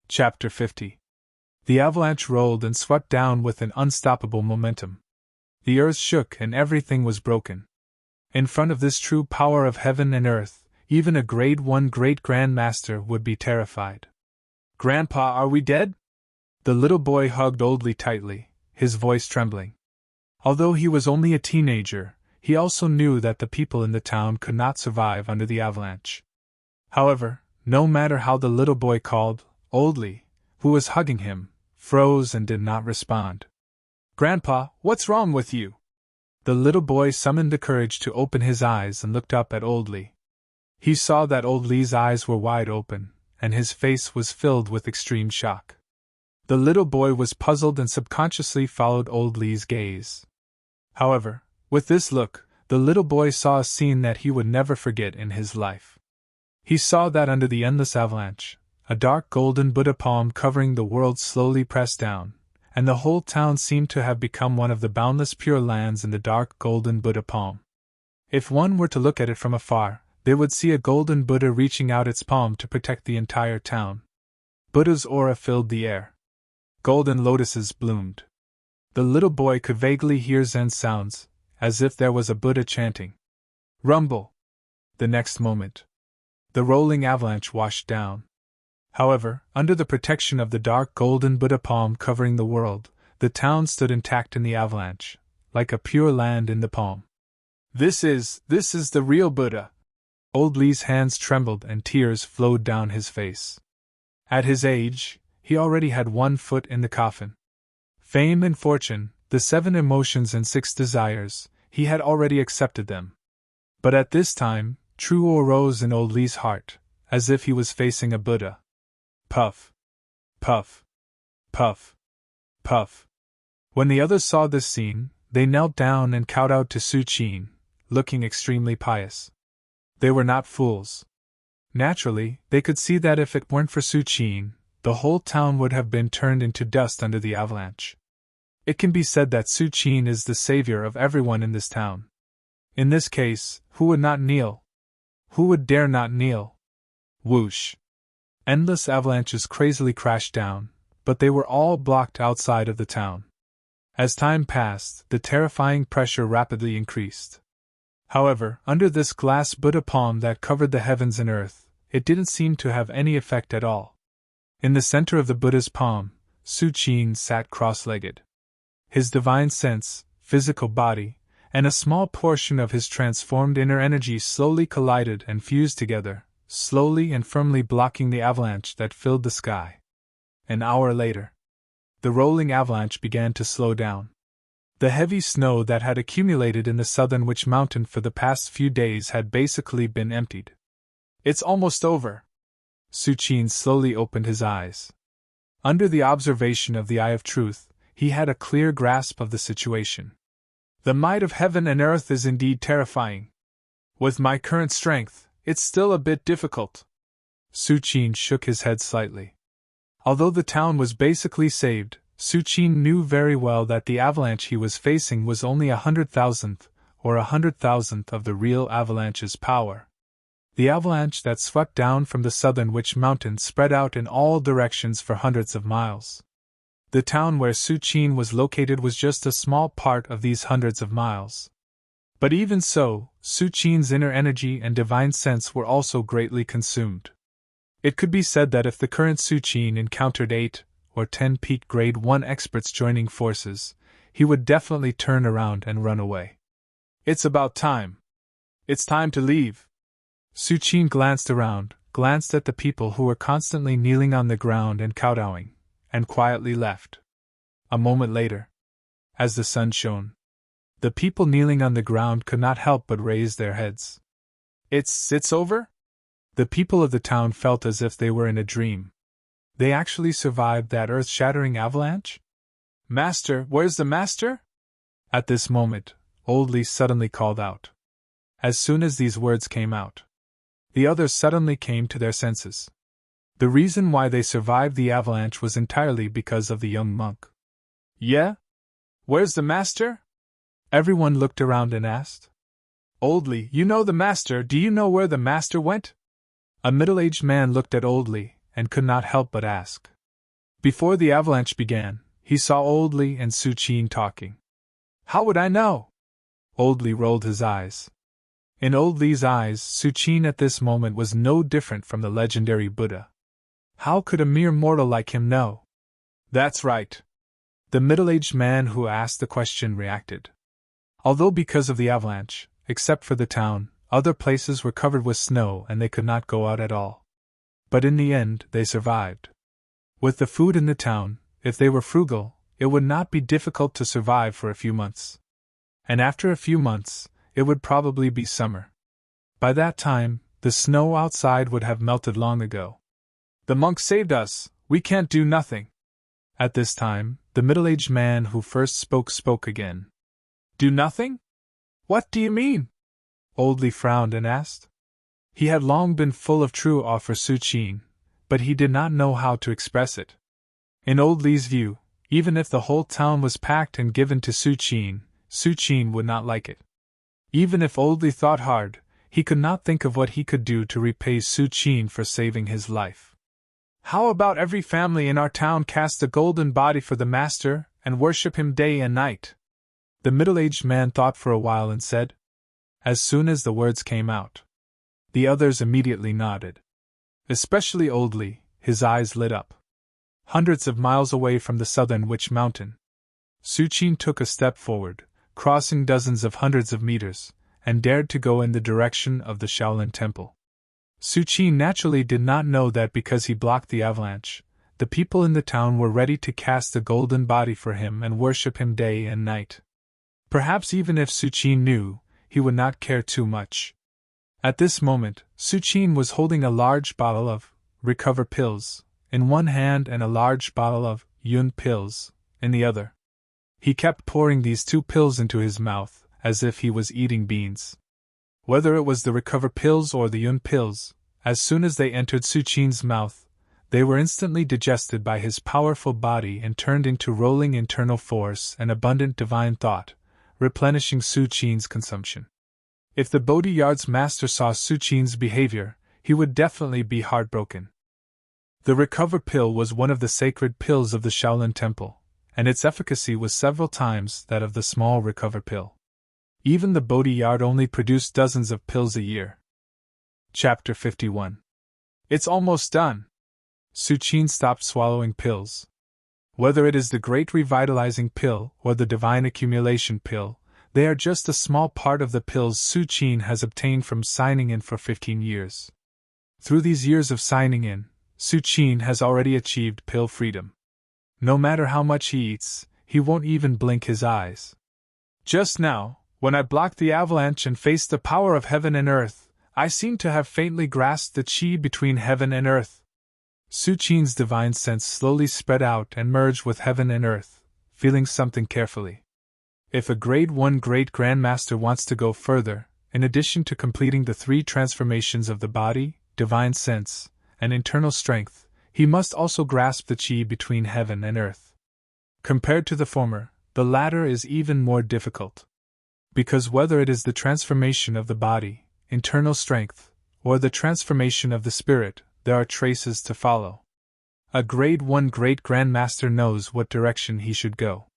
Chapter 50. The avalanche rolled and swept down with an unstoppable momentum. The earth shook and everything was broken. In front of this true power of heaven and earth, even a Grade 1 great-grand master would be terrified. "Grandpa, are we dead?" The little boy hugged Oldly tightly, his voice trembling. Although he was only a teenager, he also knew that the people in the town could not survive under the avalanche. However, no matter how the little boy called, Oldly, who was hugging him, froze and did not respond. "Grandpa, what's wrong with you?" The little boy summoned the courage to open his eyes and looked up at Oldly. He saw that Oldly's eyes were wide open, and his face was filled with extreme shock. The little boy was puzzled and subconsciously followed Oldly's gaze. However, with this look, the little boy saw a scene that he would never forget in his life. He saw that under the endless avalanche, a dark golden Buddha palm covering the world slowly pressed down, and the whole town seemed to have become one of the boundless pure lands in the dark golden Buddha palm. If one were to look at it from afar, they would see a golden Buddha reaching out its palm to protect the entire town. Buddha's aura filled the air. Golden lotuses bloomed. The little boy could vaguely hear Zen sounds, as if there was a Buddha chanting. Rumble! The next moment, the rolling avalanche washed down. However, under the protection of the dark golden Buddha palm covering the world, the town stood intact in the avalanche, like a pure land in the palm. This is the real Buddha." Oldly's hands trembled and tears flowed down his face. At his age, he already had 1 foot in the coffin. Fame and fortune, the 7 emotions and 6 desires, he had already accepted them. But at this time, true awe rose in Oldly's heart, as if he was facing a Buddha. Puff. Puff. Puff. Puff. When the others saw this scene, they knelt down and kowtowed to Su-Chin, looking extremely pious. They were not fools. Naturally, they could see that if it weren't for Su-Chin, the whole town would have been turned into dust under the avalanche. It can be said that Su-Chin is the savior of everyone in this town. In this case, who would not kneel? Who would dare not kneel? Whoosh! Endless avalanches crazily crashed down, but they were all blocked outside of the town. As time passed, the terrifying pressure rapidly increased. However, under this glass Buddha palm that covered the heavens and earth, it didn't seem to have any effect at all. In the center of the Buddha's palm, Su-Chin sat cross-legged. His divine sense, physical body, and a small portion of his transformed inner energy slowly collided and fused together, slowly and firmly blocking the avalanche that filled the sky. An hour later, the rolling avalanche began to slow down. The heavy snow that had accumulated in the southern Witch Mountain for the past few days had basically been emptied. "It's almost over." Su-Chin slowly opened his eyes. Under the observation of the Eye of Truth, he had a clear grasp of the situation. "The might of heaven and earth is indeed terrifying. With my current strength, it's still a bit difficult." Su-Chin shook his head slightly. Although the town was basically saved, Su-Chin knew very well that the avalanche he was facing was only 100,000th or 100,000th of the real avalanche's power. The avalanche that swept down from the southern Witch Mountain spread out in all directions for hundreds of miles. The town where Su-Chin was located was just a small part of these hundreds of miles. But even so, Su-Chin's inner energy and divine sense were also greatly consumed. It could be said that if the current Su-Chin encountered 8 or 10 peak Grade 1 experts joining forces, he would definitely turn around and run away. "It's about time. It's time to leave." Su-Chin glanced around, glanced at the people who were constantly kneeling on the ground and kowtowing, and quietly left. A moment later, as the sun shone, the people kneeling on the ground could not help but raise their heads. It's over?" The people of the town felt as if they were in a dream. They actually survived that earth-shattering avalanche? "Master, where's the master?" At this moment, Oldly suddenly called out. As soon as these words came out, the others suddenly came to their senses. The reason why they survived the avalanche was entirely because of the young monk. "Yeah? Where's the master?" Everyone looked around and asked. "Oldly, you know the master, do you know where the master went?" A middle-aged man looked at Oldly, and could not help but ask. Before the avalanche began, he saw Old Li and Su Qin talking. How would I know? Old Li rolled his eyes. In Old Li's eyes, Su Qin at this moment was no different from the legendary Buddha. How could a mere mortal like him know? That's right. The middle-aged man who asked the question reacted. Although because of the avalanche, except for the town, other places were covered with snow and they could not go out at all. But in the end, they survived. With the food in the town, if they were frugal, it would not be difficult to survive for a few months. And after a few months, it would probably be summer. By that time, the snow outside would have melted long ago. The monk saved us, we can't do nothing. At this time, the middle-aged man who first spoke again. Do nothing? What do you mean? Old Li frowned and asked. He had long been full of true awe for Su Qin, but he did not know how to express it. In Old Li's view, even if the whole town was packed and given to Su Qin would not like it. Even if Old Li thought hard, he could not think of what he could do to repay Su Qin for saving his life. How about every family in our town cast a golden body for the master and worship him day and night? The middle-aged man thought for a while and said. As soon as the words came out, the others immediately nodded. Especially Old Li, his eyes lit up. Hundreds of miles away from the southern Witch Mountain, Su Qin took a step forward, crossing dozens of hundreds of meters, and dared to go in the direction of the Shaolin Temple. Su Qin naturally did not know that because he blocked the avalanche, the people in the town were ready to cast a golden body for him and worship him day and night. Perhaps even if Su Qin knew, he would not care too much. At this moment, Su Qin was holding a large bottle of recover pills in one hand and a large bottle of yun pills in the other. He kept pouring these two pills into his mouth, as if he was eating beans. Whether it was the recover pills or the yun pills, as soon as they entered Su Qin's mouth, they were instantly digested by his powerful body and turned into rolling internal force and abundant divine thought, replenishing Su Qin's consumption. If the Bodhi-Yard's master saw Su Qin's behavior, he would definitely be heartbroken. The recover pill was one of the sacred pills of the Shaolin Temple, and its efficacy was several times that of the small recover pill. Even the Bodhi-Yard only produced dozens of pills a year. Chapter 51. It's almost done. Su Qin stopped swallowing pills. Whether it is the Great Revitalizing Pill or the Divine Accumulation Pill, they are just a small part of the pills Su Qin has obtained from signing in for 15 years. Through these years of signing in, Su Qin has already achieved pill freedom. No matter how much he eats, he won't even blink his eyes. Just now, when I blocked the avalanche and faced the power of heaven and earth, I seemed to have faintly grasped the qi between heaven and earth. Su Qin's divine sense slowly spread out and merged with heaven and earth, feeling something carefully. If a Grade 1 Great Grandmaster wants to go further, in addition to completing the 3 transformations of the body, divine sense, and internal strength, he must also grasp the qi between heaven and earth. Compared to the former, the latter is even more difficult. Because whether it is the transformation of the body, internal strength, or the transformation of the spirit, there are traces to follow. A Grade 1 Great Grandmaster knows what direction he should go.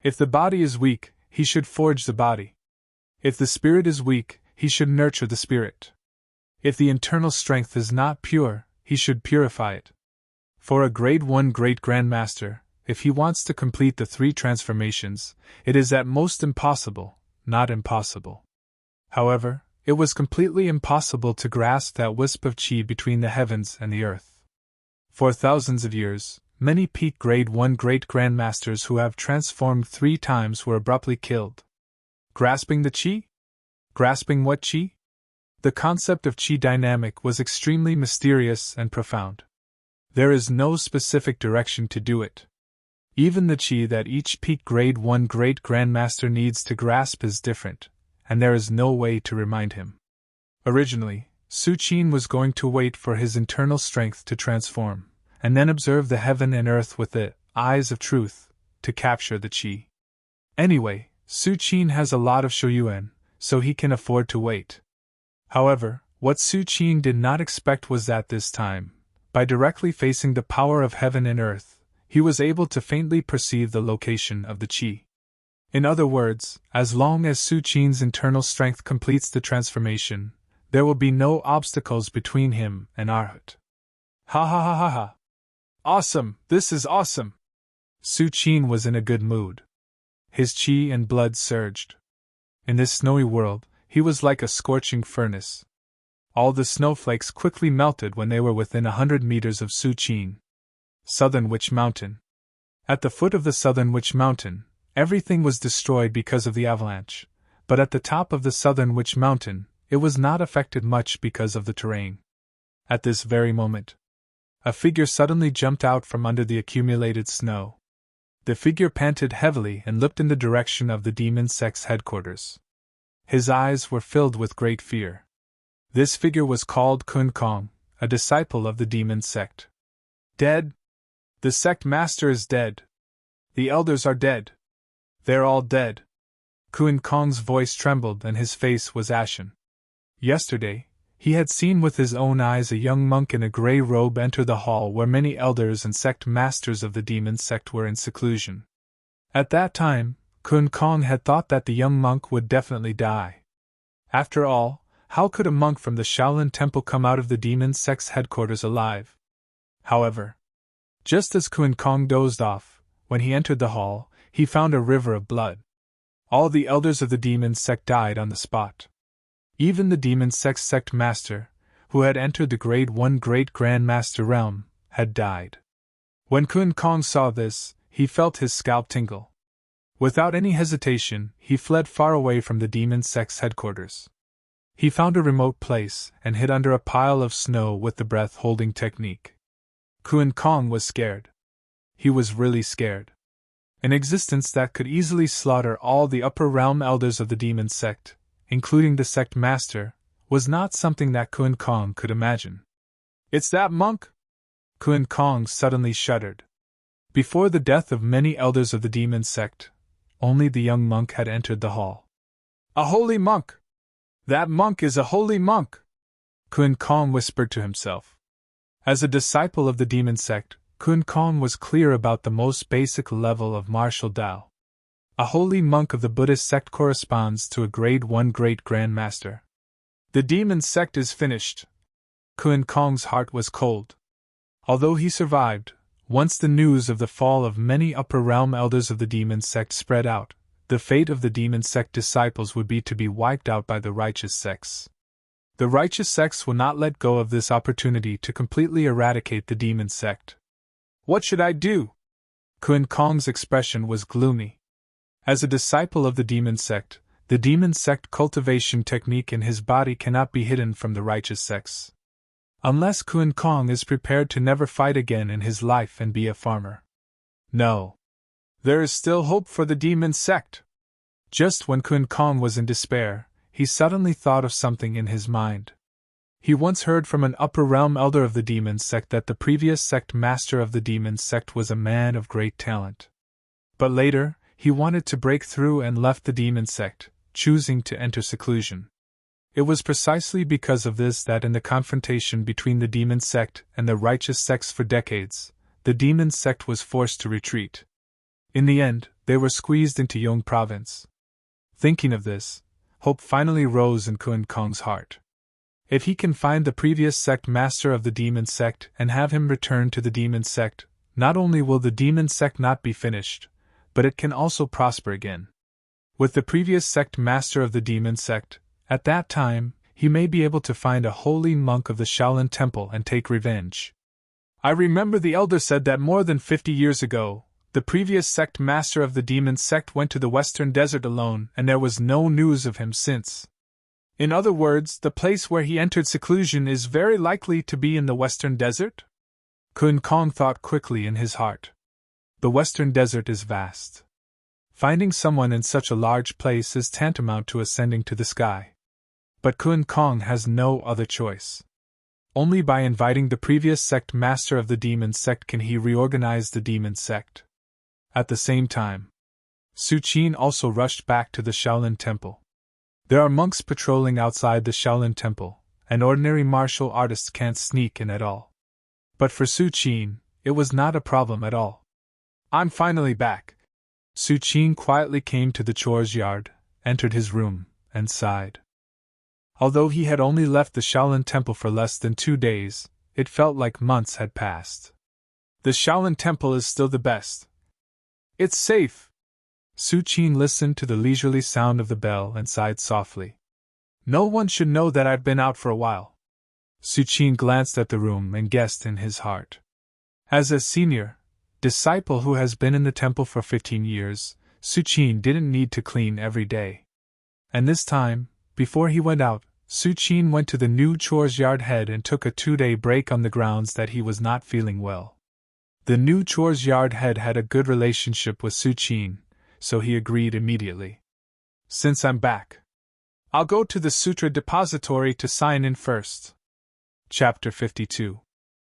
If the body is weak, he should forge the body. If the spirit is weak, he should nurture the spirit. If the internal strength is not pure, he should purify it. For a Grade 1 Great Grandmaster, if he wants to complete the 3 transformations, it is at most impossible, not impossible. However, it was completely impossible to grasp that wisp of qi between the heavens and the earth. For thousands of years, many peak Grade 1 Great Grandmasters who have transformed 3 times were abruptly killed. Grasping the qi? Grasping what qi? The concept of qi dynamic was extremely mysterious and profound. There is no specific direction to do it. Even the qi that each peak Grade 1 Great Grandmaster needs to grasp is different, and there is no way to remind him. Originally, Su Qin was going to wait for his internal strength to transform, and then observe the heaven and earth with the eyes of truth, to capture the qi. Anyway, Su Qin has a lot of shouyuan, so he can afford to wait. However, what Su Qin did not expect was that this time, by directly facing the power of heaven and earth, he was able to faintly perceive the location of the chi. In other words, as long as Su Qin's internal strength completes the transformation, there will be no obstacles between him and Arhat. Ha ha ha ha ha! Awesome! This is awesome! Su Qin was in a good mood. His chi and blood surged. In this snowy world, he was like a scorching furnace. All the snowflakes quickly melted when they were within 100 meters of Su Qin. Southern Witch Mountain. At the foot of the Southern Witch Mountain, everything was destroyed because of the avalanche, but at the top of the Southern Witch Mountain, it was not affected much because of the terrain. At this very moment, a figure suddenly jumped out from under the accumulated snow. The figure panted heavily and looked in the direction of the demon sect's headquarters. His eyes were filled with great fear. This figure was called Kun Kong, a disciple of the demon sect. Dead? The sect master is dead. The elders are dead. They're all dead. Kun Kong's voice trembled and his face was ashen. Yesterday, he had seen with his own eyes a young monk in a grey robe enter the hall where many elders and sect masters of the demon sect were in seclusion. At that time, Kun Kong had thought that the young monk would definitely die. After all, how could a monk from the Shaolin Temple come out of the demon sect's headquarters alive? However, just as Kun Kong dozed off, when he entered the hall, he found a river of blood. All the elders of the demon sect died on the spot. Even the demon sect master, who had entered the Grade 1 Great Grand Master realm, had died. When Kun Kong saw this, he felt his scalp tingle. Without any hesitation, he fled far away from the demon sect's headquarters. He found a remote place and hid under a pile of snow with the breath-holding technique. Kun Kong was scared. He was really scared. An existence that could easily slaughter all the upper realm elders of the demon sect, including the sect master, was not something that Kun Kong could imagine. It's that monk? Kun Kong suddenly shuddered. Before the death of many elders of the demon sect, only the young monk had entered the hall. A holy monk! That monk is a holy monk! Kun Kong whispered to himself. As a disciple of the demon sect, Kun Kong was clear about the most basic level of martial Tao. A holy monk of the Buddhist sect corresponds to a Grade 1 Great Grand Master. The demon sect is finished. Kun Kong's heart was cold. Although he survived, once the news of the fall of many upper realm elders of the demon sect spread out, the fate of the demon sect disciples would be to be wiped out by the righteous sects. The righteous sects will not let go of this opportunity to completely eradicate the demon sect. What should I do? Kun Kong's expression was gloomy. As a disciple of the demon sect cultivation technique in his body cannot be hidden from the righteous sects. Unless Kun Kong is prepared to never fight again in his life and be a farmer. No. There is still hope for the demon sect. Just when Kun Kong was in despair, he suddenly thought of something in his mind. He once heard from an upper realm elder of the demon sect that the previous sect master of the demon sect was a man of great talent. But later, he wanted to break through and left the demon sect, choosing to enter seclusion. It was precisely because of this that in the confrontation between the demon sect and the righteous sects for decades, the demon sect was forced to retreat. In the end, they were squeezed into Yong province. Thinking of this, hope finally rose in Kun Kong's heart. If he can find the previous sect master of the demon sect and have him return to the demon sect, not only will the demon sect not be finished, but it can also prosper again. With the previous sect master of the demon sect, at that time, he may be able to find a holy monk of the Shaolin Temple and take revenge. I remember the elder said that more than 50 years ago, the previous sect master of the demon sect went to the western desert alone and there was no news of him since. In other words, the place where he entered seclusion is very likely to be in the western desert? Kun Kong thought quickly in his heart. The western desert is vast. Finding someone in such a large place is tantamount to ascending to the sky. But Kun Kong has no other choice. Only by inviting the previous sect master of the demon sect can he reorganize the demon sect. At the same time, Su Qin also rushed back to the Shaolin Temple. There are monks patrolling outside the Shaolin Temple, and ordinary martial artists can't sneak in at all. But for Su Qin, it was not a problem at all. I'm finally back. Su Qin quietly came to the chores yard, entered his room, and sighed. Although he had only left the Shaolin Temple for less than 2 days, it felt like months had passed. The Shaolin Temple is still the best. It's safe. Su Qin listened to the leisurely sound of the bell and sighed softly. No one should know that I've been out for a while. Su Qin glanced at the room and guessed in his heart. As a senior disciple who has been in the temple for 15 years, Su Qin didn't need to clean every day. And this time, before he went out, Su Qin went to the new chores yard head and took a 2-day break on the grounds that he was not feeling well. The new chores yard head had a good relationship with Su Qin, so he agreed immediately. Since I'm back, I'll go to the Sutra Depository to sign in first. Chapter 52.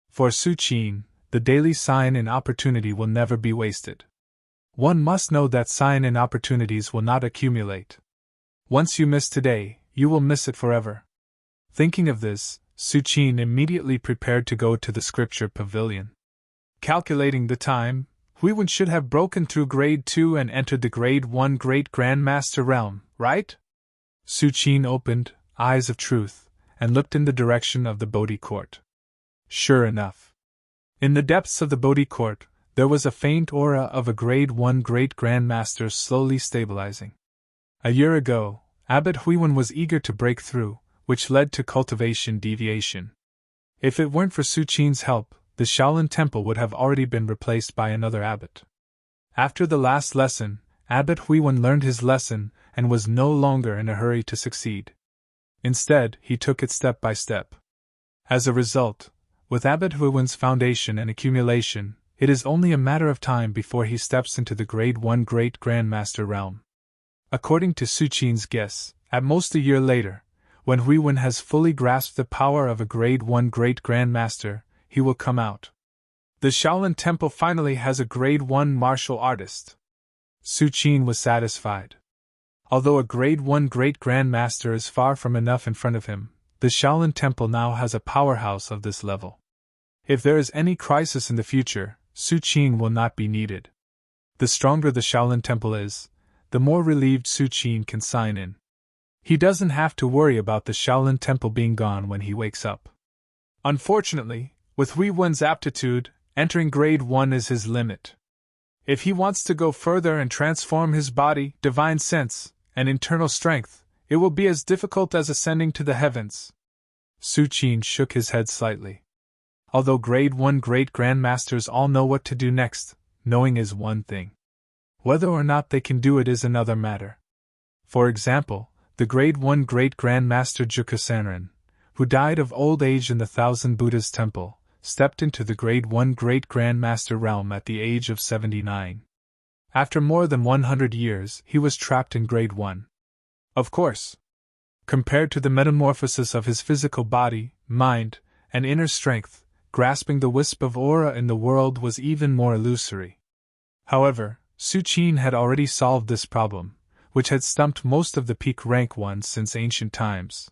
For Su Qin, the daily sign-in opportunity will never be wasted. One must know that sign-in opportunities will not accumulate. Once you miss today, you will miss it forever. Thinking of this, Su Qin immediately prepared to go to the scripture pavilion. Calculating the time, Huiwen should have broken through Grade 2 and entered the Grade 1 Great Grandmaster realm, right? Su Qin opened eyes of truth and looked in the direction of the Bodhi court. Sure enough, in the depths of the Bodhi court, there was a faint aura of a Grade 1 Great Grandmaster slowly stabilizing. A year ago, Abbot Huiwen was eager to break through, which led to cultivation deviation. If it weren't for Su Qin's help, the Shaolin Temple would have already been replaced by another abbot. After the last lesson, Abbot Huiwen learned his lesson and was no longer in a hurry to succeed. Instead, he took it step by step. As a result, with Abbot Huiwen's foundation and accumulation, it is only a matter of time before he steps into the Grade 1 Great Grandmaster realm. According to Su Qin's guess, at most a year later, when Huiwen has fully grasped the power of a Grade 1 Great Grandmaster, he will come out. The Shaolin Temple finally has a Grade 1 martial artist. Su Qin was satisfied. Although a Grade 1 Great Grandmaster is far from enough in front of him, the Shaolin Temple now has a powerhouse of this level. If there is any crisis in the future, Su Qin will not be needed. The stronger the Shaolin Temple is, the more relieved Su Qin can sign in. He doesn't have to worry about the Shaolin Temple being gone when he wakes up. Unfortunately, with Huiwen's aptitude, entering Grade 1 is his limit. If he wants to go further and transform his body, divine sense, and internal strength, it will be as difficult as ascending to the heavens. Su Qin shook his head slightly. Although Grade 1 Great Grandmasters all know what to do next, knowing is one thing. Whether or not they can do it is another matter. For example, the Grade 1 Great Grandmaster Jukusanren, who died of old age in the Thousand Buddhas Temple, stepped into the Grade 1 Great Grandmaster realm at the age of 79. After more than 100 years, he was trapped in Grade 1. Of course, compared to the metamorphosis of his physical body, mind, and inner strength, grasping the wisp of aura in the world was even more illusory. However, Su Qin had already solved this problem, which had stumped most of the peak rank ones since ancient times.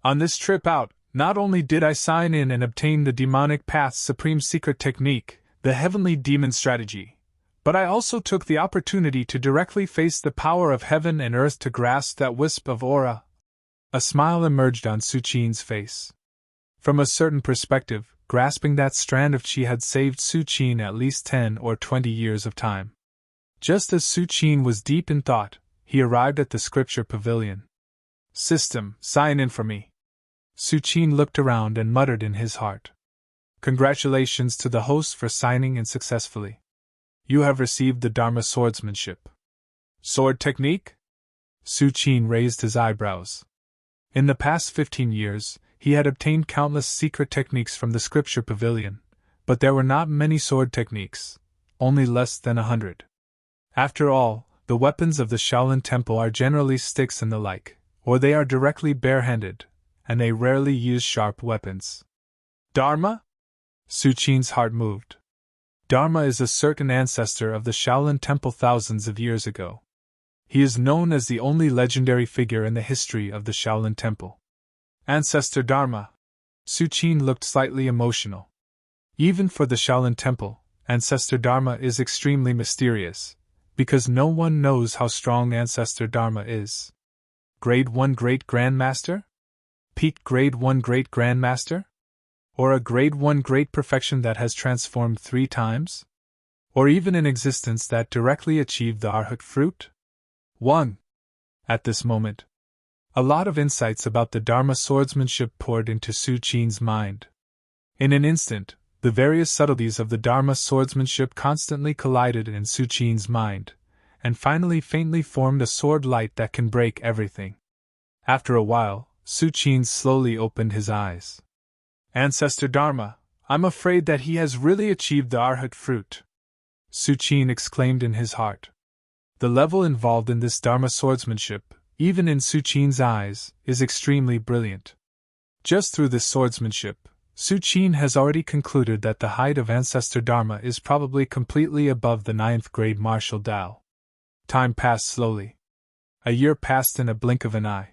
On this trip out, not only did I sign in and obtain the Demonic Path's supreme secret technique, the Heavenly Demon Strategy, but I also took the opportunity to directly face the power of heaven and earth to grasp that wisp of aura. A smile emerged on Su Qin's face. From a certain perspective, grasping that strand of qi had saved Su Qin at least 10 or 20 years of time. Just as Su Qin was deep in thought, he arrived at the scripture pavilion. System, sign in for me. Su Qin looked around and muttered in his heart. Congratulations to the host for signing in successfully. You have received the Dharma swordsmanship. Sword technique? Su Qin raised his eyebrows. In the past 15 years, he had obtained countless secret techniques from the scripture pavilion, but there were not many sword techniques, only less than 100. After all, the weapons of the Shaolin Temple are generally sticks and the like, or they are directly barehanded, and they rarely use sharp weapons. Dharma? Su Qin's heart moved. Dharma is a certain ancestor of the Shaolin Temple thousands of years ago. He is known as the only legendary figure in the history of the Shaolin Temple. Ancestor Dharma. Su Qin looked slightly emotional. Even for the Shaolin Temple, Ancestor Dharma is extremely mysterious, because no one knows how strong Ancestor Dharma is. Grade 1 Great Grandmaster? Peak Grade 1 Great Grandmaster? Or a Grade 1 Great Perfection that has transformed 3 times? Or even an existence that directly achieved the Arhat fruit? 1. At this moment, a lot of insights about the Dharma swordsmanship poured into Su Qin's mind. In an instant, the various subtleties of the Dharma swordsmanship constantly collided in Su Qin's mind, and finally faintly formed a sword light that can break everything. After a while, Su Qin slowly opened his eyes. Ancestor Dharma, I'm afraid that he has really achieved the Arhat fruit, Su Qin exclaimed in his heart. The level involved in this Dharma swordsmanship, even in Su Qin's eyes, is extremely brilliant. Just through this swordsmanship, Su Qin has already concluded that the height of Ancestor Dharma is probably completely above the 9th grade martial Tao. Time passed slowly. A year passed in a blink of an eye.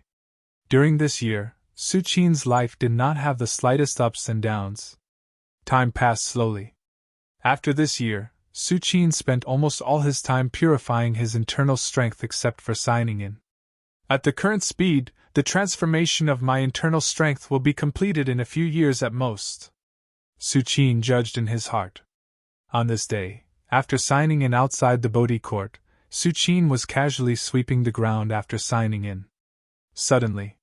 During this year, Su Qin's life did not have the slightest ups and downs. Time passed slowly. After this year, Su Qin spent almost all his time purifying his internal strength except for signing in. At the current speed, the transformation of my internal strength will be completed in a few years at most, Su Qin judged in his heart. On this day, after signing in outside the Bodhi court, Su Qin was casually sweeping the ground after signing in. Suddenly,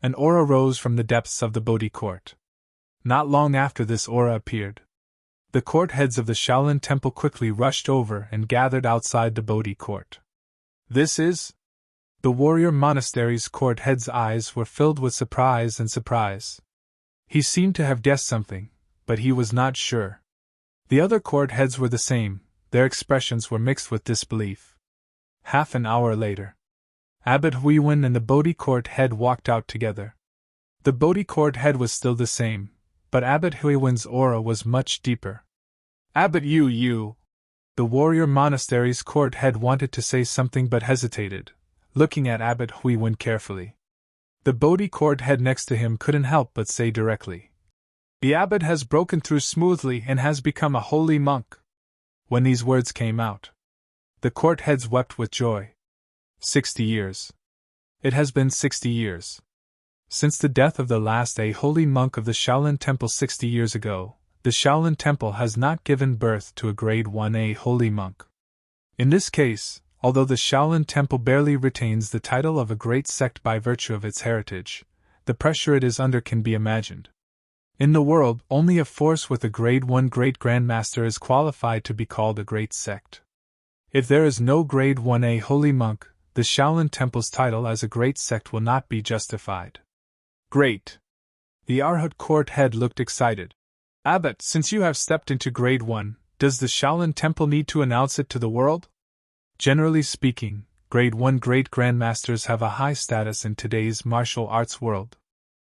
an aura rose from the depths of the Bodhi court. Not long after this aura appeared, the court heads of the Shaolin Temple quickly rushed over and gathered outside the Bodhi court. This is? The warrior monastery's court head's eyes were filled with surprise and surprise. He seemed to have guessed something, but he was not sure. The other court heads were the same, their expressions were mixed with disbelief. Half an hour later, Abbot Huiwen and the Bodhi court head walked out together. The Bodhi court head was still the same, but Abbot Huiwen's aura was much deeper. Abbot you. The warrior monastery's court head wanted to say something but hesitated, looking at Abbot Huiwen carefully. The Bodhi court head next to him couldn't help but say directly, "The abbot has broken through smoothly and has become a holy monk." When these words came out, the court heads wept with joy. 60 years. It has been 60 years. Since the death of the last holy monk of the Shaolin Temple 60 years ago, the Shaolin Temple has not given birth to a grade 1 holy monk. In this case, although the Shaolin Temple barely retains the title of a great sect by virtue of its heritage, the pressure it is under can be imagined. In the world, only a force with a grade 1 great grandmaster is qualified to be called a great sect. If there is no grade 1 holy monk, the Shaolin Temple's title as a great sect will not be justified. Great! The Arhat court head looked excited. Abbot, since you have stepped into grade 1, does the Shaolin Temple need to announce it to the world? Generally speaking, grade 1 great grandmasters have a high status in today's martial arts world.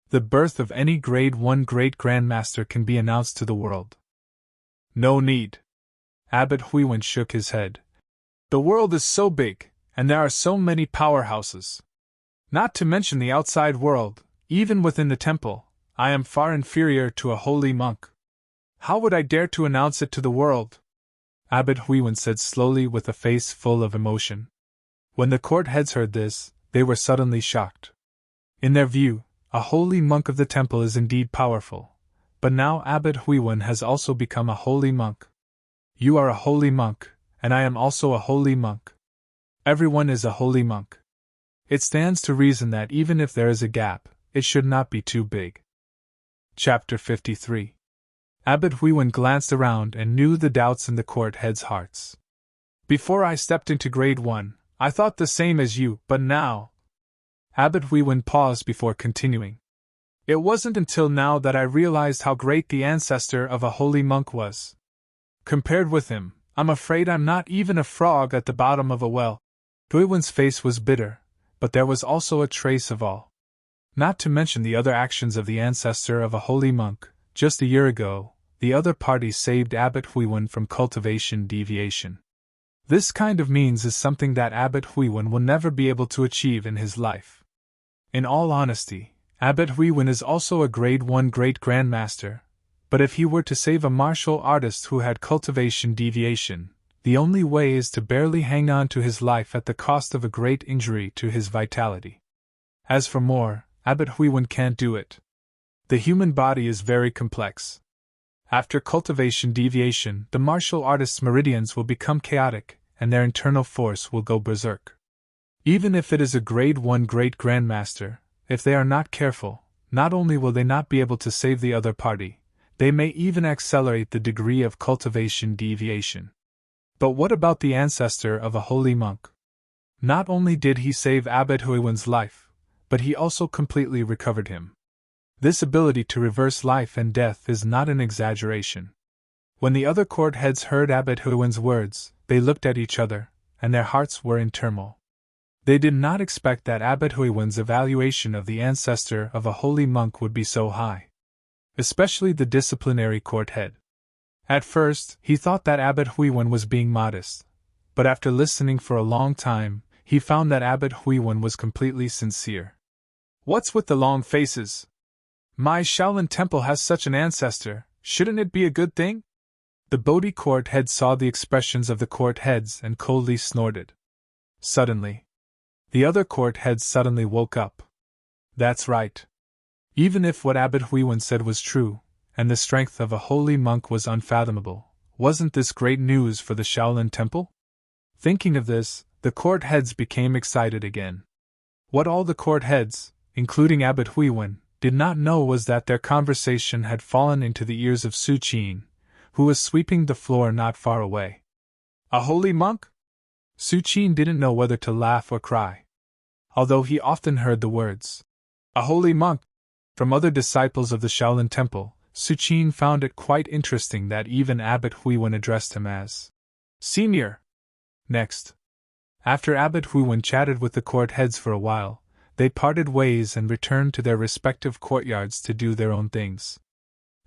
The birth of any grade 1 great grandmaster can be announced to the world. No need. Abbot Huiwen shook his head. The world is so big, and there are so many powerhouses. Not to mention the outside world, even within the temple, I am far inferior to a holy monk. How would I dare to announce it to the world? Abbot Huiwen said slowly with a face full of emotion. When the court heads heard this, they were suddenly shocked. In their view, a holy monk of the temple is indeed powerful, but now Abbot Huiwen has also become a holy monk. You are a holy monk, and I am also a holy monk. Everyone is a holy monk. It stands to reason that even if there is a gap, it should not be too big. Chapter 53. Abbot Huiwen glanced around and knew the doubts in the court heads' hearts. Before I stepped into grade 1, I thought the same as you, but now... Abbot Huiwen paused before continuing. It wasn't until now that I realized how great the ancestor of a holy monk was. Compared with him, I'm afraid I'm not even a frog at the bottom of a well. Huiwen's face was bitter, but there was also a trace of awe. Not to mention the other actions of the ancestor of a holy monk. Just a year ago, the other party saved Abbot Huiwen from cultivation deviation. This kind of means is something that Abbot Huiwen will never be able to achieve in his life. In all honesty, Abbot Huiwen is also a grade 1 great grandmaster, But if he were to save a martial artist who had cultivation deviation, the only way is to barely hang on to his life at the cost of a great injury to his vitality. As for more, Abbot Huiwen can't do it. The human body is very complex. After cultivation deviation, the martial artist's meridians will become chaotic, and their internal force will go berserk. Even if it is a grade 1 great grandmaster, if they are not careful, not only will they not be able to save the other party, they may even accelerate the degree of cultivation deviation. But what about the ancestor of a holy monk? Not only did he save Abbot Huiwen's life, but he also completely recovered him. This ability to reverse life and death is not an exaggeration. When the other court heads heard Abbot Huiwen's words, they looked at each other, and their hearts were in turmoil. They did not expect that Abbot Huiwen's evaluation of the ancestor of a holy monk would be so high. Especially the disciplinary court head. At first, he thought that Abbot Huiwen was being modest, but after listening for a long time, he found that Abbot Huiwen was completely sincere. What's with the long faces? My Shaolin temple has such an ancestor, shouldn't it be a good thing? The Bodhi court head saw the expressions of the court heads and coldly snorted. Suddenly, the other court heads suddenly woke up. That's right. Even if what Abbot Huiwen said was true, and the strength of a holy monk was unfathomable, wasn't this great news for the Shaolin temple? Thinking of this, the court heads became excited again. What all the court heads, including Abbot Huiwen, did not know was that their conversation had fallen into the ears of Su Qin, who was sweeping the floor not far away. A holy monk? Su Qin didn't know whether to laugh or cry. Although he often heard the words, a holy monk, from other disciples of the Shaolin temple, Su Qin found it quite interesting that even Abbot Huiwen addressed him as Senior. Next, after Abbot Huiwen chatted with the court heads for a while, they parted ways and returned to their respective courtyards to do their own things.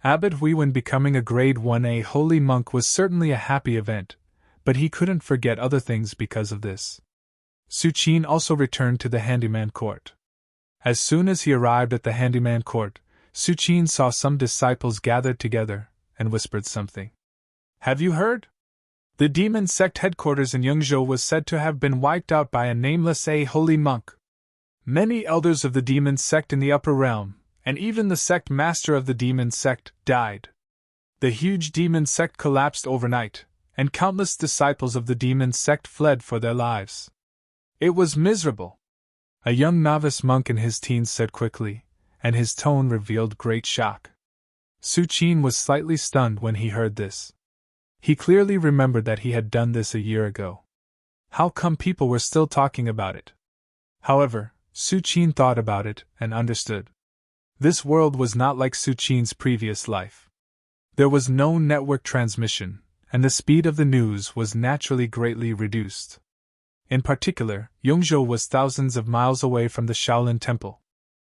Abbot Huiwen becoming a grade 1A holy monk was certainly a happy event, but he couldn't forget other things because of this. Su Qin also returned to the handyman court. As soon as he arrived at the handyman court, Su Qin saw some disciples gathered together and whispered something. Have you heard? The demon sect headquarters in Yongzhou was said to have been wiped out by a nameless holy monk. Many elders of the demon sect in the upper realm, and even the sect master of the demon sect, died. The huge demon sect collapsed overnight, and countless disciples of the demon sect fled for their lives. It was miserable. A young novice monk in his teens said quickly, and his tone revealed great shock. Su Qin was slightly stunned when he heard this. He clearly remembered that he had done this a year ago. How come people were still talking about it? However, Su Qin thought about it and understood. This world was not like Su Qin's previous life. There was no network transmission, and the speed of the news was naturally greatly reduced. In particular, Yongzhou was thousands of miles away from the Shaolin temple.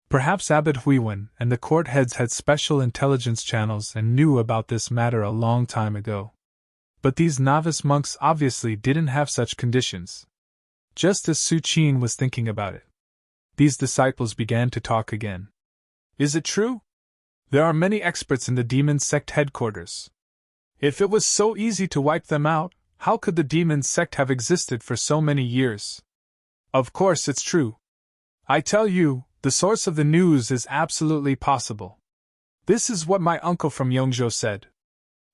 Perhaps Abbot Huiwen and the court heads had special intelligence channels and knew about this matter a long time ago. But these novice monks obviously didn't have such conditions. Just as Su Qin was thinking about it, these disciples began to talk again. Is it true? There are many experts in the demon sect headquarters. If it was so easy to wipe them out, how could the demon sect have existed for so many years? Of course it's true. I tell you, the source of the news is absolutely possible. This is what my uncle from Yongzhou said.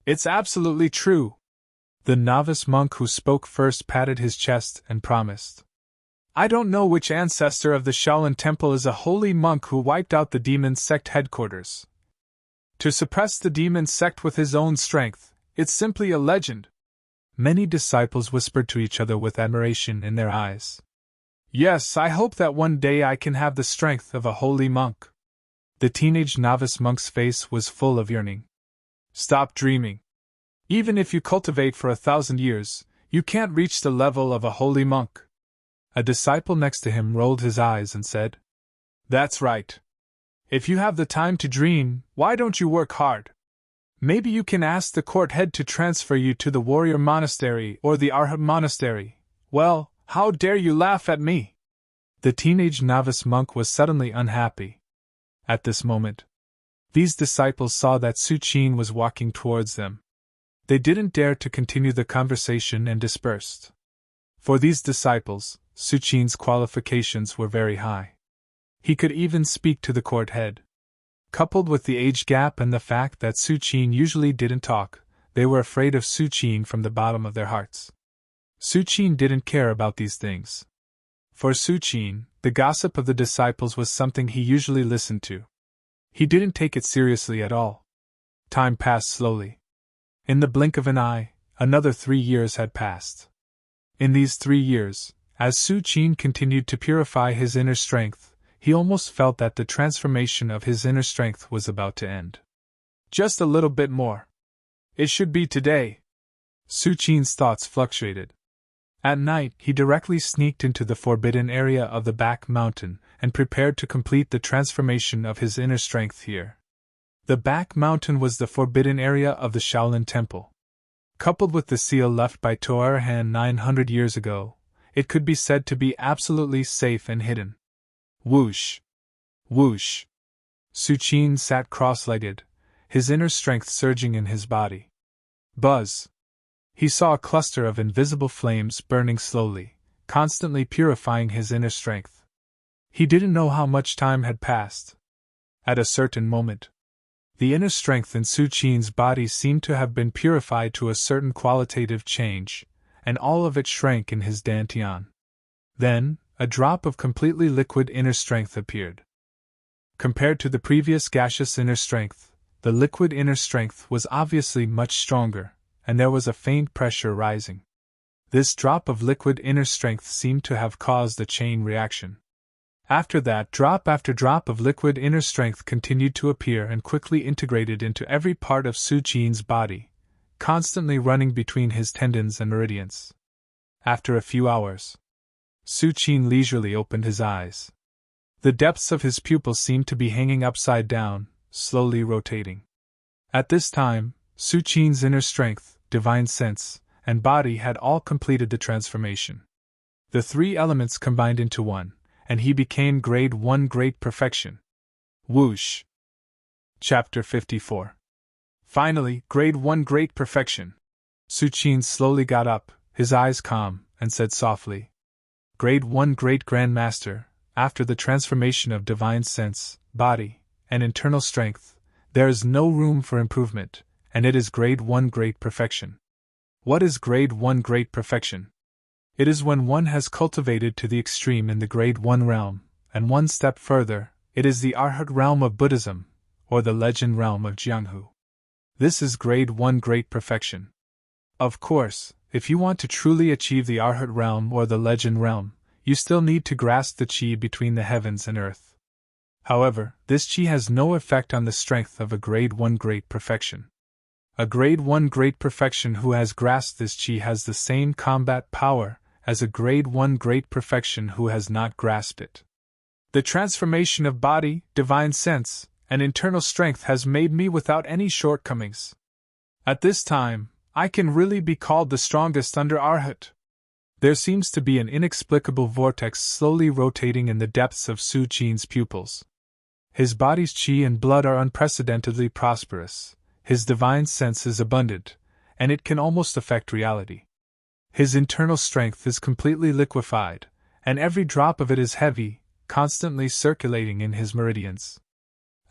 It's absolutely true. The novice monk who spoke first patted his chest and promised. I don't know which ancestor of the Shaolin temple is a holy monk who wiped out the demon sect headquarters. To suppress the demon sect with his own strength, it's simply a legend. Many disciples whispered to each other with admiration in their eyes. Yes, I hope that one day I can have the strength of a holy monk. The teenage novice monk's face was full of yearning. Stop dreaming. Even if you cultivate for 1,000 years, you can't reach the level of a holy monk. A disciple next to him rolled his eyes and said, That's right. If you have the time to dream, why don't you work hard? Maybe you can ask the court head to transfer you to the warrior monastery or the Arhat monastery. Well, how dare you laugh at me? The teenage novice monk was suddenly unhappy. At this moment, These disciples saw that Su Qin was walking towards them. They didn't dare to continue the conversation and dispersed. For these disciples, Su Qin's qualifications were very high. He could even speak to the court head. Coupled with the age gap and the fact that Su Qin usually didn't talk, they were afraid of Su Qin from the bottom of their hearts. Su Qin didn't care about these things. For Su Qin, the gossip of the disciples was something he usually listened to. He didn't take it seriously at all. Time passed slowly. In the blink of an eye, another 3 years had passed. In these 3 years, as Su Qin continued to purify his inner strength, he almost felt that the transformation of his inner strength was about to end. Just a little bit more. It should be today. Su Qin's thoughts fluctuated. At night, he directly sneaked into the forbidden area of the back mountain and prepared to complete the transformation of his inner strength here. The back mountain was the forbidden area of the Shaolin Temple. Coupled with the seal left by To'er 900 years ago, it could be said to be absolutely safe and hidden. Whoosh! Whoosh! Su Qin sat cross-legged, his inner strength surging in his body. Buzz! He saw a cluster of invisible flames burning slowly, constantly purifying his inner strength. He didn't know how much time had passed. At a certain moment, the inner strength in Su Qin's body seemed to have been purified to a certain qualitative change, and all of it shrank in his dantian. Then, a drop of completely liquid inner strength appeared. Compared to the previous gaseous inner strength, the liquid inner strength was obviously much stronger, and there was a faint pressure rising. This drop of liquid inner strength seemed to have caused a chain reaction. After that, drop after drop of liquid inner strength continued to appear and quickly integrated into every part of Su Qin's body, constantly running between his tendons and meridians. After a few hours, Su Qin leisurely opened his eyes. The depths of his pupils seemed to be hanging upside down, slowly rotating. At this time, Su Qin's inner strength, divine sense, and body had all completed the transformation. The 3 elements combined into one, and he became Grade 1 Great Perfection. Whoosh! Chapter 54. Finally, Grade 1 Great Perfection. Su Qin slowly got up, his eyes calm, and said softly, Grade 1 Great Grand Master, after the transformation of divine sense, body, and internal strength, there is no room for improvement, and it is Grade 1 Great Perfection. What is Grade 1 Great Perfection? It is when one has cultivated to the extreme in the Grade 1 realm, and one step further, it is the Arhat realm of Buddhism, or the legend realm of Jianghu. This is Grade 1 Great Perfection. Of course, if you want to truly achieve the Arhat realm or the legend realm, you still need to grasp the qi between the heavens and earth. However, this qi has no effect on the strength of a Grade 1 Great Perfection. A Grade 1 Great Perfection who has grasped this qi has the same combat power as a Grade 1 Great Perfection who has not grasped it. The transformation of body, divine sense, and internal strength has made me without any shortcomings. At this time, I can really be called the strongest under Arhat. There seems to be an inexplicable vortex slowly rotating in the depths of Su Qin's pupils. His body's qi and blood are unprecedentedly prosperous, his divine sense is abundant, and it can almost affect reality. His internal strength is completely liquefied, and every drop of it is heavy, constantly circulating in his meridians.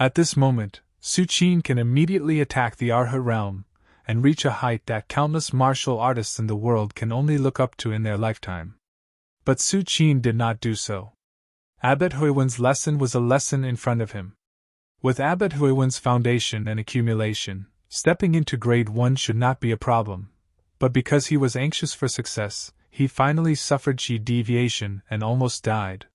At this moment, Su Qin can immediately attack the Arhat realm, and reach a height that countless martial artists in the world can only look up to in their lifetime. But Su Qin did not do so. Abbot Huiwen's lesson was a lesson in front of him. With Abbot Huiwen's foundation and accumulation, stepping into Grade 1 should not be a problem, but because he was anxious for success, he finally suffered qi deviation and almost died.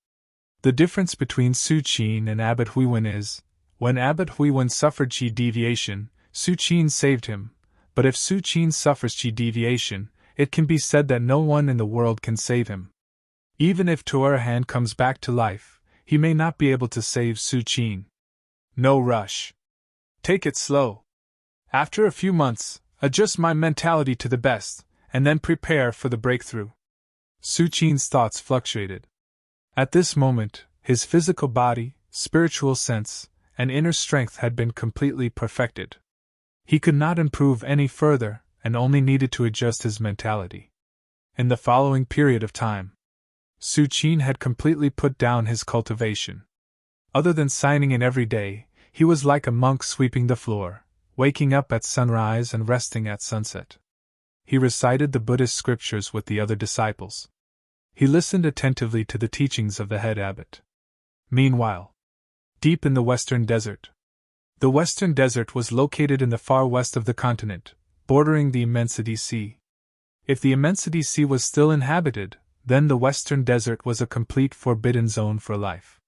The difference between Su Qin and Abbot Huiwen is, when Abbot Huiwen suffered qi deviation, Su Qin saved him, but if Su Qin suffers qi deviation, it can be said that no one in the world can save him. Even if To'er comes back to life, he may not be able to save Su Qin. No rush. Take it slow. After a few months, adjust my mentality to the best, and then prepare for the breakthrough. Su Qin's thoughts fluctuated. At this moment, his physical body, spiritual sense, and inner strength had been completely perfected. He could not improve any further, and only needed to adjust his mentality. In the following period of time, Su Qin had completely put down his cultivation. Other than signing in every day, he was like a monk sweeping the floor, waking up at sunrise and resting at sunset. He recited the Buddhist scriptures with the other disciples. He listened attentively to the teachings of the head abbot. Meanwhile, deep in the Western Desert. The Western Desert was located in the far west of the continent, bordering the Immensity Sea. If the Immensity Sea was still inhabited, then the Western Desert was a complete forbidden zone for life.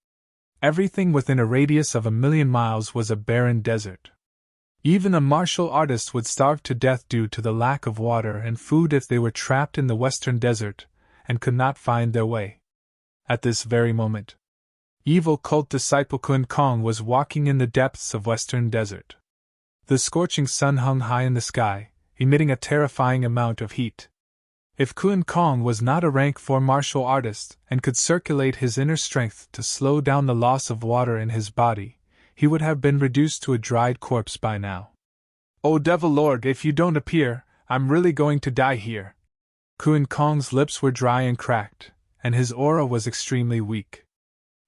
Everything within a radius of 1,000,000 miles was a barren desert. Even a martial artist would starve to death due to the lack of water and food if they were trapped in the Western Desert and could not find their way. At this very moment, evil cult disciple Kun Kong was walking in the depths of Western Desert. The scorching sun hung high in the sky, emitting a terrifying amount of heat. If Kun Kong was not a rank 4 martial artist and could circulate his inner strength to slow down the loss of water in his body, he would have been reduced to a dried corpse by now. "Oh Devil Lord, if you don't appear, I'm really going to die here." Kun Kong's lips were dry and cracked, and his aura was extremely weak.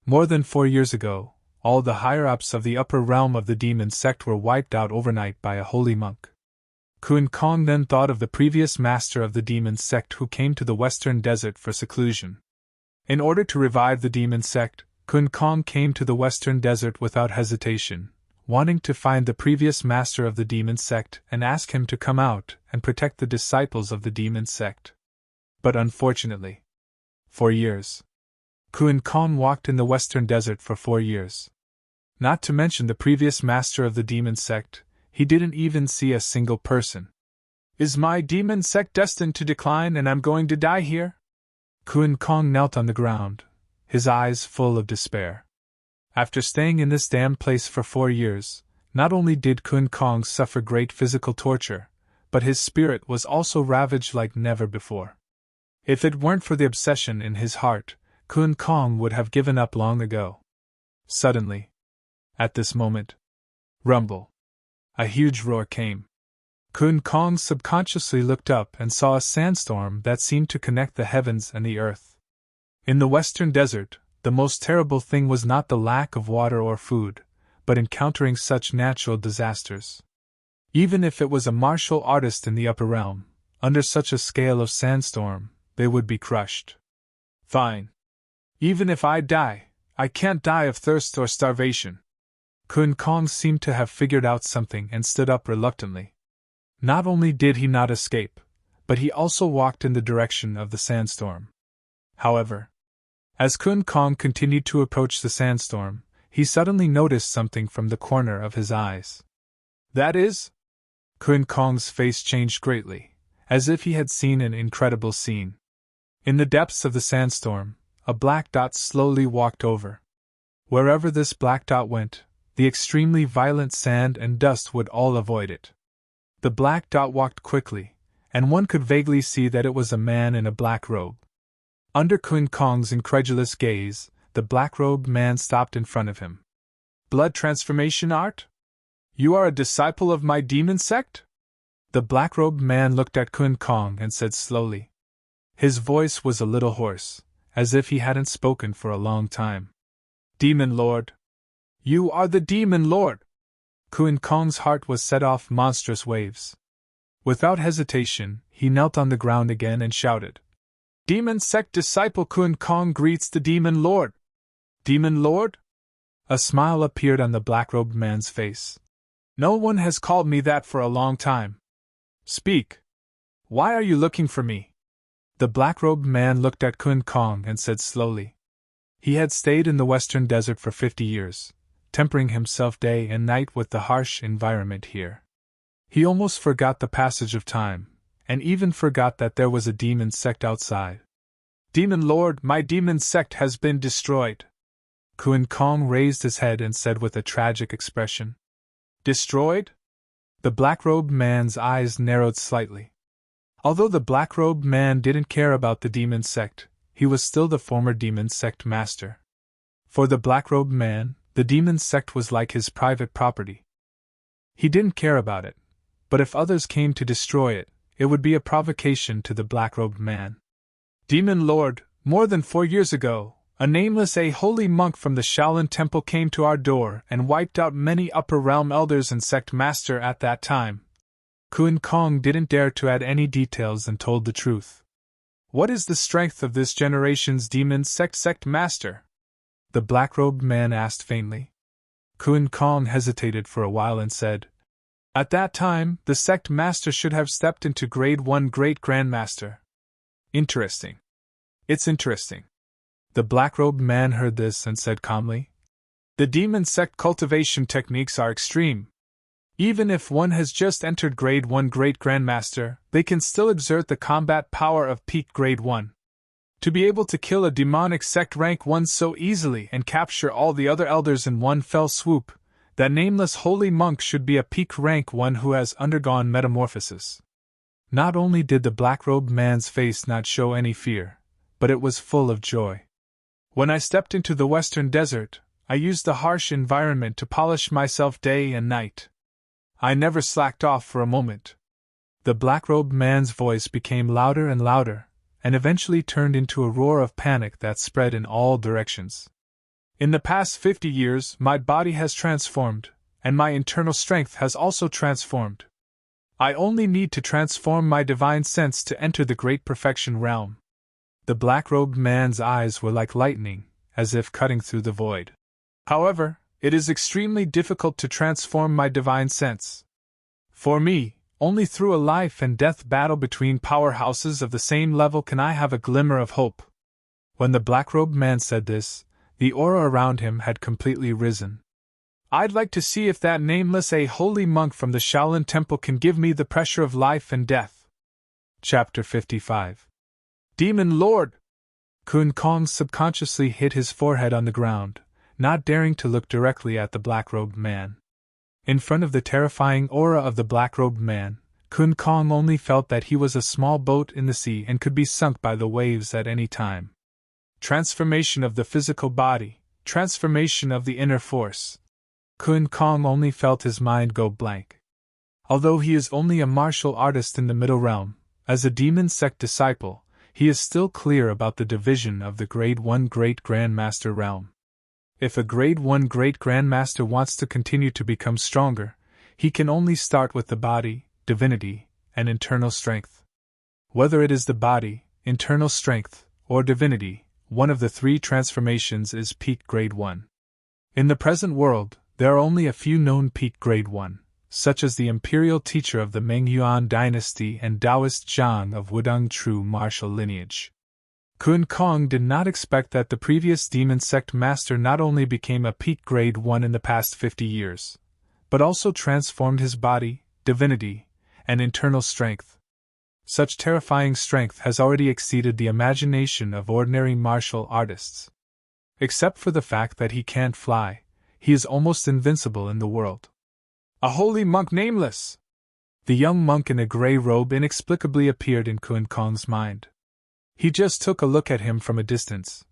More than 4 years ago, all the higher-ups of the upper realm of the demon sect were wiped out overnight by a holy monk. Kun Kong then thought of the previous master of the demon sect who came to the Western Desert for seclusion. In order to revive the demon sect, Kun Kong came to the Western Desert without hesitation, wanting to find the previous master of the demon sect and ask him to come out and protect the disciples of the demon sect. But unfortunately, 4 years. Kun Kong walked in the Western Desert for 4 years. Not to mention the previous master of the demon sect, he didn't even see a single person. "Is my demon sect destined to decline and I'm going to die here?" Kun Kong knelt on the ground, his eyes full of despair. After staying in this damned place for 4 years, not only did Kun Kong suffer great physical torture, but his spirit was also ravaged like never before. If it weren't for the obsession in his heart, Kun Kong would have given up long ago. Suddenly, at this moment, rumble. A huge roar came. Kun Kong subconsciously looked up and saw a sandstorm that seemed to connect the heavens and the earth. In the Western Desert, the most terrible thing was not the lack of water or food, but encountering such natural disasters. Even if it was a martial artist in the upper realm, under such a scale of sandstorm, they would be crushed. "Fine. Even if I die, I can't die of thirst or starvation." Kun Kong seemed to have figured out something and stood up reluctantly. Not only did he not escape, but he also walked in the direction of the sandstorm. However, as Kun Kong continued to approach the sandstorm, he suddenly noticed something from the corner of his eyes. "That is?" Kun Kong's face changed greatly, as if he had seen an incredible scene. In the depths of the sandstorm, a black dot slowly walked over. Wherever this black dot went, the extremely violent sand and dust would all avoid it. The black dot walked quickly, and one could vaguely see that it was a man in a black robe. Under Kun Kong's incredulous gaze, the black-robed man stopped in front of him. "Blood transformation art? You are a disciple of my demon sect?" The black-robed man looked at Kun Kong and said slowly. His voice was a little hoarse, as if he hadn't spoken for a long time. "Demon Lord. You are the Demon Lord!" Kun Kong's heart was set off monstrous waves. Without hesitation, he knelt on the ground again and shouted, "Demon sect disciple Kun Kong greets the Demon Lord!" "Demon Lord?" A smile appeared on the black-robed man's face. "No one has called me that for a long time. Speak. Why are you looking for me?" The black-robed man looked at Kun Kong and said slowly. He had stayed in the Western Desert for 50 years, tempering himself day and night with the harsh environment here. He almost forgot the passage of time, and even forgot that there was a demon sect outside. "Demon Lord, my demon sect has been destroyed." Kun Kong raised his head and said with a tragic expression. "Destroyed?" The black-robed man's eyes narrowed slightly. Although the black-robed man didn't care about the demon sect, he was still the former demon sect master. For the black-robed man, The demon sect was like his private property. He didn't care about it, but if others came to destroy it, it would be a provocation to the black-robed man. Demon Lord, more than 4 years ago, a nameless holy monk from the Shaolin Temple came to our door and wiped out many upper realm elders and sect master at that time. Kun Kong didn't dare to add any details and told the truth. What is the strength of this generation's demon sect master? The black-robed man asked faintly. Kun Kong hesitated for a while and said, At that time, the sect master should have stepped into Grade 1 Great Grandmaster. Interesting. It's interesting. The black-robed man heard this and said calmly, The demon sect cultivation techniques are extreme. Even if one has just entered Grade 1 Great Grandmaster, they can still exert the combat power of peak Grade 1. To be able to kill a demonic sect rank 1 so easily and capture all the other elders in one fell swoop, that nameless holy monk should be a peak rank 1 who has undergone metamorphosis. Not only did the black-robed man's face not show any fear, but it was full of joy. When I stepped into the western desert, I used the harsh environment to polish myself day and night. I never slacked off for a moment. The black-robed man's voice became louder and louder, and eventually turned into a roar of panic that spread in all directions. In the past 50 years, my body has transformed, and my internal strength has also transformed. I only need to transform my divine sense to enter the great perfection realm. The black-robed man's eyes were like lightning, as if cutting through the void. However, it is extremely difficult to transform my divine sense. For me, only through a life and death battle between powerhouses of the same level can I have a glimmer of hope. When the black-robed man said this, the aura around him had completely risen. I'd like to see if that nameless holy monk from the Shaolin Temple can give me the pressure of life and death. Chapter 55. Demon Lord! Kun Kong subconsciously hit his forehead on the ground, not daring to look directly at the black-robed man. In front of the terrifying aura of the black-robed man, Kun Kong only felt that he was a small boat in the sea and could be sunk by the waves at any time. Transformation of the physical body, transformation of the inner force. Kun Kong only felt his mind go blank. Although he is only a martial artist in the middle realm, as a demon sect disciple, he is still clear about the division of the Grade 1 Great Grandmaster realm. If a Grade 1 Great Grandmaster wants to continue to become stronger, he can only start with the body, divinity, and internal strength. Whether it is the body, internal strength, or divinity, one of the 3 transformations is peak Grade 1. In the present world, there are only a few known peak Grade 1, such as the imperial teacher of the Meng Yuan dynasty and Taoist Zhang of Wudang true martial lineage. Kun Kong did not expect that the previous demon sect master not only became a peak Grade 1 in the past 50 years, but also transformed his body, divinity, and internal strength. Such terrifying strength has already exceeded the imagination of ordinary martial artists. Except for the fact that he can't fly, he is almost invincible in the world. A holy monk nameless! The young monk in a grey robe inexplicably appeared in Kun Kong's mind. He just took a look at him from a distance,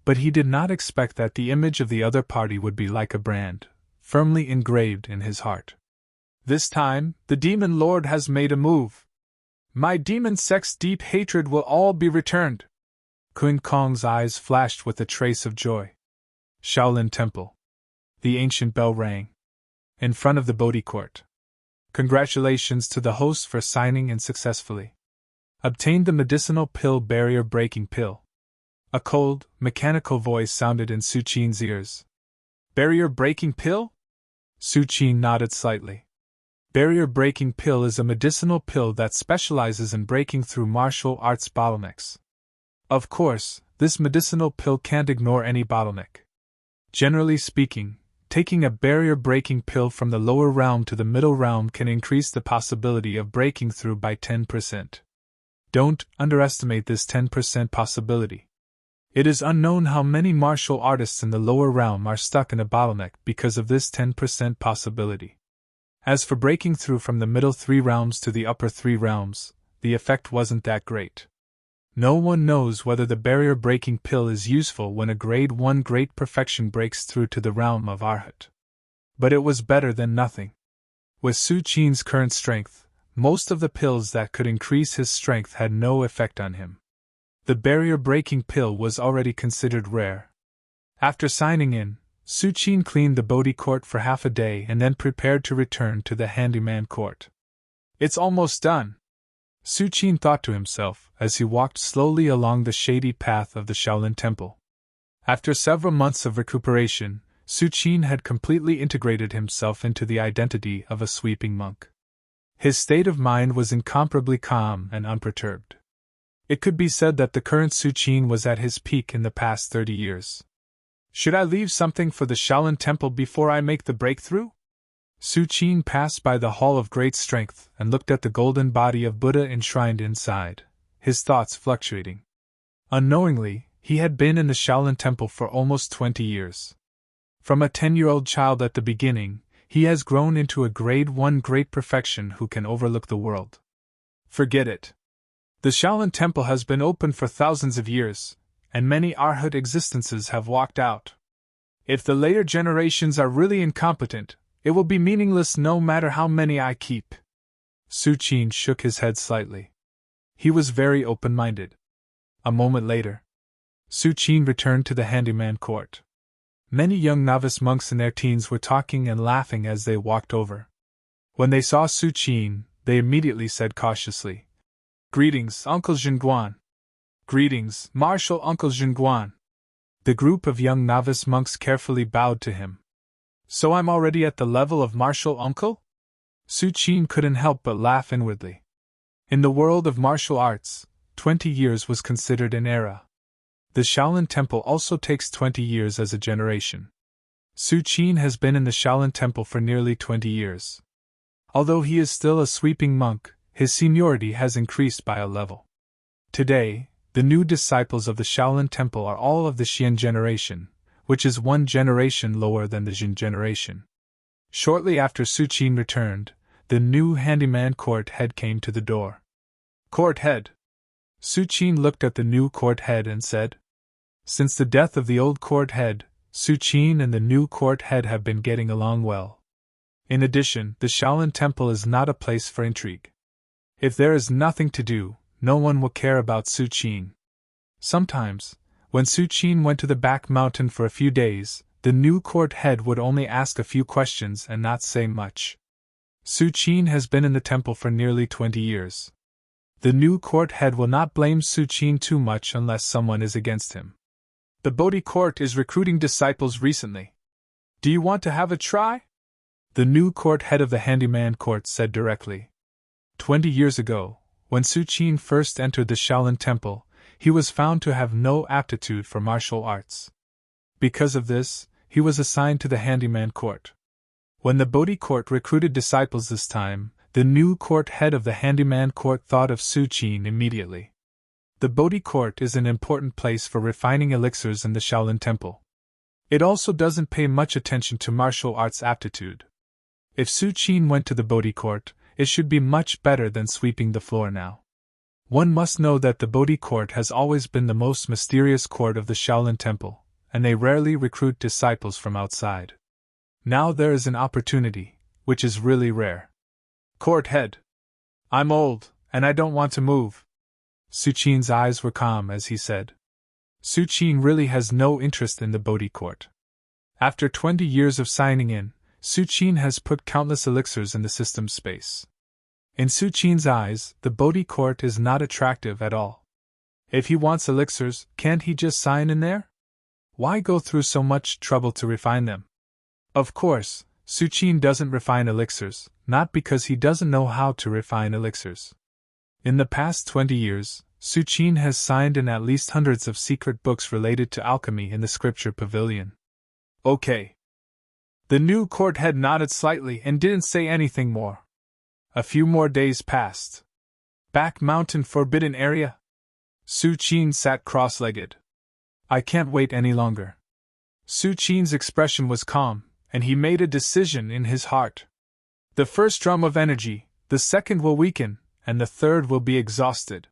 but he did not expect that the image of the other party would be like a brand, firmly engraved in his heart. This time, the Demon Lord has made a move. My demon sect's deep hatred will all be returned. Kun Kong's eyes flashed with a trace of joy. Shaolin Temple. The ancient bell rang. In front of the Bodhi court. Congratulations to the host for signing in successfully. Obtained the medicinal pill barrier-breaking pill. A cold, mechanical voice sounded in Su Qin's ears. Barrier-breaking pill? Su Qin nodded slightly. Barrier-breaking pill is a medicinal pill that specializes in breaking through martial arts bottlenecks. Of course, this medicinal pill can't ignore any bottleneck. Generally speaking, taking a barrier-breaking pill from the lower realm to the middle realm can increase the possibility of breaking through by 10%. Don't underestimate this 10% possibility. It is unknown how many martial artists in the lower realm are stuck in a bottleneck because of this 10% possibility. As for breaking through from the middle 3 realms to the upper 3 realms, the effect wasn't that great. No one knows whether the barrier-breaking pill is useful when a grade 1 great perfection breaks through to the realm of Arhat. But it was better than nothing. With Su Qin's current strength, most of the pills that could increase his strength had no effect on him. The barrier-breaking pill was already considered rare. After signing in, Su Qin cleaned the Bodhi court for half a day and then prepared to return to the handyman court. It's almost done, Su Qin thought to himself as he walked slowly along the shady path of the Shaolin Temple. After several months of recuperation, Su Qin had completely integrated himself into the identity of a sweeping monk. His state of mind was incomparably calm and unperturbed. It could be said that the current Su Qin was at his peak in the past 30 years. Should I leave something for the Shaolin Temple before I make the breakthrough? Su Qin passed by the Hall of Great Strength and looked at the golden body of Buddha enshrined inside, his thoughts fluctuating. Unknowingly, he had been in the Shaolin Temple for almost 20 years. From a 10-year-old child at the beginning, he has grown into a grade 1 great perfection who can overlook the world. Forget it. The Shaolin Temple has been open for thousands of years, and many Arhat existences have walked out. If the later generations are really incompetent, it will be meaningless no matter how many I keep. Su Qin shook his head slightly. He was very open-minded. A moment later, Su Qin returned to the handyman court. Many young novice monks in their teens were talking and laughing as they walked over. When they saw Su Qin, they immediately said cautiously, "Greetings, Uncle Zhenguan." "Greetings, Martial Uncle Zhenguan." The group of young novice monks carefully bowed to him. "So I'm already at the level of martial uncle?" Su Qin couldn't help but laugh inwardly. In the world of martial arts, 20 years was considered an era. The Shaolin Temple also takes 20 years as a generation. Su Qin has been in the Shaolin Temple for nearly 20 years. Although he is still a sweeping monk, his seniority has increased by a level. Today, the new disciples of the Shaolin Temple are all of the Xian generation, which is one generation lower than the Jin generation. Shortly after Su Qin returned, the new handyman court head came to the door. "Court head." Su Qin looked at the new court head and said, "Since the death of the old court head, Su Qin and the new court head have been getting along well. In addition, the Shaolin Temple is not a place for intrigue. If there is nothing to do, no one will care about Su Qin." Sometimes, when Su Qin went to the back mountain for a few days, the new court head would only ask a few questions and not say much. Su Qin has been in the temple for nearly 20 years. The new court head will not blame Su Qin too much unless someone is against him. "The Bodhi court is recruiting disciples recently. Do you want to have a try?" The new court head of the handyman court said directly. 20 years ago, when Su Qin first entered the Shaolin Temple, he was found to have no aptitude for martial arts. Because of this, he was assigned to the handyman court. When the Bodhi court recruited disciples this time, the new court head of the handyman court thought of Su Qin immediately. The Bodhi court is an important place for refining elixirs in the Shaolin Temple. It also doesn't pay much attention to martial arts aptitude. If Su Qin went to the Bodhi court, it should be much better than sweeping the floor now. One must know that the Bodhi court has always been the most mysterious court of the Shaolin Temple, and they rarely recruit disciples from outside. Now there is an opportunity, which is really rare. "Court head. I'm old, and I don't want to move." Su Qin's eyes were calm as he said. Su Qin really has no interest in the Bodhi court. After 20 years of signing in, Su Qin has put countless elixirs in the system space. In Su Qin's eyes, the Bodhi court is not attractive at all. If he wants elixirs, can't he just sign in there? Why go through so much trouble to refine them? Of course, Su Qin doesn't refine elixirs, not because he doesn't know how to refine elixirs. In the past 20 years, Su Qin has signed in at least hundreds of secret books related to alchemy in the scripture pavilion. "Okay." The new court head nodded slightly and didn't say anything more. A few more days passed. Back mountain forbidden area? Su Qin sat cross-legged. "I can't wait any longer." Su Qin's expression was calm, and he made a decision in his heart. The first drum of energy, the second will weaken, and the third will be exhausted.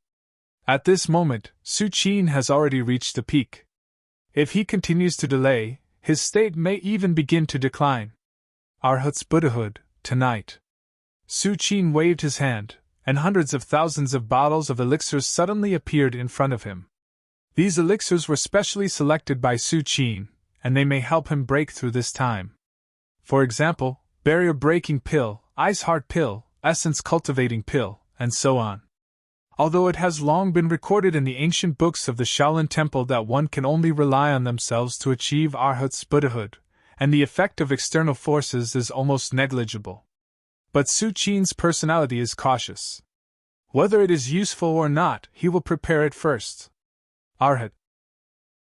At this moment, Su Qin has already reached the peak. If he continues to delay, his state may even begin to decline. Arhat's Buddhahood, tonight. Su Qin waved his hand, and hundreds of thousands of bottles of elixirs suddenly appeared in front of him. These elixirs were specially selected by Su Qin, and they may help him break through this time. For example, barrier breaking pill, ice heart pill, essence cultivating pill, and so on. Although it has long been recorded in the ancient books of the Shaolin Temple that one can only rely on themselves to achieve Arhat's Buddhahood, and the effect of external forces is almost negligible. But Su Qin's personality is cautious. Whether it is useful or not, he will prepare it first. Arhat.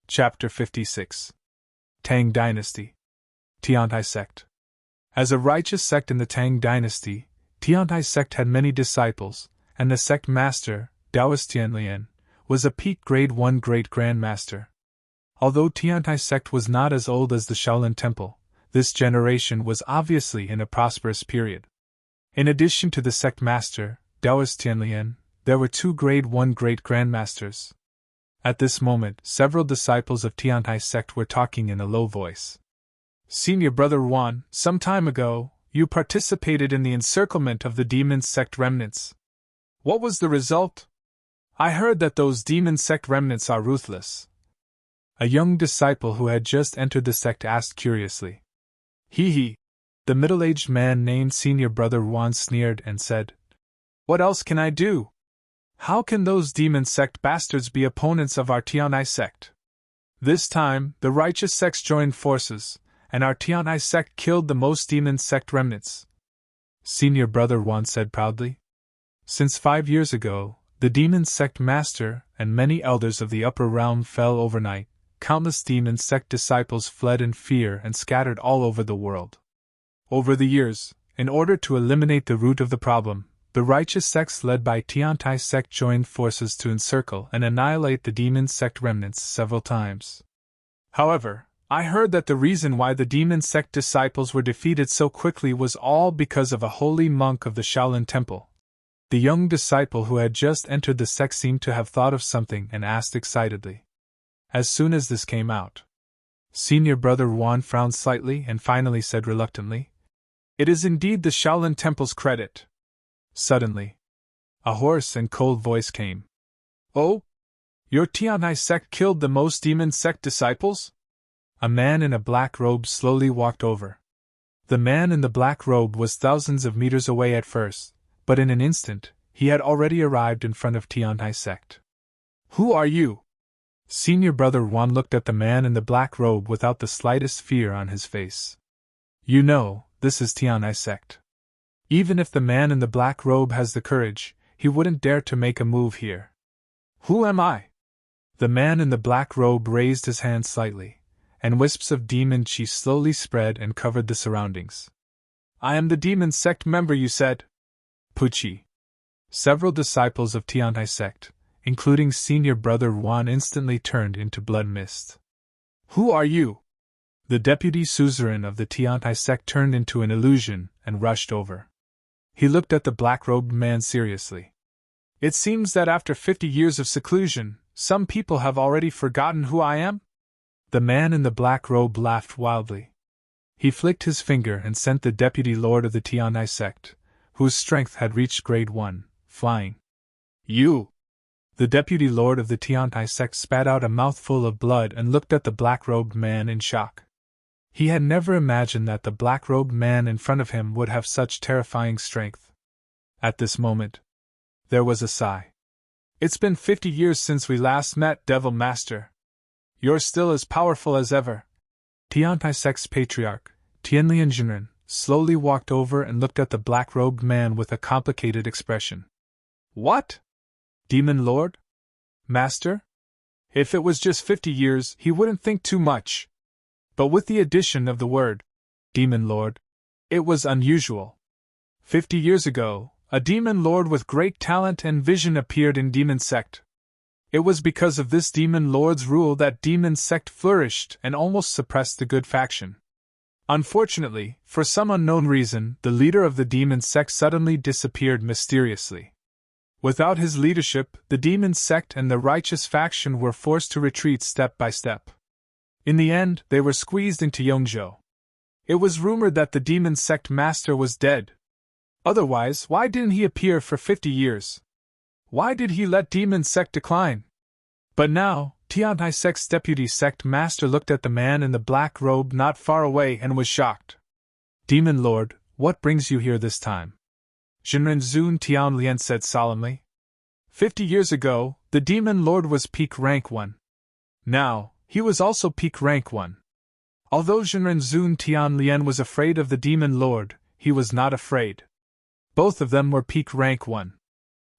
Chapter 56. Tang Dynasty. Tiantai Sect. As a righteous sect in the Tang Dynasty, Tiantai Sect had many disciples, and the sect master, Taoist Tianlian, was a peak grade 1 great grandmaster. Although Tiantai Sect was not as old as the Shaolin Temple, this generation was obviously in a prosperous period. In addition to the sect master, Taoist Tianlian, there were 2 grade 1 great grandmasters. At this moment, several disciples of Tiantai Sect were talking in a low voice. Senior Brother Wan, some time ago, you participated in the encirclement of the demon sect remnants. What was the result? I heard that those demon sect remnants are ruthless. A young disciple who had just entered the sect asked curiously. He. The middle-aged man named Senior Brother Wan sneered and said, What else can I do? How can those demon sect bastards be opponents of our Tiantai sect? This time, the righteous sects joined forces, and our Tiantai sect killed the most demon sect remnants. Senior Brother Wan said proudly. Since 5 years ago, the demon sect master and many elders of the upper realm fell overnight. Countless demon sect disciples fled in fear and scattered all over the world. Over the years, in order to eliminate the root of the problem, the righteous sects led by Tiantai sect joined forces to encircle and annihilate the demon sect remnants several times. However, I heard that the reason why the demon sect disciples were defeated so quickly was all because of a holy monk of the Shaolin Temple. The young disciple who had just entered the sect seemed to have thought of something and asked excitedly. As soon as this came out, Senior Brother Wan frowned slightly and finally said reluctantly, It is indeed the Shaolin Temple's credit. Suddenly, a hoarse and cold voice came. Oh? Your Tiantai sect killed the most demon sect disciples? A man in a black robe slowly walked over. The man in the black robe was thousands of meters away at first, but in an instant, he had already arrived in front of Tiantai sect. Who are you? Senior Brother Wan looked at the man in the black robe without the slightest fear on his face. You know, this is Tiantai sect. Even if the man in the black robe has the courage, he wouldn't dare to make a move here. Who am I? The man in the black robe raised his hand slightly, and wisps of demon chi slowly spread and covered the surroundings. I am the demon sect member you said. Puchi. Several disciples of Tiantai sect, including Senior Brother Wan, instantly turned into blood mist. Who are you? The deputy suzerain of the Tiantai sect turned into an illusion and rushed over. He looked at the black-robed man seriously. It seems that after 50 years of seclusion, some people have already forgotten who I am? The man in the black robe laughed wildly. He flicked his finger and sent the deputy lord of the Tiantai sect, whose strength had reached grade 1, flying. You! The deputy lord of the Tiantai sect spat out a mouthful of blood and looked at the black-robed man in shock. He had never imagined that the black-robed man in front of him would have such terrifying strength. At this moment, there was a sigh. It's been 50 years since we last met, Devil Master. You're still as powerful as ever. Tiantai sect's patriarch, Tianlian Jinren, slowly walked over and looked at the black-robed man with a complicated expression. What? Demon Lord? Master? If it was just 50 years, he wouldn't think too much. But with the addition of the word, Demon Lord, it was unusual. 50 years ago, a Demon Lord with great talent and vision appeared in Demon Sect. It was because of this Demon Lord's rule that Demon Sect flourished and almost suppressed the good faction. Unfortunately, for some unknown reason, the leader of the Demon Sect suddenly disappeared mysteriously. Without his leadership, the demon sect and the righteous faction were forced to retreat step by step. In the end, they were squeezed into Yongzhou. It was rumored that the demon sect master was dead. Otherwise, why didn't he appear for 50 years? Why did he let demon sect decline? But now, Tiantai sect's deputy sect master looked at the man in the black robe not far away and was shocked. Demon Lord, what brings you here this time? Zhenrenzun Tianlian said solemnly. 50 years ago, the Demon Lord was peak rank 1. Now, he was also peak rank 1. Although Zhenrenzun Tianlian was afraid of the Demon Lord, he was not afraid. Both of them were peak rank 1.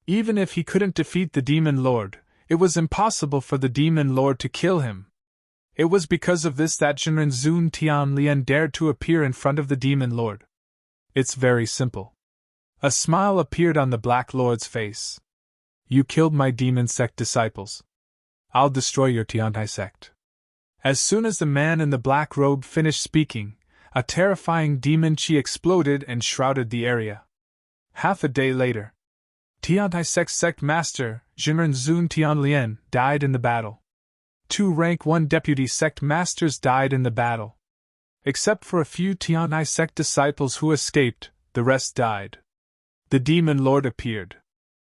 Even if he couldn't defeat the Demon Lord, it was impossible for the Demon Lord to kill him. It was because of this that Zhenrenzun Tianlian dared to appear in front of the Demon Lord. It's very simple. A smile appeared on the Black Lord's face. You killed my demon sect disciples. I'll destroy your Tiantai sect. As soon as the man in the black robe finished speaking, a terrifying demon chi exploded and shrouded the area. Half a day later, Tiantai sect master, Zhenrenzun Tianlian, died in the battle. 2 rank 1 deputy sect masters died in the battle. Except for a few Tiantai sect disciples who escaped, the rest died. The Demon Lord appeared.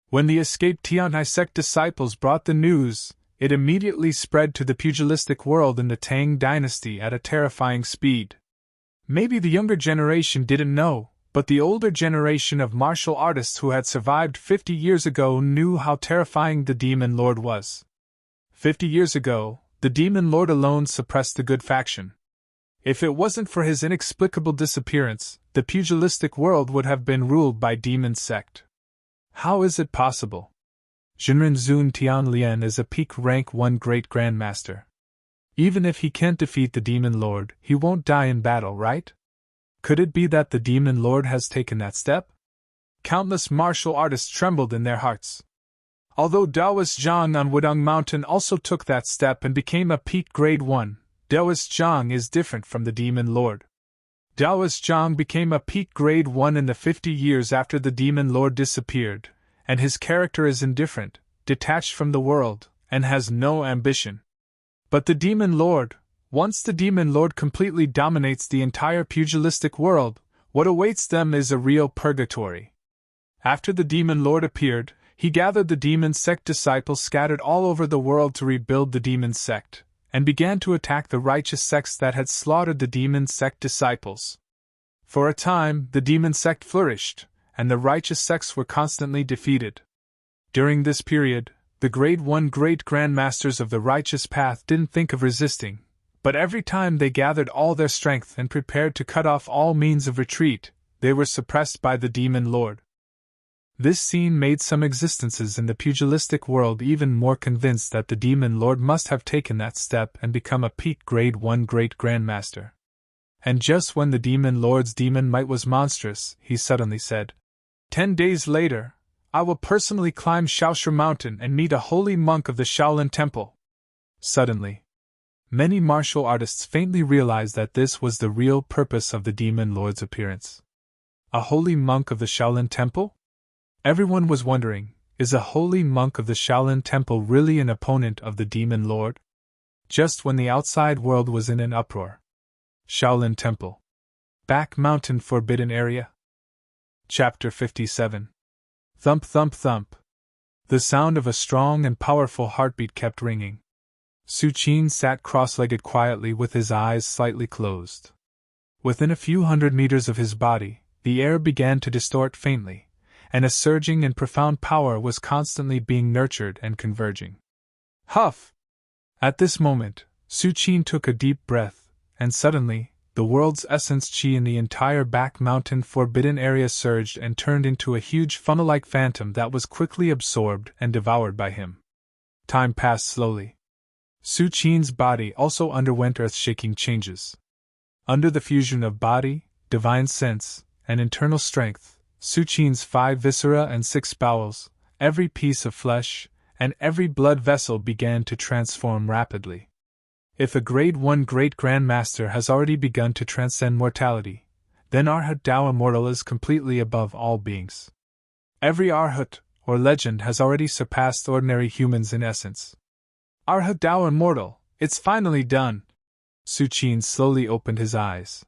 When the escaped Tiantai sect disciples brought the news, it immediately spread to the pugilistic world in the Tang dynasty at a terrifying speed. Maybe the younger generation didn't know, but the older generation of martial artists who had survived 50 years ago knew how terrifying the Demon Lord was. 50 years ago, the Demon Lord alone suppressed the good faction. If it wasn't for his inexplicable disappearance, the pugilistic world would have been ruled by demon sect. How is it possible? Zhenrenzun Tianlian is a peak rank 1 great grandmaster. Even if he can't defeat the Demon Lord, he won't die in battle, right? Could it be that the Demon Lord has taken that step? Countless martial artists trembled in their hearts. Although Daoist Zhang on Wudong Mountain also took that step and became a peak grade 1, Daoist Zhang is different from the Demon Lord. Daoist Zhang became a peak grade 1 in the 50 years after the Demon Lord disappeared, and his character is indifferent, detached from the world, and has no ambition. But the Demon Lord, once the Demon Lord completely dominates the entire pugilistic world, what awaits them is a real purgatory. After the Demon Lord appeared, he gathered the demon sect disciples scattered all over the world to rebuild the demon sect, and began to attack the righteous sects that had slaughtered the demon sect disciples. For a time, the demon sect flourished, and the righteous sects were constantly defeated. During this period, the grade 1 great grandmasters of the righteous path didn't think of resisting, but every time they gathered all their strength and prepared to cut off all means of retreat, they were suppressed by the Demon Lord. This scene made some existences in the pugilistic world even more convinced that the Demon Lord must have taken that step and become a peak grade 1 great grandmaster. And just when the Demon Lord's demon might was monstrous, he suddenly said, 10 days later, I will personally climb Shaoshi Mountain and meet a holy monk of the Shaolin Temple. Suddenly, many martial artists faintly realized that this was the real purpose of the Demon Lord's appearance. A holy monk of the Shaolin Temple? Everyone was wondering, is a holy monk of the Shaolin Temple really an opponent of the Demon Lord? Just when the outside world was in an uproar. Shaolin Temple. Back Mountain Forbidden Area. Chapter 57. Thump thump thump. The sound of a strong and powerful heartbeat kept ringing. Su Qin sat cross-legged quietly with his eyes slightly closed. Within a few hundred meters of his body, the air began to distort faintly, and a surging and profound power was constantly being nurtured and converging. Huff! At this moment, Su Qin took a deep breath, and suddenly, the world's essence qi in the entire back mountain forbidden area surged and turned into a huge funnel-like phantom that was quickly absorbed and devoured by him. Time passed slowly. Su Qin's body also underwent earth-shaking changes. Under the fusion of body, divine sense, and internal strength, Su Qin's 5 viscera and 6 bowels, every piece of flesh, and every blood vessel began to transform rapidly. If a grade 1 great grandmaster has already begun to transcend mortality, then Arhat Tao Immortal is completely above all beings. Every Arhat, or legend has already surpassed ordinary humans in essence. Our Dao immortal, it's finally done. Su Qin slowly opened his eyes.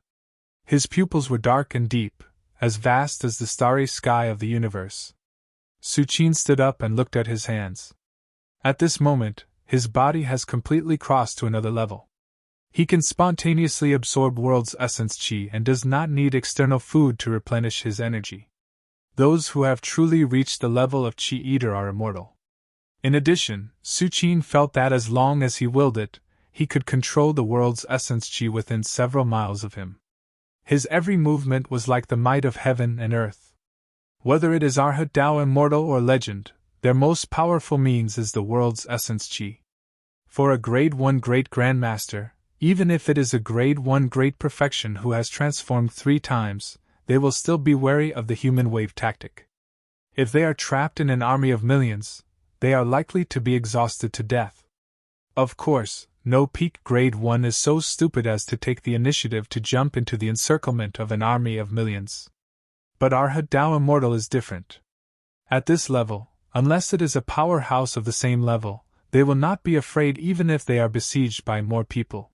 His pupils were dark and deep, as vast as the starry sky of the universe. Su Qin stood up and looked at his hands. At this moment, his body has completely crossed to another level. He can spontaneously absorb world's essence qi and does not need external food to replenish his energy. Those who have truly reached the level of Qi Eater are immortal. In addition, Su Qin felt that as long as he willed it, he could control the world's essence Qi within several miles of him. His every movement was like the might of heaven and earth. Whether it is Arhat Dao immortal or legend, their most powerful means is the world's essence Qi. For a Grade 1 Great Grandmaster, even if it is a Grade 1 Great Perfection who has transformed 3 times, they will still be wary of the human wave tactic. If they are trapped in an army of millions, they are likely to be exhausted to death. Of course, no peak Grade 1 is so stupid as to take the initiative to jump into the encirclement of an army of millions. But Arhat Dao Immortal is different. At this level, unless it is a powerhouse of the same level, they will not be afraid even if they are besieged by more people.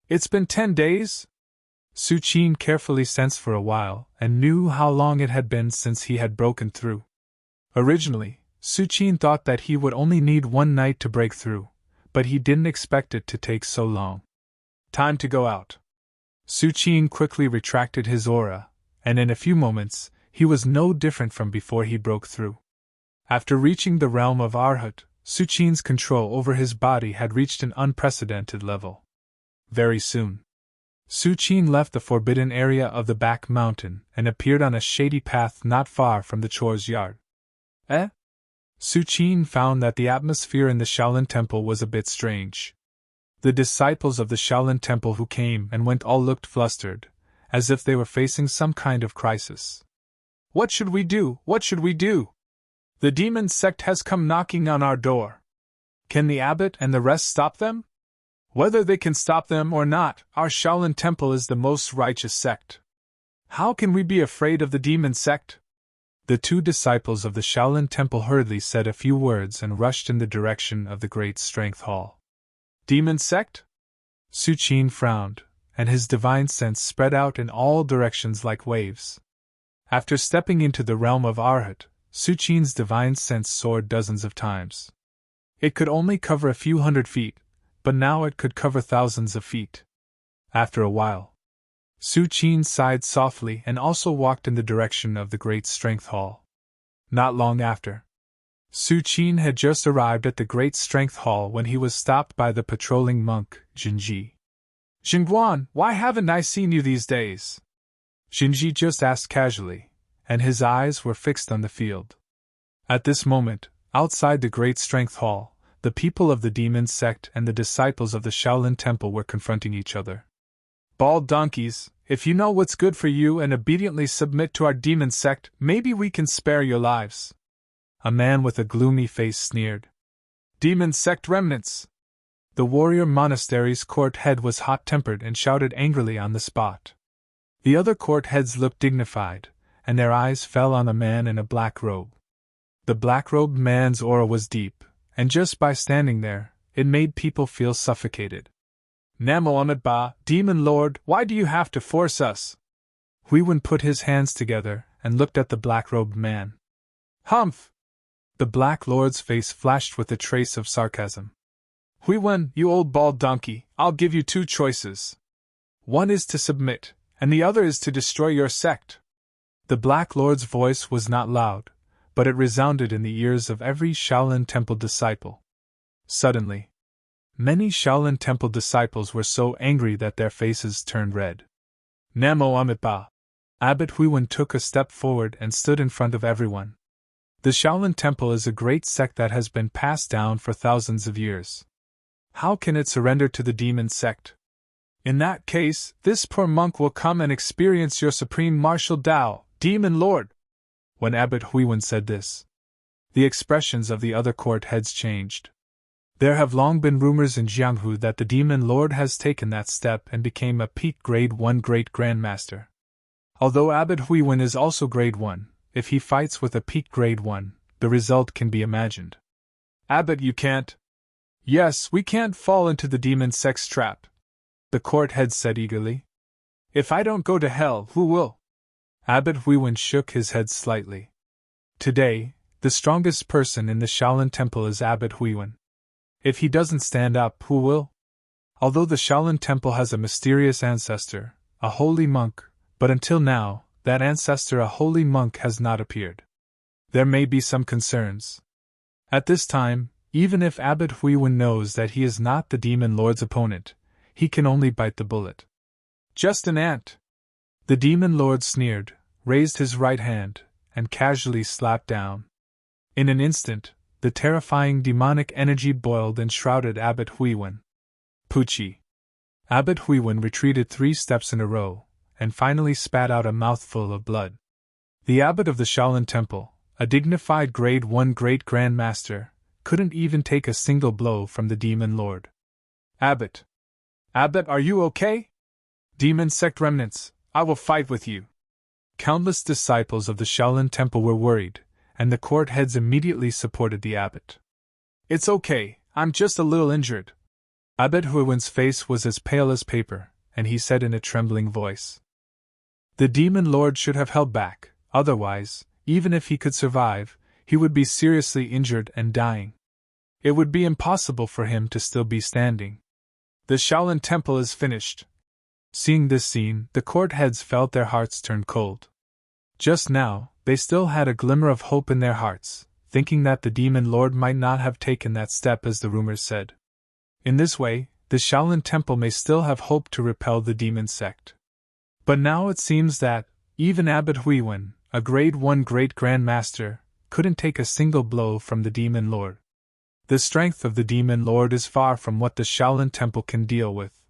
It's been 10 days? Su Qin carefully sensed for a while and knew how long it had been since he had broken through. Originally, Su Qin thought that he would only need 1 night to break through, but he didn't expect it to take so long. Time to go out. Su Qin quickly retracted his aura, and in a few moments, he was no different from before he broke through. After reaching the realm of Arhat, Su Qin's control over his body had reached an unprecedented level. Very soon, Su Qin left the forbidden area of the back mountain and appeared on a shady path not far from the Chor's yard. Su Qin found that the atmosphere in the Shaolin Temple was a bit strange. The disciples of the Shaolin Temple who came and went all looked flustered, as if they were facing some kind of crisis. What should we do? What should we do? The demon sect has come knocking on our door. Can the abbot and the rest stop them? Whether they can stop them or not, our Shaolin Temple is the most righteous sect. How can we be afraid of the demon sect? The 2 disciples of the Shaolin Temple hurriedly said a few words and rushed in the direction of the Great Strength Hall. Demon sect? Su Qin frowned, and his divine sense spread out in all directions like waves. After stepping into the realm of Arhat, Su Qin's divine sense soared dozens of times. It could only cover a few hundred feet, but now it could cover thousands of feet. After a while, Su Qin sighed softly and also walked in the direction of the Great Strength Hall. Not long after, Su Qin had just arrived at the Great Strength Hall when he was stopped by the patrolling monk, Jinji. Xingguan, why haven't I seen you these days? Jinji just asked casually, and his eyes were fixed on the field. At this moment, outside the Great Strength Hall, the people of the demon sect and the disciples of the Shaolin Temple were confronting each other. Bald donkeys, if you know what's good for you and obediently submit to our demon sect, maybe we can spare your lives. A man with a gloomy face sneered. Demon sect remnants! The warrior monastery's court head was hot-tempered and shouted angrily on the spot. The other court heads looked dignified, and their eyes fell on a man in a black robe. The black-robed man's aura was deep, and just by standing there, it made people feel suffocated. Namo Amit Ba, Demon Lord, why do you have to force us? Huiwen put his hands together and looked at the black-robed man. Humph! The Black Lord's face flashed with a trace of sarcasm. Huiwen, you old bald donkey, I'll give you 2 choices. One is to submit, and the other is to destroy your sect. The Black Lord's voice was not loud, but it resounded in the ears of every Shaolin Temple disciple. Suddenly, many Shaolin Temple disciples were so angry that their faces turned red. Namo Amit Ba. Abbot Huiwen took a step forward and stood in front of everyone. The Shaolin Temple is a great sect that has been passed down for thousands of years. How can it surrender to the demon sect? In that case, this poor monk will come and experience your supreme martial Tao, Demon Lord. When Abbot Huiwen said this, the expressions of the other court heads changed. There have long been rumors in Jianghu that the Demon Lord has taken that step and became a peak Grade 1 Great Grandmaster. Although Abbot Huiwen is also Grade 1, if he fights with a peak Grade 1, the result can be imagined. Abbot, you can't. Yes, we can't fall into the demon sex trap, the court head said eagerly. If I don't go to hell, who will? Abbot Huiwen shook his head slightly. Today, the strongest person in the Shaolin Temple is Abbot Huiwen. If he doesn't stand up, who will? Although the Shaolin Temple has a mysterious ancestor, a holy monk, but until now, that ancestor, a holy monk, has not appeared. There may be some concerns. At this time, even if Abbot Huiwen knows that he is not the Demon Lord's opponent, he can only bite the bullet. Just an ant. The Demon Lord sneered, raised his right hand, and casually slapped down. In an instant, the terrifying demonic energy boiled and shrouded Abbot Huiwen. Poochie. Abbot Huiwen retreated 3 steps in a row, and finally spat out a mouthful of blood. The abbot of the Shaolin Temple, a dignified Grade 1 Great Grand Master, couldn't even take a single blow from the Demon Lord. Abbot! Abbot, are you okay? Demon sect remnants, I will fight with you. Countless disciples of the Shaolin Temple were worried, and the court heads immediately supported the abbot. It's okay, I'm just a little injured. Abbot Huiwen's face was as pale as paper, and he said in a trembling voice. The Demon Lord should have held back, otherwise, even if he could survive, he would be seriously injured and dying. It would be impossible for him to still be standing. The Shaolin Temple is finished. Seeing this scene, the court heads felt their hearts turn cold. Just now, they still had a glimmer of hope in their hearts, thinking that the Demon Lord might not have taken that step as the rumors said. In this way, the Shaolin Temple may still have hope to repel the demon sect. But now it seems that, even Abbot Huiwen, a Grade 1 Great Grand Master, couldn't take a single blow from the Demon Lord. The strength of the Demon Lord is far from what the Shaolin Temple can deal with.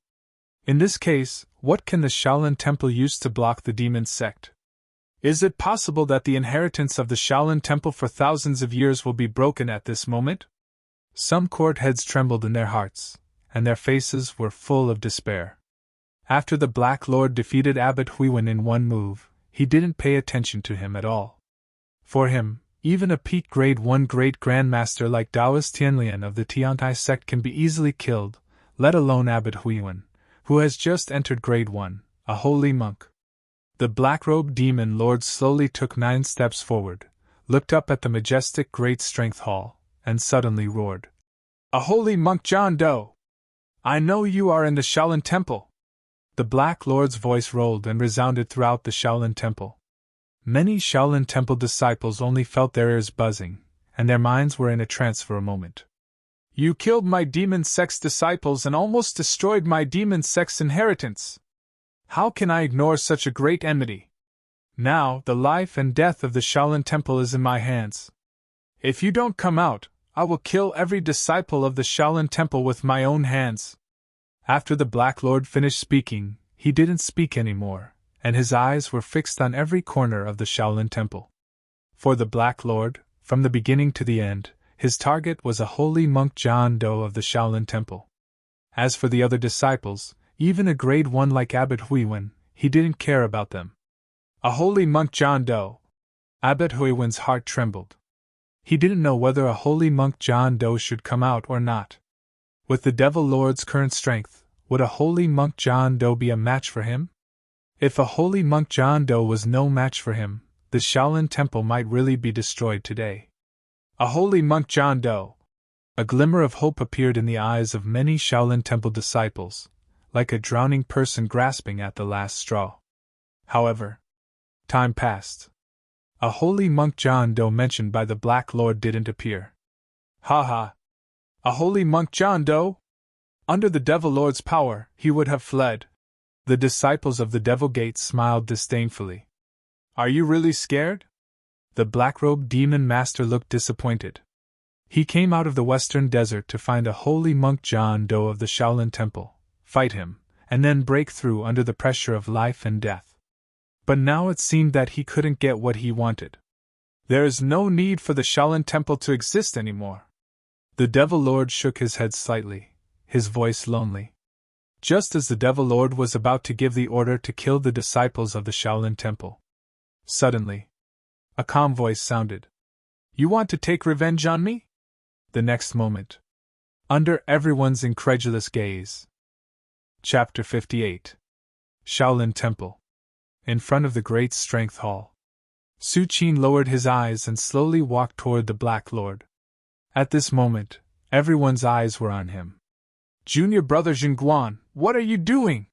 In this case, what can the Shaolin Temple use to block the demon sect? Is it possible that the inheritance of the Shaolin Temple for thousands of years will be broken at this moment? Some court heads trembled in their hearts, and their faces were full of despair. After the Black Lord defeated Abbot Huiwen in one move, he didn't pay attention to him at all. For him, even a peak Grade 1 Great Grand Master like Taoist Tianlian of the Tiantai sect can be easily killed, let alone Abbot Huiwen, who has just entered Grade 1, a holy monk. The black-robed Demon Lord slowly took 9 steps forward, looked up at the majestic Great Strength Hall, and suddenly roared. A holy monk John Doe! I know you are in the Shaolin Temple! The Black Lord's voice rolled and resounded throughout the Shaolin Temple. Many Shaolin Temple disciples only felt their ears buzzing, and their minds were in a trance for a moment. You killed my demon sex disciples and almost destroyed my demon sex inheritance. How can I ignore such a great enmity? Now, the life and death of the Shaolin Temple is in my hands. If you don't come out, I will kill every disciple of the Shaolin Temple with my own hands. After the Black Lord finished speaking, he didn't speak anymore, and his eyes were fixed on every corner of the Shaolin Temple. For the Black Lord, from the beginning to the end, his target was a holy monk John Doe of the Shaolin Temple. As for the other disciples, even a Grade 1 like Abbot Huiwen, he didn't care about them. A holy monk John Doe! Abbot Huiwen's heart trembled. He didn't know whether a holy monk John Doe should come out or not. With the Devil Lord's current strength, would a holy monk John Doe be a match for him? If a holy monk John Doe was no match for him, the Shaolin Temple might really be destroyed today. A holy monk John Doe! A glimmer of hope appeared in the eyes of many Shaolin Temple disciples, like a drowning person grasping at the last straw. However, time passed. A holy monk John Doe mentioned by the Black Lord didn't appear. Ha ha! A holy monk John Doe? Under the Devil Lord's power, he would have fled. The disciples of the Devil Gate smiled disdainfully. Are you really scared? The black-robed demon master looked disappointed. He came out of the western desert to find a holy monk John Doe of the Shaolin Temple, fight him, and then break through under the pressure of life and death. But now it seemed that he couldn't get what he wanted. There is no need for the Shaolin Temple to exist anymore. The Devil Lord shook his head slightly, his voice lonely. Just as the Devil Lord was about to give the order to kill the disciples of the Shaolin Temple. Suddenly, a calm voice sounded. You want to take revenge on me? The next moment, under everyone's incredulous gaze. Chapter 58. Shaolin Temple. In front of the Great Strength Hall, Su Qin lowered his eyes and slowly walked toward the Black Lord. At this moment, everyone's eyes were on him. Junior brother Jingguan, what are you doing?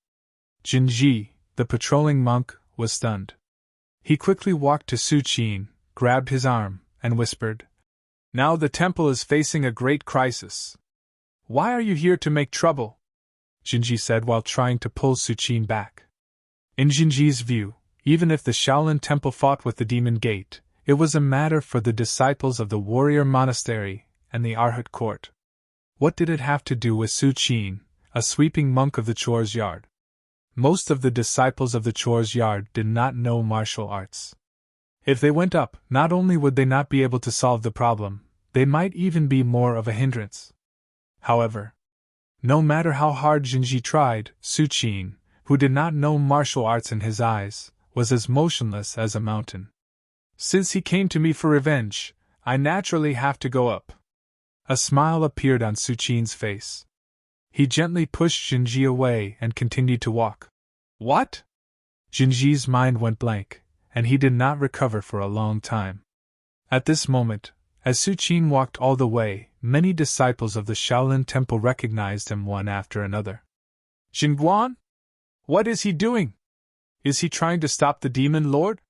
Jinji, the patrolling monk, was stunned. He quickly walked to Su Qin, grabbed his arm, and whispered, Now the temple is facing a great crisis. Why are you here to make trouble? Jinji said while trying to pull Su Qin back. In Jinji's view, even if the Shaolin Temple fought with the Demon Gate, it was a matter for the disciples of the Warrior Monastery and the Arhat Court. What did it have to do with Su Qin, a sweeping monk of the Chores Yard? Most of the disciples of the Chores Yard did not know martial arts. If they went up, not only would they not be able to solve the problem, they might even be more of a hindrance. However, no matter how hard Jinji tried, Su Qin, who did not know martial arts in his eyes, was as motionless as a mountain. Since he came to me for revenge, I naturally have to go up. A smile appeared on Su Qin's face. He gently pushed Jinji away and continued to walk. What? Jinji's mind went blank, and he did not recover for a long time. At this moment, as Su Qin walked all the way, many disciples of the Shaolin Temple recognized him one after another. Jingguan? What is he doing? Is he trying to stop the Demon Lord?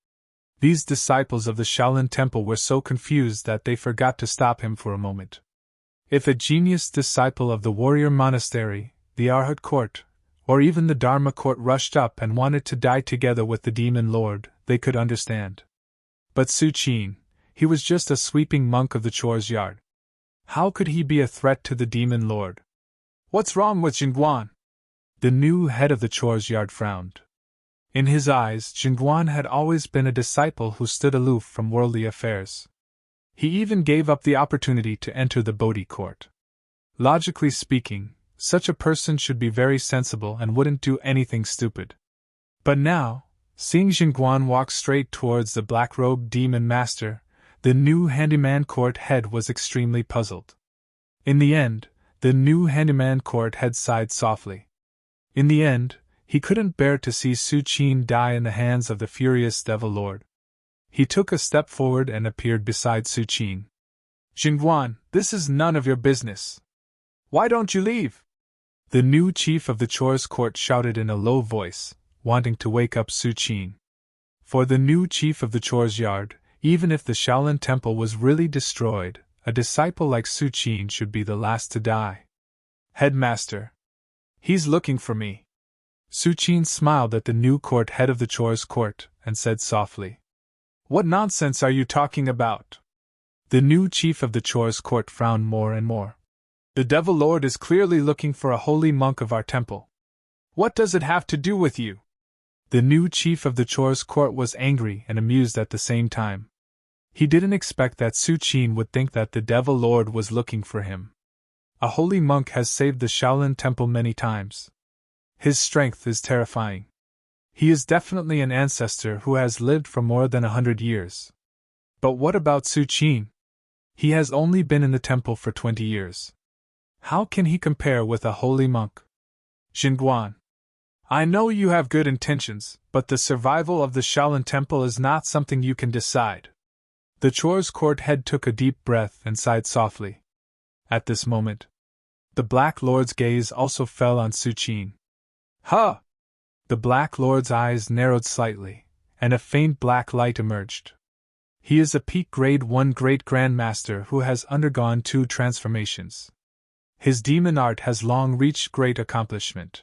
These disciples of the Shaolin Temple were so confused that they forgot to stop him for a moment. If a genius disciple of the Warrior Monastery, the Arhat Court, or even the Dharma Court rushed up and wanted to die together with the Demon Lord, they could understand. But Su Qin, he was just a sweeping monk of the Chores Yard. How could he be a threat to the Demon Lord? What's wrong with Jingguan? The new head of the Chores Yard frowned. In his eyes, Jingguan had always been a disciple who stood aloof from worldly affairs. He even gave up the opportunity to enter the Bodhi court. Logically speaking, such a person should be very sensible and wouldn't do anything stupid. But now, seeing Jingguan walk straight towards the black-robed demon master, the new handyman court head was extremely puzzled. In the end, the new handyman court head sighed softly. In the end, he couldn't bear to see Su Qin die in the hands of the furious Devil Lord. He took a step forward and appeared beside Su Qin. Jingguan, this is none of your business. Why don't you leave? The new chief of the Chores Court shouted in a low voice, wanting to wake up Su Qin. For the new chief of the Chores Yard, even if the Shaolin Temple was really destroyed, a disciple like Su Qin should be the last to die. Headmaster. He's looking for me. Su Qin smiled at the new court head of the Chores Court and said softly, What nonsense are you talking about? The new chief of the Chores Court frowned more and more. The Devil Lord is clearly looking for a holy monk of our temple. What does it have to do with you? The new chief of the Chores Court was angry and amused at the same time. He didn't expect that Su Qin would think that the Devil Lord was looking for him. A holy monk has saved the Shaolin Temple many times. His strength is terrifying. He is definitely an ancestor who has lived for more than 100 years. But what about Su Qin? He has only been in the temple for 20 years. How can he compare with a holy monk? Jingguan. I know you have good intentions, but the survival of the Shaolin Temple is not something you can decide. The Chores Court head took a deep breath and sighed softly. At this moment, the Black Lord's gaze also fell on Su Qin. Huh! The Black Lord's eyes narrowed slightly, and a faint black light emerged. He is a peak grade 1 Great Grandmaster who has undergone 2 transformations. His demon art has long reached great accomplishment.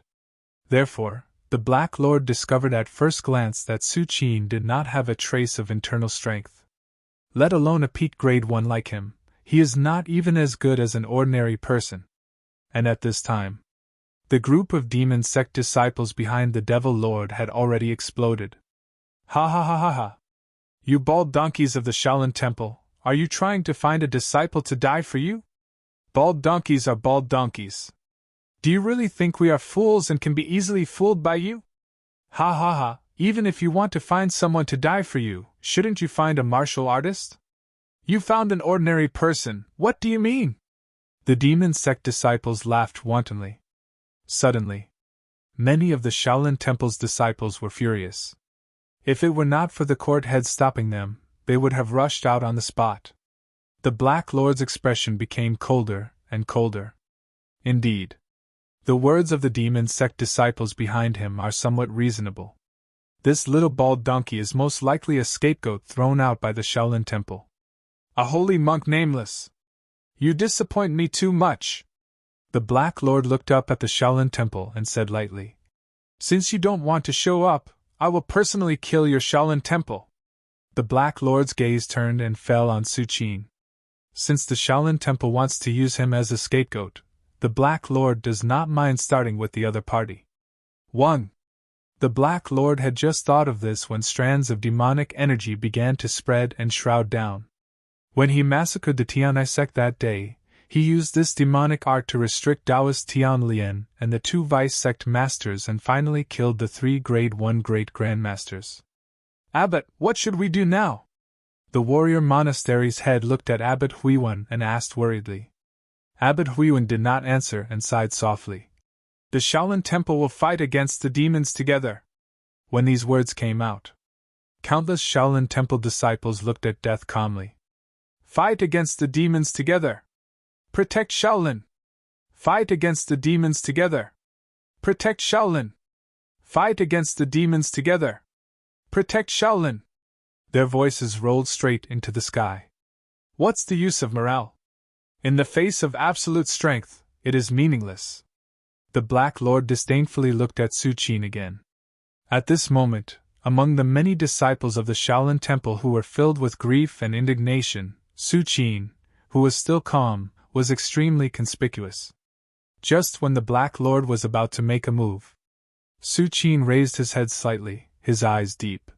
Therefore, the Black Lord discovered at first glance that Su Qin did not have a trace of internal strength. Let alone a peak grade 1 like him, he is not even as good as an ordinary person. And at this time, the group of demon sect disciples behind the Devil Lord had already exploded. Ha ha ha ha ha! You bald donkeys of the Shaolin Temple, are you trying to find a disciple to die for you? Bald donkeys are bald donkeys. Do you really think we are fools and can be easily fooled by you? Ha ha ha, even if you want to find someone to die for you, shouldn't you find a martial artist? You found an ordinary person, what do you mean? The demon sect disciples laughed wantonly. Suddenly, many of the Shaolin Temple's disciples were furious. If it were not for the court heads stopping them, they would have rushed out on the spot. The Black Lord's expression became colder and colder. Indeed, the words of the demon sect disciples behind him are somewhat reasonable. This little bald donkey is most likely a scapegoat thrown out by the Shaolin Temple. A holy monk nameless. You disappoint me too much. The Black Lord looked up at the Shaolin Temple and said lightly, Since you don't want to show up, I will personally kill your Shaolin Temple. The Black Lord's gaze turned and fell on Su Qin. Since the Shaolin Temple wants to use him as a scapegoat, the Black Lord does not mind starting with the other party. 1. The Black Lord had just thought of this when strands of demonic energy began to spread and shroud down. When he massacred the Tianai sect that day, he used this demonic art to restrict Taoist Tian Lian and the 2 vice sect masters and finally killed the 3 grade 1 great grandmasters. Abbot, what should we do now? The warrior monastery's head looked at Abbot Huiyuan and asked worriedly. Abbot Huiyuan did not answer and sighed softly. The Shaolin Temple will fight against the demons together. When these words came out, countless Shaolin Temple disciples looked at death calmly. Fight against the demons together. Protect Shaolin. Fight against the demons together. Protect Shaolin. Fight against the demons together. Protect Shaolin. Their voices rolled straight into the sky. What's the use of morale? In the face of absolute strength, it is meaningless. The Black Lord disdainfully looked at Su Qin again. At this moment, among the many disciples of the Shaolin Temple who were filled with grief and indignation, Su Qin, who was still calm, was extremely conspicuous. Just when the Black Lord was about to make a move, Su Qin raised his head slightly, his eyes deep.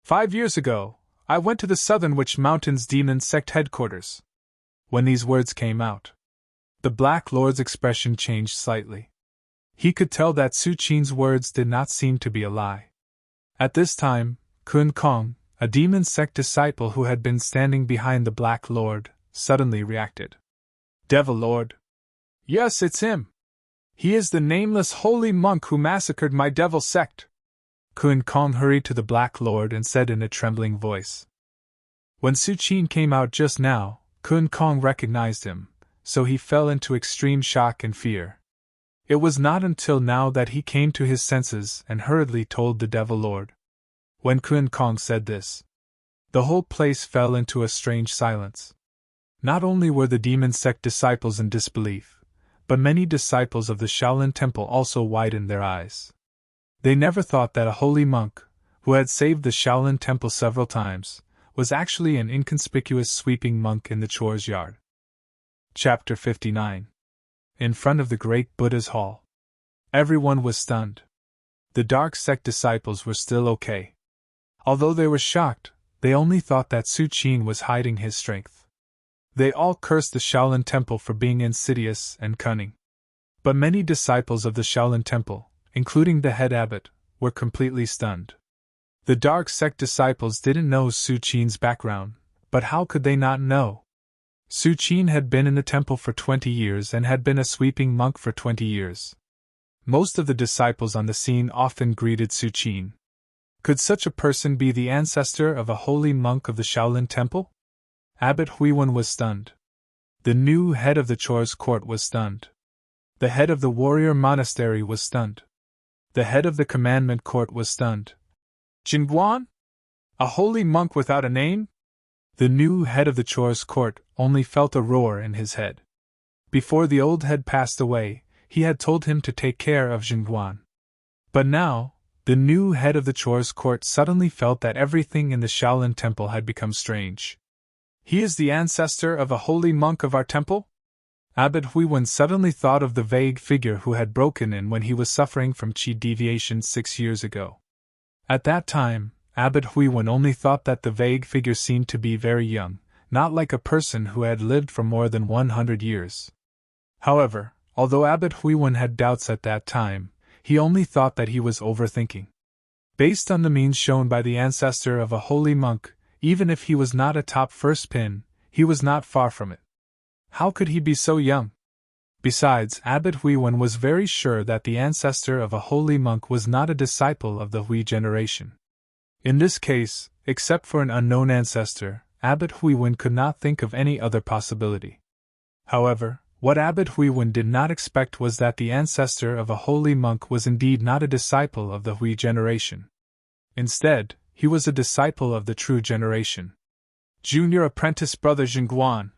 5 years ago, I went to the Southern Witch Mountains Demon Sect headquarters. When these words came out, the Black Lord's expression changed slightly. He could tell that Su Qin's words did not seem to be a lie. At this time, Kun Kong, a demon sect disciple who had been standing behind the Black Lord, suddenly reacted. Devil Lord. Yes, it's him. He is the nameless holy monk who massacred my devil sect. Kun Kong hurried to the Black Lord and said in a trembling voice. When Su Qin came out just now, Kun Kong recognized him, so he fell into extreme shock and fear. It was not until now that he came to his senses and hurriedly told the Devil Lord. When Kun Kong said this, the whole place fell into a strange silence. Not only were the demon sect disciples in disbelief, but many disciples of the Shaolin Temple also widened their eyes. They never thought that a holy monk, who had saved the Shaolin Temple several times, was actually an inconspicuous sweeping monk in the chores yard. Chapter 59. In front of the great Buddha's hall. Everyone was stunned. The dark sect disciples were still okay. Although they were shocked, they only thought that Su Qin was hiding his strength. They all cursed the Shaolin Temple for being insidious and cunning. But many disciples of the Shaolin Temple, including the head abbot, were completely stunned. The dark sect disciples didn't know Su Qin's background, but how could they not know? Su Qin had been in the temple for 20 years and had been a sweeping monk for 20 years. Most of the disciples on the scene often greeted Su Qin. Could such a person be the ancestor of a holy monk of the Shaolin Temple? Abbot Huiyuan was stunned. The new head of the chores court was stunned. The head of the warrior monastery was stunned. The head of the commandment court was stunned. Jingguan? A holy monk without a name? The new head of the chores court only felt a roar in his head. Before the old head passed away, he had told him to take care of Jingguan. But now, the new head of the chores court suddenly felt that everything in the Shaolin Temple had become strange. He is the ancestor of a holy monk of our temple? Abbot Huiyuan suddenly thought of the vague figure who had broken in when he was suffering from qi deviation 6 years ago. At that time, Abbot Huiyuan only thought that the vague figure seemed to be very young, not like a person who had lived for more than 100 years. However, although Abbot Huiyuan had doubts at that time, he only thought that he was overthinking. Based on the means shown by the ancestor of a holy monk, even if he was not a top first pin, he was not far from it. How could he be so young? Besides, Abbot Huiwen was very sure that the ancestor of a holy monk was not a disciple of the Hui generation. In this case, except for an unknown ancestor, Abbot Huiwen could not think of any other possibility. However, what Abbot Huiwen did not expect was that the ancestor of a holy monk was indeed not a disciple of the Hui generation. Instead, he was a disciple of the true generation. Junior apprentice brother Jingguan.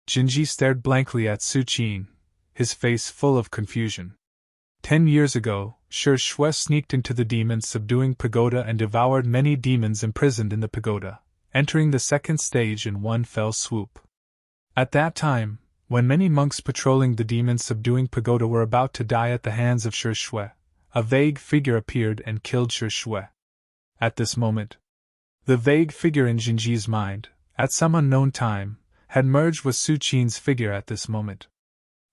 Jinji stared blankly at Su Qin, his face full of confusion. 10 years ago, Shi Shui sneaked into the demon-subduing pagoda and devoured many demons imprisoned in the pagoda, entering the second stage in one fell swoop. At that time, when many monks patrolling the demon-subduing pagoda were about to die at the hands of Shi Shui, a vague figure appeared and killed Shi Shui. At this moment, the vague figure in Jinji's mind, at some unknown time, had merged with Su Qin's figure at this moment.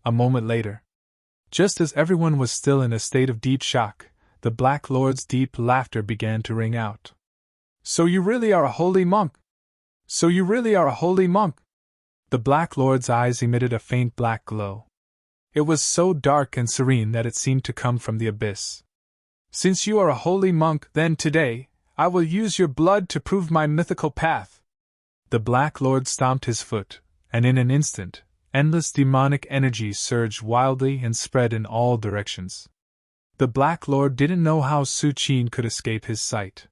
A moment later, just as everyone was still in a state of deep shock, the Black Lord's deep laughter began to ring out. "So you really are a holy monk? So you really are a holy monk?" The Black Lord's eyes emitted a faint black glow. It was so dark and serene that it seemed to come from the abyss. "Since you are a holy monk, then today, I will use your blood to prove my mythical path." The Black Lord stomped his foot, and in an instant, endless demonic energy surged wildly and spread in all directions. The Black Lord didn't know how Su Qin could escape his sight.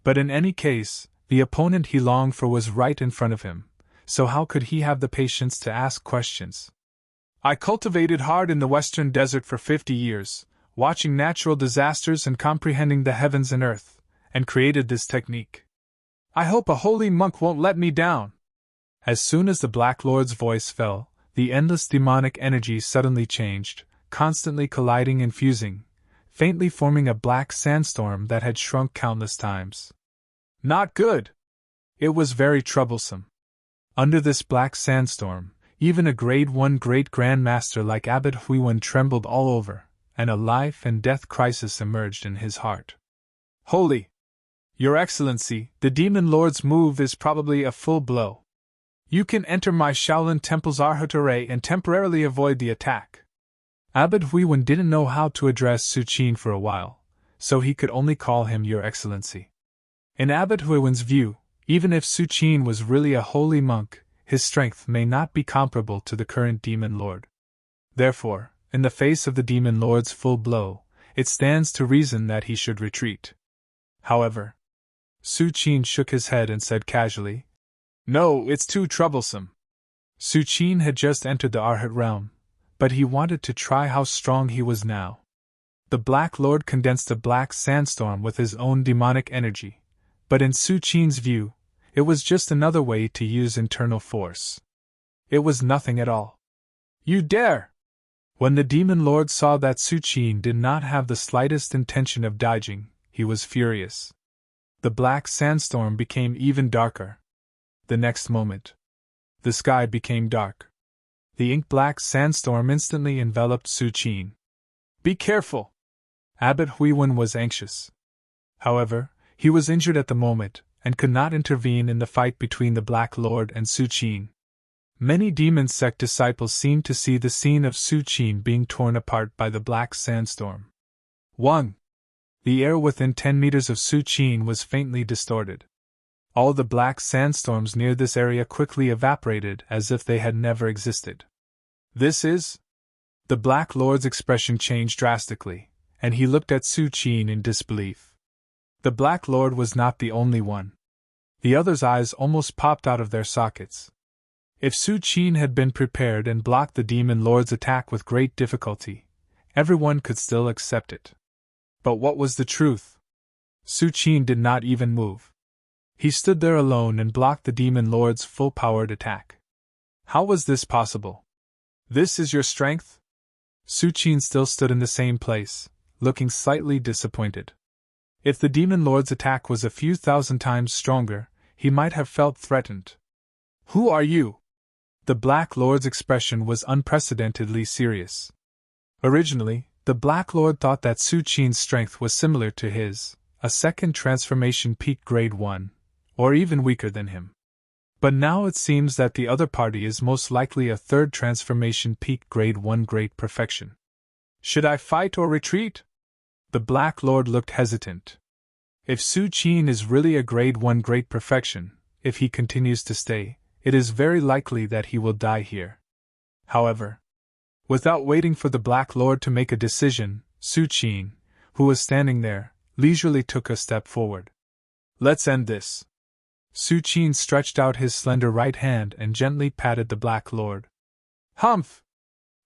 But in any case, the opponent he longed for was right in front of him, so how could he have the patience to ask questions? "I cultivated hard in the Western Desert for 50 years, watching natural disasters and comprehending the heavens and earth, and created this technique. I hope a holy monk won't let me down." As soon as the Black Lord's voice fell, the endless demonic energy suddenly changed, constantly colliding and fusing, faintly forming a black sandstorm that had shrunk countless times. Not good! It was very troublesome. Under this black sandstorm, even a Grade 1 Great Grand Master like Abbot Huiwen trembled all over, and a life and death crisis emerged in his heart. "Holy! Your Excellency, the Demon Lord's move is probably a full blow. You can enter my Shaolin Temple's Arhatore and temporarily avoid the attack." Abbot Huiwen didn't know how to address Su Qin for a while, so he could only call him Your Excellency. In Abbot Huiwen's view, even if Su Qin was really a holy monk, his strength may not be comparable to the current Demon Lord. Therefore, in the face of the Demon Lord's full blow, it stands to reason that he should retreat. However, Su Qin shook his head and said casually, "No, it's too troublesome." Su Qin had just entered the Arhat realm, but he wanted to try how strong he was now. The Black Lord condensed a black sandstorm with his own demonic energy, but in Su Qin's view, it was just another way to use internal force. It was nothing at all. "You dare!" When the Demon Lord saw that Su Qin did not have the slightest intention of dodging, he was furious. The black sandstorm became even darker. The next moment, the sky became dark. The ink-black sandstorm instantly enveloped Su Qin. "Be careful!" Abbot Huiwen was anxious. However, he was injured at the moment, and could not intervene in the fight between the Black Lord and Su Qin. Many demon sect disciples seemed to see the scene of Su Qin being torn apart by the black sandstorm. 1. The air within 10 meters of Su Qin was faintly distorted. All the black sandstorms near this area quickly evaporated as if they had never existed. "This is..." The Black Lord's expression changed drastically, and he looked at Su Qin in disbelief. The Black Lord was not the only one. The others' eyes almost popped out of their sockets. If Su Qin had been prepared and blocked the Demon Lord's attack with great difficulty, everyone could still accept it. But what was the truth? Su Qin did not even move. He stood there alone and blocked the Demon Lord's full-powered attack. How was this possible? "This is your strength?" Su Qin still stood in the same place, looking slightly disappointed. If the Demon Lord's attack was a few thousand times stronger, he might have felt threatened. "Who are you?" The Black Lord's expression was unprecedentedly serious. Originally, the Black Lord thought that Su Qin's strength was similar to his, a second transformation peak grade 1, or even weaker than him. But now it seems that the other party is most likely a third transformation peak grade 1 great perfection. Should I fight or retreat? The Black Lord looked hesitant. If Su Qin is really a grade 1 great perfection, if he continues to stay, it is very likely that he will die here. However, without waiting for the Black Lord to make a decision, Su Qin, who was standing there, leisurely took a step forward. Let's end this. Su Qin stretched out his slender right hand and gently patted the Black Lord. Humph!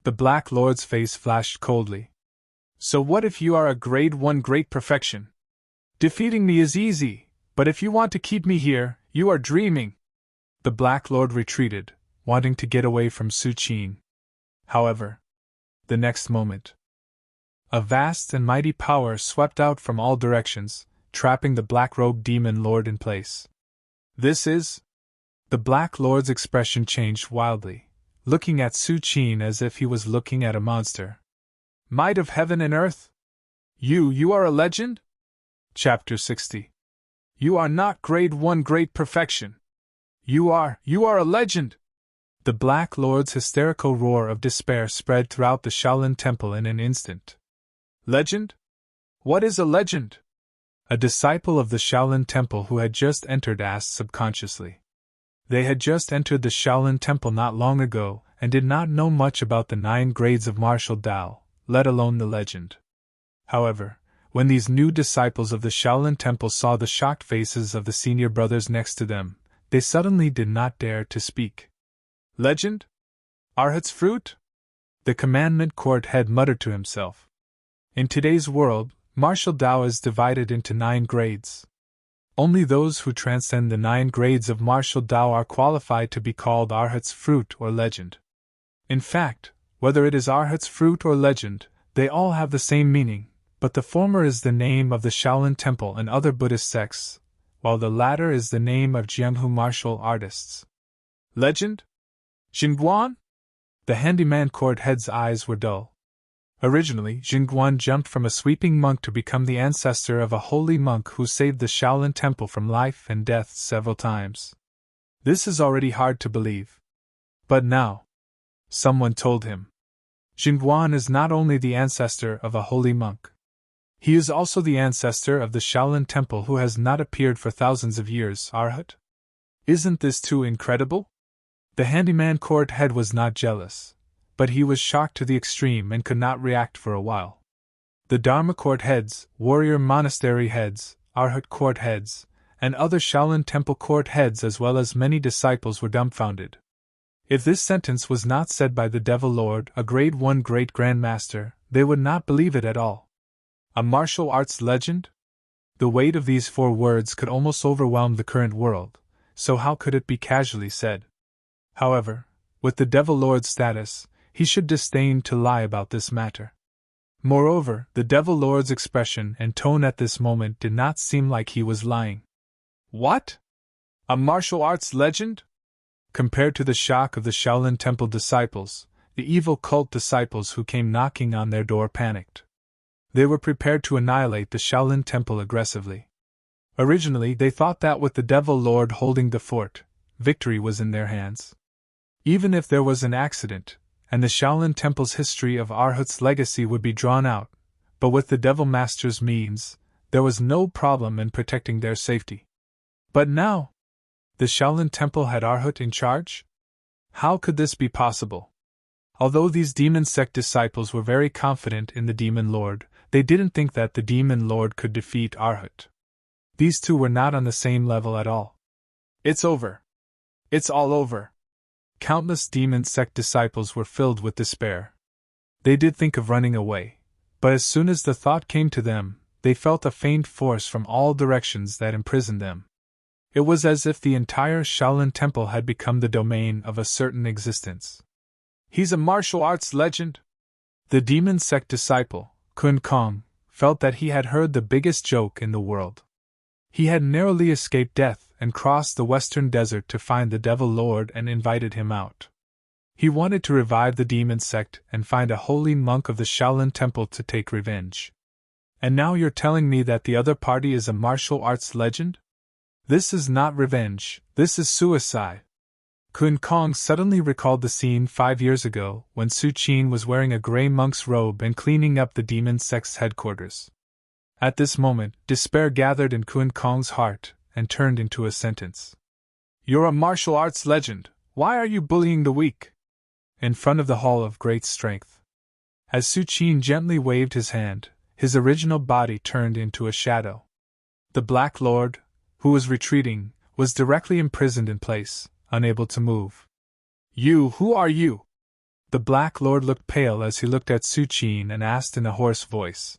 The Black Lord's face flashed coldly. So what if you are a grade 1 great perfection? Defeating me is easy, but if you want to keep me here, you are dreaming. The Black Lord retreated, wanting to get away from Su Qin. However, the next moment, a vast and mighty power swept out from all directions, trapping the black-robed demon lord in place. This is... The Black Lord's expression changed wildly, looking at Su Qin as if he was looking at a monster. Might of heaven and earth? You are a legend? Chapter 60. You are not grade 1 great perfection. You are a legend! The Black Lord's hysterical roar of despair spread throughout the Shaolin Temple in an instant. Legend? What is a legend? A disciple of the Shaolin Temple who had just entered asked subconsciously. They had just entered the Shaolin Temple not long ago and did not know much about the 9 grades of martial Tao, let alone the legend. However, when these new disciples of the Shaolin Temple saw the shocked faces of the senior brothers next to them, they suddenly did not dare to speak. Legend? Arhat's fruit? The commandment court head muttered to himself. In today's world, martial Tao is divided into 9 grades. Only those who transcend the 9 grades of martial Tao are qualified to be called Arhat's fruit or legend. In fact, whether it is Arhat's fruit or legend, they all have the same meaning, but the former is the name of the Shaolin Temple and other Buddhist sects, while the latter is the name of Jianghu martial artists. Legend? Xingguan? The handyman court head's eyes were dull. Originally, Xingguan jumped from a sweeping monk to become the ancestor of a holy monk who saved the Shaolin Temple from life and death several times. This is already hard to believe. But now, someone told him. Xingguan is not only the ancestor of a holy monk. He is also the ancestor of the Shaolin Temple who has not appeared for thousands of years, Arhat. Isn't this too incredible? The handyman court head was not jealous, but he was shocked to the extreme and could not react for a while. The Dharma court heads, warrior monastery heads, Arhat court heads, and other Shaolin Temple court heads as well as many disciples were dumbfounded. If this sentence was not said by the Devil Lord, a grade 1 great grandmaster, they would not believe it at all. A martial arts legend? The weight of these 4 words could almost overwhelm the current world, so how could it be casually said? However, with the Devil Lord's status, he should disdain to lie about this matter. Moreover, the Devil Lord's expression and tone at this moment did not seem like he was lying. What? A martial arts legend? Compared to the shock of the Shaolin Temple disciples, the evil cult disciples who came knocking on their door panicked. They were prepared to annihilate the Shaolin Temple aggressively. Originally, they thought that with the Devil Lord holding the fort, victory was in their hands. Even if there was an accident, and the Shaolin Temple's history of Arhat's legacy would be drawn out, but with the Devil Master's means, there was no problem in protecting their safety. But now, the Shaolin Temple had Arhat in charge? How could this be possible? Although these demon sect disciples were very confident in the Demon Lord, they didn't think that the Demon Lord could defeat Arhat. These two were not on the same level at all. It's over. It's all over. Countless demon sect disciples were filled with despair. They did think of running away, but as soon as the thought came to them, they felt a faint force from all directions that imprisoned them. It was as if the entire Shaolin Temple had become the domain of a certain existence. He's a martial arts legend? The demon sect disciple, Kun Kong, felt that he had heard the biggest joke in the world. He had narrowly escaped death and crossed the western desert to find the Devil Lord and invited him out. He wanted to revive the demon sect and find a holy monk of the Shaolin Temple to take revenge. And now you're telling me that the other party is a martial arts legend? This is not revenge, this is suicide. Kun Kong suddenly recalled the scene 5 years ago when Su Qin was wearing a gray monk's robe and cleaning up the demon sect's headquarters. At this moment, despair gathered in Kun Kong's heart and turned into a sentence. "You're a martial arts legend. Why are you bullying the weak?" In front of the Hall of Great Strength. As Su Qin gently waved his hand, his original body turned into a shadow. The Black Lord, who was retreating, was directly imprisoned in place, unable to move. Who are you?" The Black Lord looked pale as he looked at Su Qin and asked in a hoarse voice.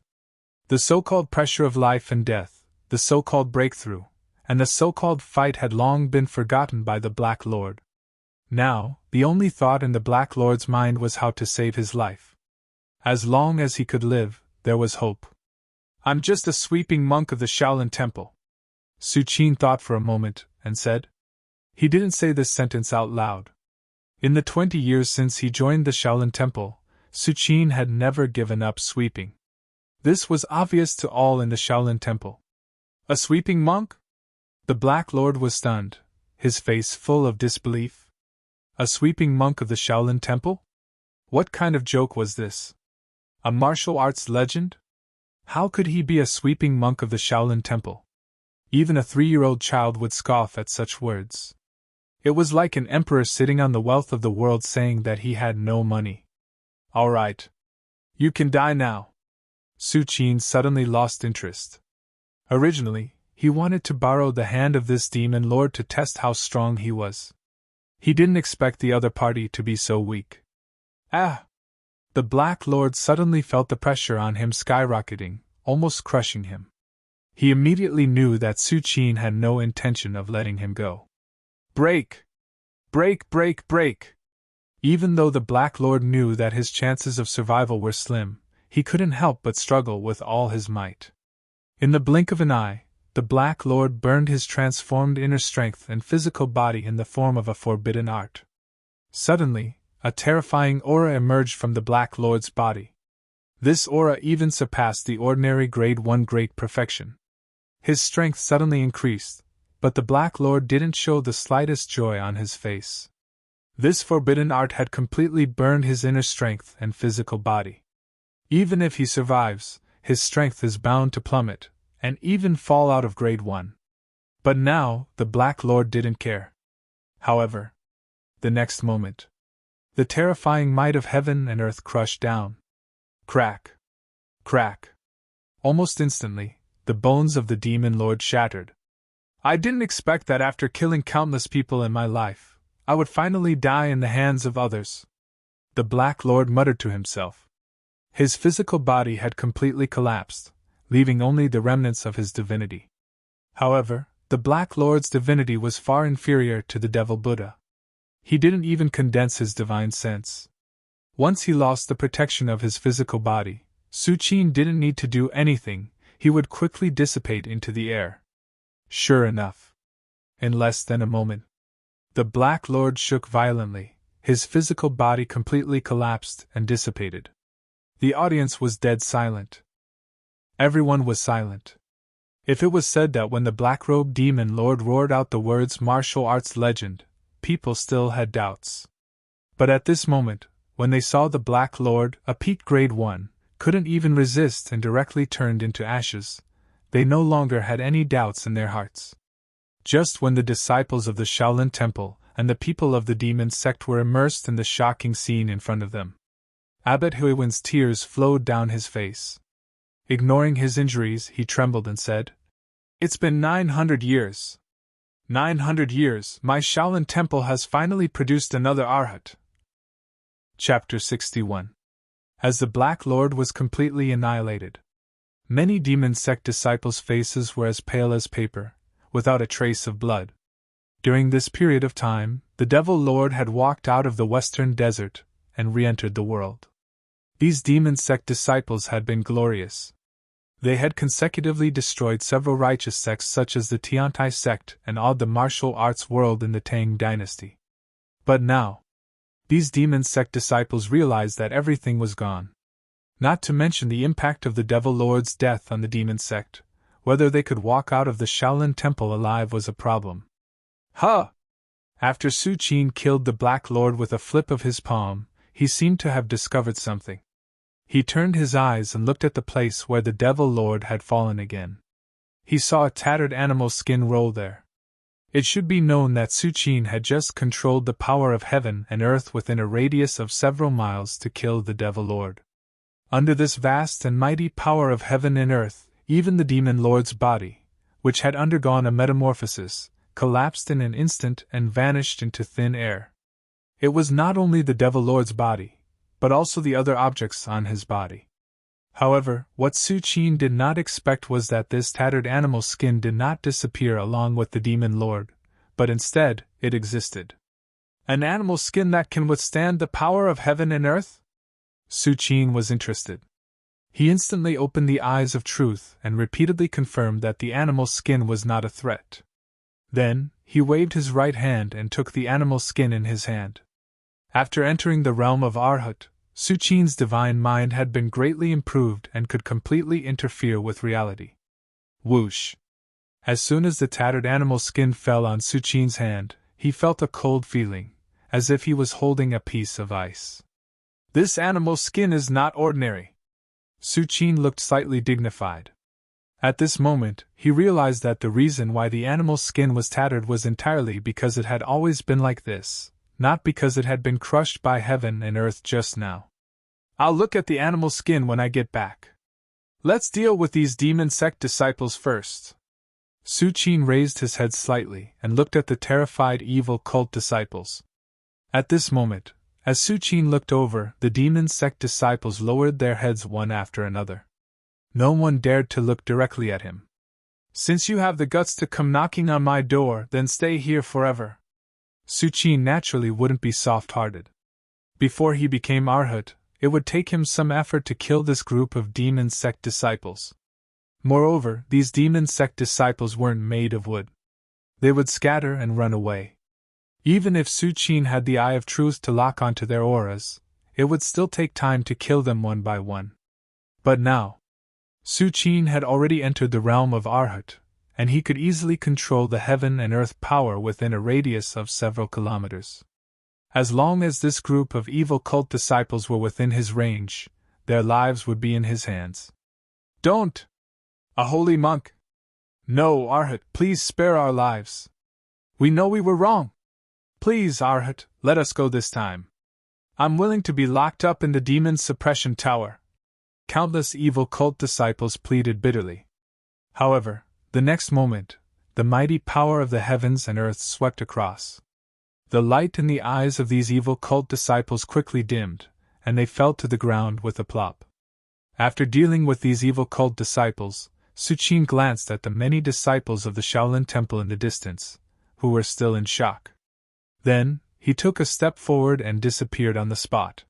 The so-called pressure of life and death, the so-called breakthrough, and the so-called fight had long been forgotten by the Black Lord. Now, the only thought in the Black Lord's mind was how to save his life. As long as he could live, there was hope. "I'm just a sweeping monk of the Shaolin Temple," Su Qin thought for a moment, and said. He didn't say this sentence out loud. In the 20 years since he joined the Shaolin Temple, Su Qin had never given up sweeping. This was obvious to all in the Shaolin Temple. A sweeping monk? The Black Lord was stunned, his face full of disbelief. A sweeping monk of the Shaolin Temple? What kind of joke was this? A martial arts legend? How could he be a sweeping monk of the Shaolin Temple? Even a 3-year-old child would scoff at such words. It was like an emperor sitting on the wealth of the world saying that he had no money. "All right. You can die now." Su Qin suddenly lost interest. Originally, he wanted to borrow the hand of this demon lord to test how strong he was. He didn't expect the other party to be so weak. Ah! The Black Lord suddenly felt the pressure on him skyrocketing, almost crushing him. He immediately knew that Su Qin had no intention of letting him go. Break! Break, break, break! Even though the Black Lord knew that his chances of survival were slim, he couldn't help but struggle with all his might. In the blink of an eye, the Black Lord burned his transformed inner strength and physical body in the form of a forbidden art. Suddenly, a terrifying aura emerged from the Black Lord's body. This aura even surpassed the ordinary Grade 1 great perfection. His strength suddenly increased, but the Black Lord didn't show the slightest joy on his face. This forbidden art had completely burned his inner strength and physical body. Even if he survives, his strength is bound to plummet, and even fall out of Grade 1. But now, the Black Lord didn't care. However, the next moment, the terrifying might of heaven and earth crushed down. Crack! Crack! Almost instantly, the bones of the Demon Lord shattered. "I didn't expect that after killing countless people in my life, I would finally die in the hands of others," the Black Lord muttered to himself. His physical body had completely collapsed, leaving only the remnants of his divinity. However, the Black Lord's divinity was far inferior to the Devil Buddha. He didn't even condense his divine sense. Once he lost the protection of his physical body, Su Qin didn't need to do anything, he would quickly dissipate into the air. Sure enough. In less than a moment, the Black Lord shook violently, his physical body completely collapsed and dissipated. The audience was dead silent. Everyone was silent. If it was said that when the Black-robed Demon Lord roared out the words martial arts legend, people still had doubts. But at this moment, when they saw the Black Lord, a peak Grade 1, couldn't even resist and directly turned into ashes, they no longer had any doubts in their hearts. Just when the disciples of the Shaolin Temple and the people of the demon sect were immersed in the shocking scene in front of them, Abbot Huiwen's tears flowed down his face. Ignoring his injuries, he trembled and said, "It's been 900 years. 900 years, my Shaolin Temple has finally produced another Arhat." Chapter 61. As the Black Lord was completely annihilated, many demon sect disciples' faces were as pale as paper, without a trace of blood. During this period of time, the Devil Lord had walked out of the western desert and re-entered the world. These demon sect disciples had been glorious. They had consecutively destroyed several righteous sects such as the Tiantai sect and awed the martial arts world in the Tang dynasty. But now, these demon sect disciples realized that everything was gone. Not to mention the impact of the Devil Lord's death on the demon sect, whether they could walk out of the Shaolin Temple alive was a problem. "Huh! After Su Qin killed the Black Lord with a flip of his palm, he seemed to have discovered something. He turned his eyes and looked at the place where the Devil Lord had fallen again. He saw a tattered animal skin roll there. It should be known that Su Qin had just controlled the power of heaven and earth within a radius of several miles to kill the Devil Lord. Under this vast and mighty power of heaven and earth, even the Demon Lord's body, which had undergone a metamorphosis, collapsed in an instant and vanished into thin air. It was not only the Devil Lord's body, but also the other objects on his body. However, what Su Qin did not expect was that this tattered animal skin did not disappear along with the Demon Lord, but instead, it existed. An animal skin that can withstand the power of heaven and earth? Su Qin was interested. He instantly opened the eyes of truth and repeatedly confirmed that the animal skin was not a threat. Then, he waved his right hand and took the animal skin in his hand. After entering the realm of Arhat, Su Qin's divine mind had been greatly improved and could completely interfere with reality. Whoosh! As soon as the tattered animal skin fell on Su Qin's hand, he felt a cold feeling, as if he was holding a piece of ice. This animal skin is not ordinary. Su Qin looked slightly dignified. At this moment, he realized that the reason why the animal skin was tattered was entirely because it had always been like this, not because it had been crushed by heaven and earth just now. I'll look at the animal skin when I get back. Let's deal with these demon sect disciples first. Su Qin raised his head slightly and looked at the terrified evil cult disciples. At this moment, as Su Qin looked over, the demon sect disciples lowered their heads one after another. No one dared to look directly at him. Since you have the guts to come knocking on my door, then stay here forever. Su Qin naturally wouldn't be soft-hearted. Before he became Arhat, it would take him some effort to kill this group of demon sect disciples. Moreover, these demon sect disciples weren't made of wood. They would scatter and run away. Even if Su Qin had the Eye of Truth to lock onto their auras, it would still take time to kill them one by one. But now, Su Qin had already entered the realm of Arhat, and he could easily control the heaven and earth power within a radius of several kilometers. As long as this group of evil cult disciples were within his range, their lives would be in his hands. Don't! A holy monk! No, Arhat, please spare our lives. We know we were wrong. Please, Arhat, let us go this time. I'm willing to be locked up in the demon suppression tower. Countless evil cult disciples pleaded bitterly. However, the next moment, the mighty power of the heavens and earth swept across. The light in the eyes of these evil cult disciples quickly dimmed, and they fell to the ground with a plop. After dealing with these evil cult disciples, Su Qin glanced at the many disciples of the Shaolin Temple in the distance, who were still in shock. Then, he took a step forward and disappeared on the spot.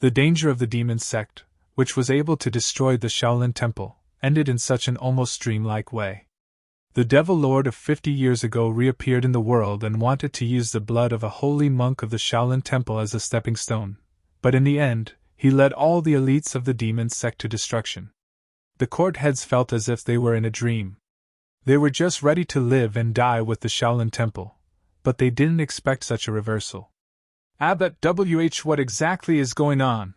The danger of the demon sect, which was able to destroy the Shaolin Temple, ended in such an almost dreamlike way. The Devil Lord of 50 years ago reappeared in the world and wanted to use the blood of a holy monk of the Shaolin Temple as a stepping stone, but in the end, he led all the elites of the demon sect to destruction. The court heads felt as if they were in a dream. They were just ready to live and die with the Shaolin Temple, but they didn't expect such a reversal. Abbot what exactly is going on?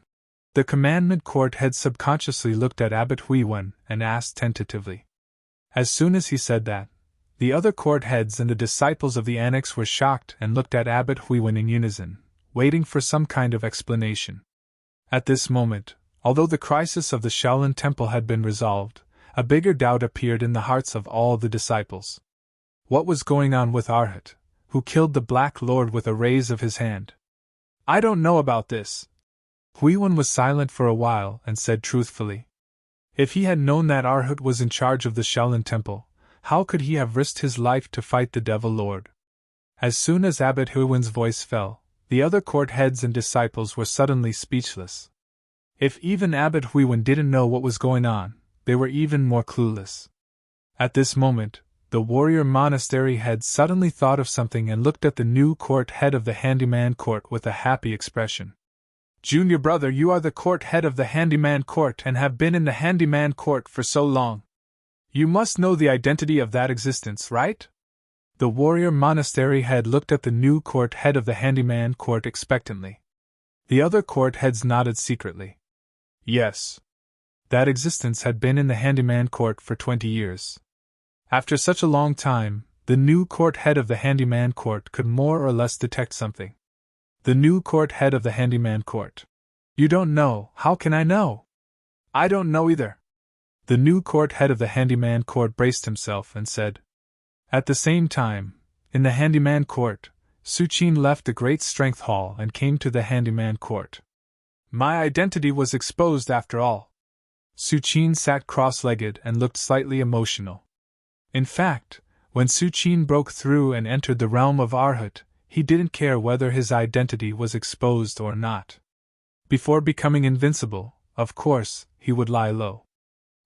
The commandment court head subconsciously looked at Abbot Huiwen and asked tentatively. As soon as he said that, the other court heads and the disciples of the annex were shocked and looked at Abbot Huiwen in unison, waiting for some kind of explanation. At this moment, although the crisis of the Shaolin Temple had been resolved, a bigger doubt appeared in the hearts of all the disciples. What was going on with Arhat, who killed the Black Lord with a raise of his hand? I don't know about this. Huiwen was silent for a while and said truthfully. If he had known that Arhat was in charge of the Shaolin Temple, how could he have risked his life to fight the Devil Lord? As soon as Abbot Huiwen's voice fell, the other court heads and disciples were suddenly speechless. If even Abbot Huiwen didn't know what was going on, they were even more clueless. At this moment, the warrior monastery head suddenly thought of something and looked at the new court head of the Handyman Court with a happy expression. Junior brother, you are the court head of the Handyman Court and have been in the Handyman Court for so long. You must know the identity of that existence, right? The warrior monastery head looked at the new court head of the handyman court expectantly. The other court heads nodded secretly. Yes. That existence had been in the handyman court for 20 years. After such a long time, the new court head of the handyman court could more or less detect something. The new court head of the handyman court. You don't know, how can I know? I don't know either. The new court head of the handyman court braced himself and said. At the same time, in the handyman court, Suchin left the great strength hall and came to the handyman court. My identity was exposed after all. Suchin sat cross-legged and looked slightly emotional. In fact, when Suchin broke through and entered the realm of Arhat, he didn't care whether his identity was exposed or not. Before becoming invincible, of course, he would lie low.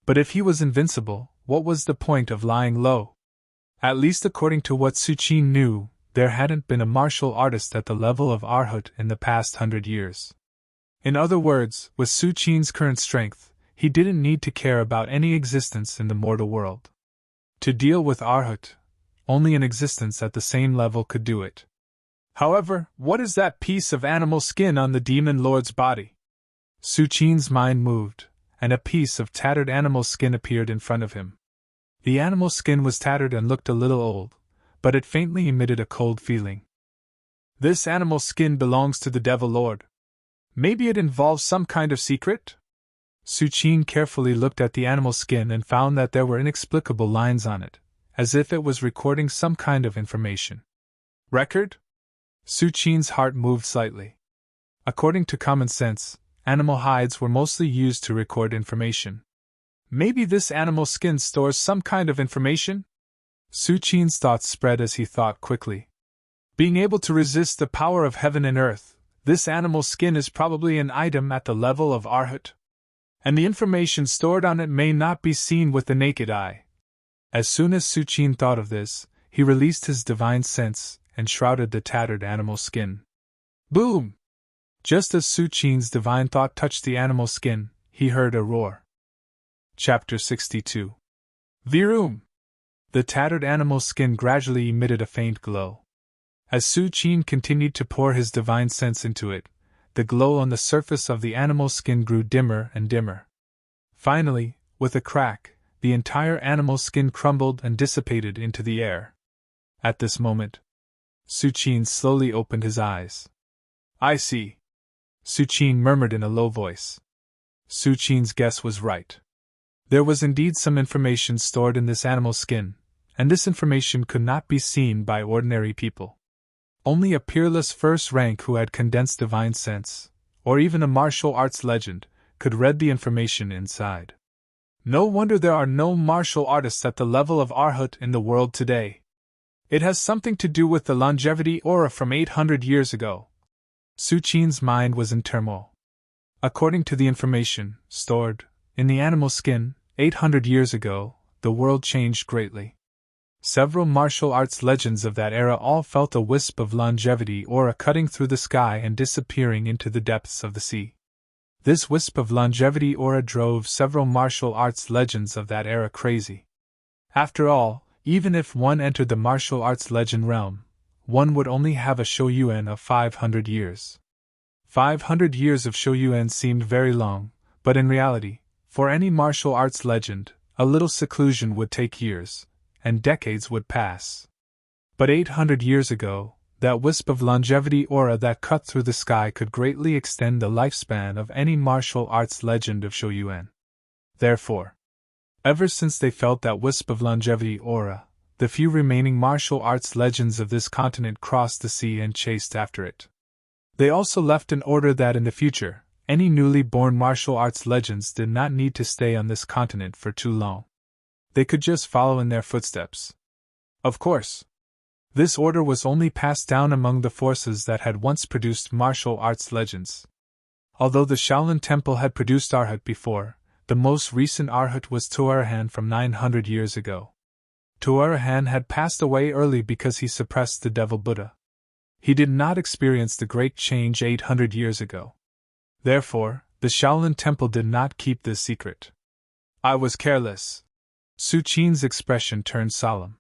But if he was invincible, what was the point of lying low? At least according to what Suchin knew, there hadn't been a martial artist at the level of Arhat in the past 100 years. In other words, with Suchin's current strength, he didn't need to care about any existence in the mortal world. To deal with Arhat, only an existence at the same level could do it. However, what is that piece of animal skin on the demon lord's body? Suchin's mind moved, and a piece of tattered animal skin appeared in front of him. The animal skin was tattered and looked a little old, but it faintly emitted a cold feeling. This animal skin belongs to the Devil Lord. Maybe it involves some kind of secret? Suchin carefully looked at the animal skin and found that there were inexplicable lines on it, as if it was recording some kind of information. Record? Suchin's heart moved slightly. According to common sense, animal hides were mostly used to record information. Maybe this animal skin stores some kind of information? Suchin's thoughts spread as he thought quickly. Being able to resist the power of heaven and earth, this animal skin is probably an item at the level of Arhat. And the information stored on it may not be seen with the naked eye. As soon as Suchin thought of this, he released his divine sense and shrouded the tattered animal skin. Boom! Just as Suchin's divine thought touched the animal skin, he heard a roar. Chapter 62. Virum! The tattered animal skin gradually emitted a faint glow. As Suchin continued to pour his divine sense into it, the glow on the surface of the animal skin grew dimmer and dimmer. Finally, with a crack, the entire animal skin crumbled and dissipated into the air. At this moment, Suchin slowly opened his eyes. I see. Suchin murmured in a low voice. Suchin's guess was right. There was indeed some information stored in this animal skin, and this information could not be seen by ordinary people. Only a peerless first rank who had condensed divine sense, or even a martial arts legend, could read the information inside. No wonder there are no martial artists at the level of Arhat in the world today. It has something to do with the longevity aura from 800 years ago. Suchin's mind was in turmoil. According to the information stored in the animal skin, 800 years ago, the world changed greatly. Several martial arts legends of that era all felt a wisp of longevity aura cutting through the sky and disappearing into the depths of the sea. This wisp of longevity aura drove several martial arts legends of that era crazy. After all, even if one entered the martial arts legend realm, one would only have a Shoyuan of 500 years. 500 years of Shoyuan seemed very long, but in reality, for any martial arts legend, a little seclusion would take years, and decades would pass. But 800 years ago, that wisp of longevity aura that cut through the sky could greatly extend the lifespan of any martial arts legend of Shoyuan. Therefore, ever since they felt that wisp of longevity aura, the few remaining martial arts legends of this continent crossed the sea and chased after it. They also left an order that in the future, any newly born martial arts legends did not need to stay on this continent for too long. They could just follow in their footsteps. Of course, this order was only passed down among the forces that had once produced martial arts legends. Although the Shaolin Temple had produced Arhat before, the most recent Arhat was Tuarahan from 900 years ago. Tuarahan had passed away early because he suppressed the Devil Buddha. He did not experience the Great Change 800 years ago. Therefore, the Shaolin Temple did not keep this secret. I was careless. Suchin's expression turned solemn.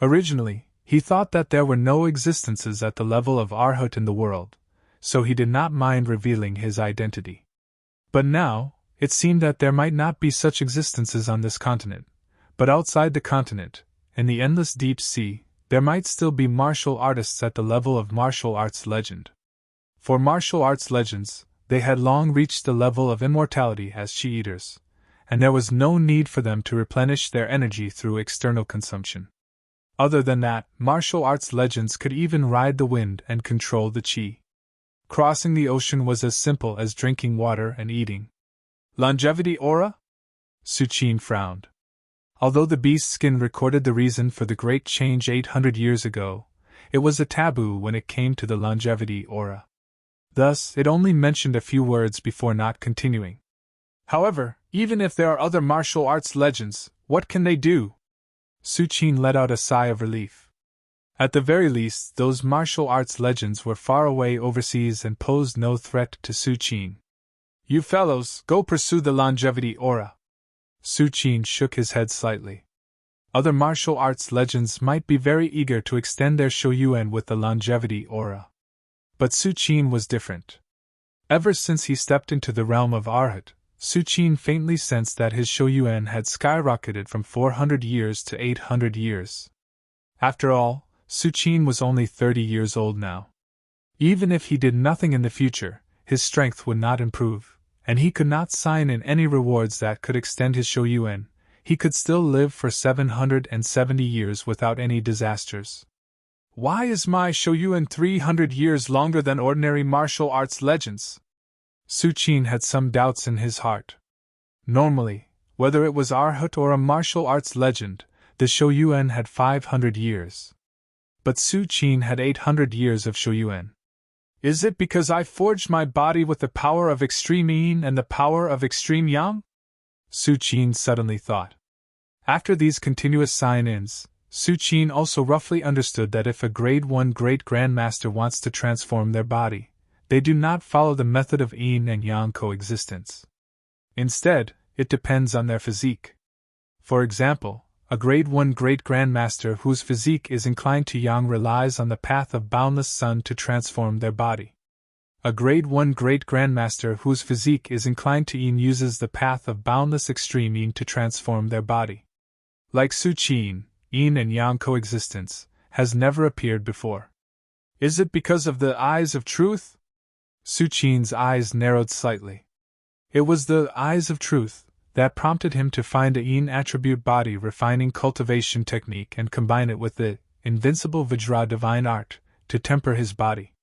Originally, He thought that there were no existences at the level of Arhut in the world, so he did not mind revealing his identity. But now, it seemed that there might not be such existences on this continent, but outside the continent, in the endless deep sea, there might still be martial artists at the level of martial arts legend. For martial arts legends, they had long reached the level of immortality as she-eaters, and there was no need for them to replenish their energy through external consumption. Other than that, martial arts legends could even ride the wind and control the chi. Crossing the ocean was as simple as drinking water and eating. Longevity aura? Suchin frowned. Although the beast's skin recorded the reason for the great change 800 years ago, it was a taboo when it came to the longevity aura. Thus, it only mentioned a few words before not continuing. However, even if there are other martial arts legends, what can they do? Suchin let out a sigh of relief. At the very least, those martial arts legends were far away overseas and posed no threat to Suchin. You fellows, go pursue the longevity aura. Suchin shook his head slightly. Other martial arts legends might be very eager to extend their shoyuan with the longevity aura. But Suchin was different. Ever since he stepped into the realm of Arhat, Suchin faintly sensed that his shoyuan had skyrocketed from 400 years to 800 years. After all, Suchin was only 30 years old now. Even if he did nothing in the future, his strength would not improve, and he could not sign in any rewards that could extend his shoyuan. He could still live for 770 years without any disasters. Why is my shoyuan 300 years longer than ordinary martial arts legends? Suchin had some doubts in his heart. Normally, whether it was Arhut or a martial arts legend, the shoyuan had 500 years. But Suchin had 800 years of shoyuan. Is it because I forged my body with the power of extreme yin and the power of extreme yang? Suchin suddenly thought. After these continuous sign-ins, Suchin also roughly understood that if a Grade 1 Great Grandmaster wants to transform their body, they do not follow the method of yin and yang coexistence. Instead, it depends on their physique. For example, a Grade 1 Great Grandmaster whose physique is inclined to yang relies on the path of boundless sun to transform their body. A Grade 1 Great Grandmaster whose physique is inclined to yin uses the path of boundless extreme yin to transform their body. Like Suchin, yin and yang coexistence has never appeared before. Is it because of the eyes of truth? Suchin's eyes narrowed slightly. It was the eyes of truth that prompted him to find a yin attribute body refining cultivation technique and combine it with the invincible Vajra divine art to temper his body.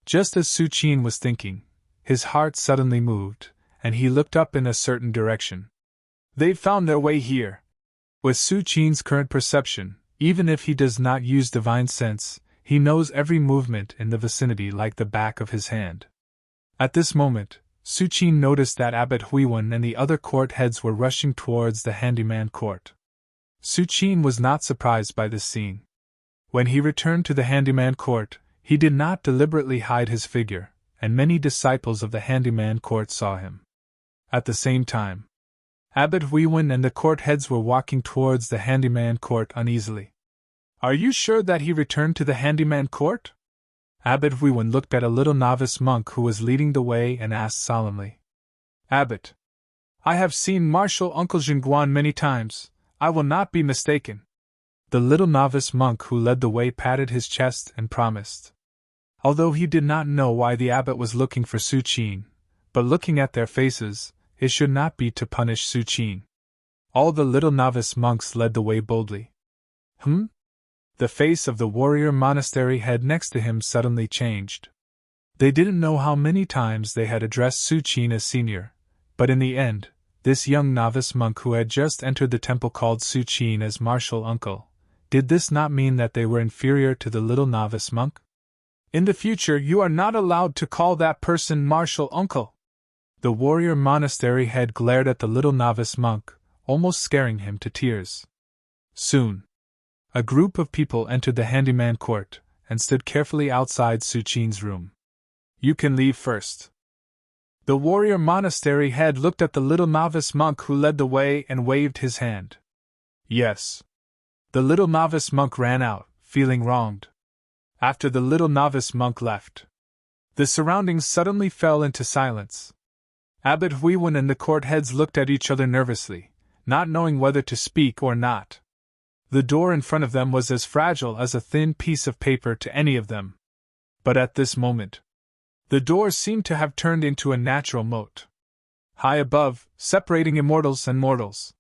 Just as Suchin was thinking, his heart suddenly moved, and he looked up in a certain direction. They've found their way here. With Suchin's current perception, even if he does not use divine sense, he knows every movement in the vicinity like the back of his hand. At this moment, Suchin noticed that Abbot Huiwen and the other court heads were rushing towards the handyman court. Suchin was not surprised by this scene. When he returned to the handyman court, he did not deliberately hide his figure, and many disciples of the handyman court saw him. At the same time, Abbot Huiwen and the court heads were walking towards the handyman court uneasily. Are you sure that he returned to the handyman court? Abbot Huiwen looked at a little novice monk who was leading the way and asked solemnly. Abbot, I have seen Marshal Uncle Jingguan many times, I will not be mistaken. The little novice monk who led the way patted his chest and promised. Although he did not know why the abbot was looking for Suchin, but looking at their faces, it should not be to punish Suchin. All the little novice monks led the way boldly. The face of the warrior monastery head next to him suddenly changed. They didn't know how many times they had addressed Suchin as senior, but in the end, this young novice monk who had just entered the temple called Suchin as martial uncle. Did this not mean that they were inferior to the little novice monk? In the future, you are not allowed to call that person martial uncle. The warrior monastery head glared at the little novice monk, almost scaring him to tears. Soon, a group of people entered the handyman court and stood carefully outside Suchin's room. You can leave first. The warrior monastery head looked at the little novice monk who led the way and waved his hand. Yes. The little novice monk ran out, feeling wronged. After the little novice monk left, the surroundings suddenly fell into silence. Abbot Huiwen and the court heads looked at each other nervously, not knowing whether to speak or not. The door in front of them was as fragile as a thin piece of paper to any of them. But at this moment, the door seemed to have turned into a natural moat, high above, separating immortals and mortals.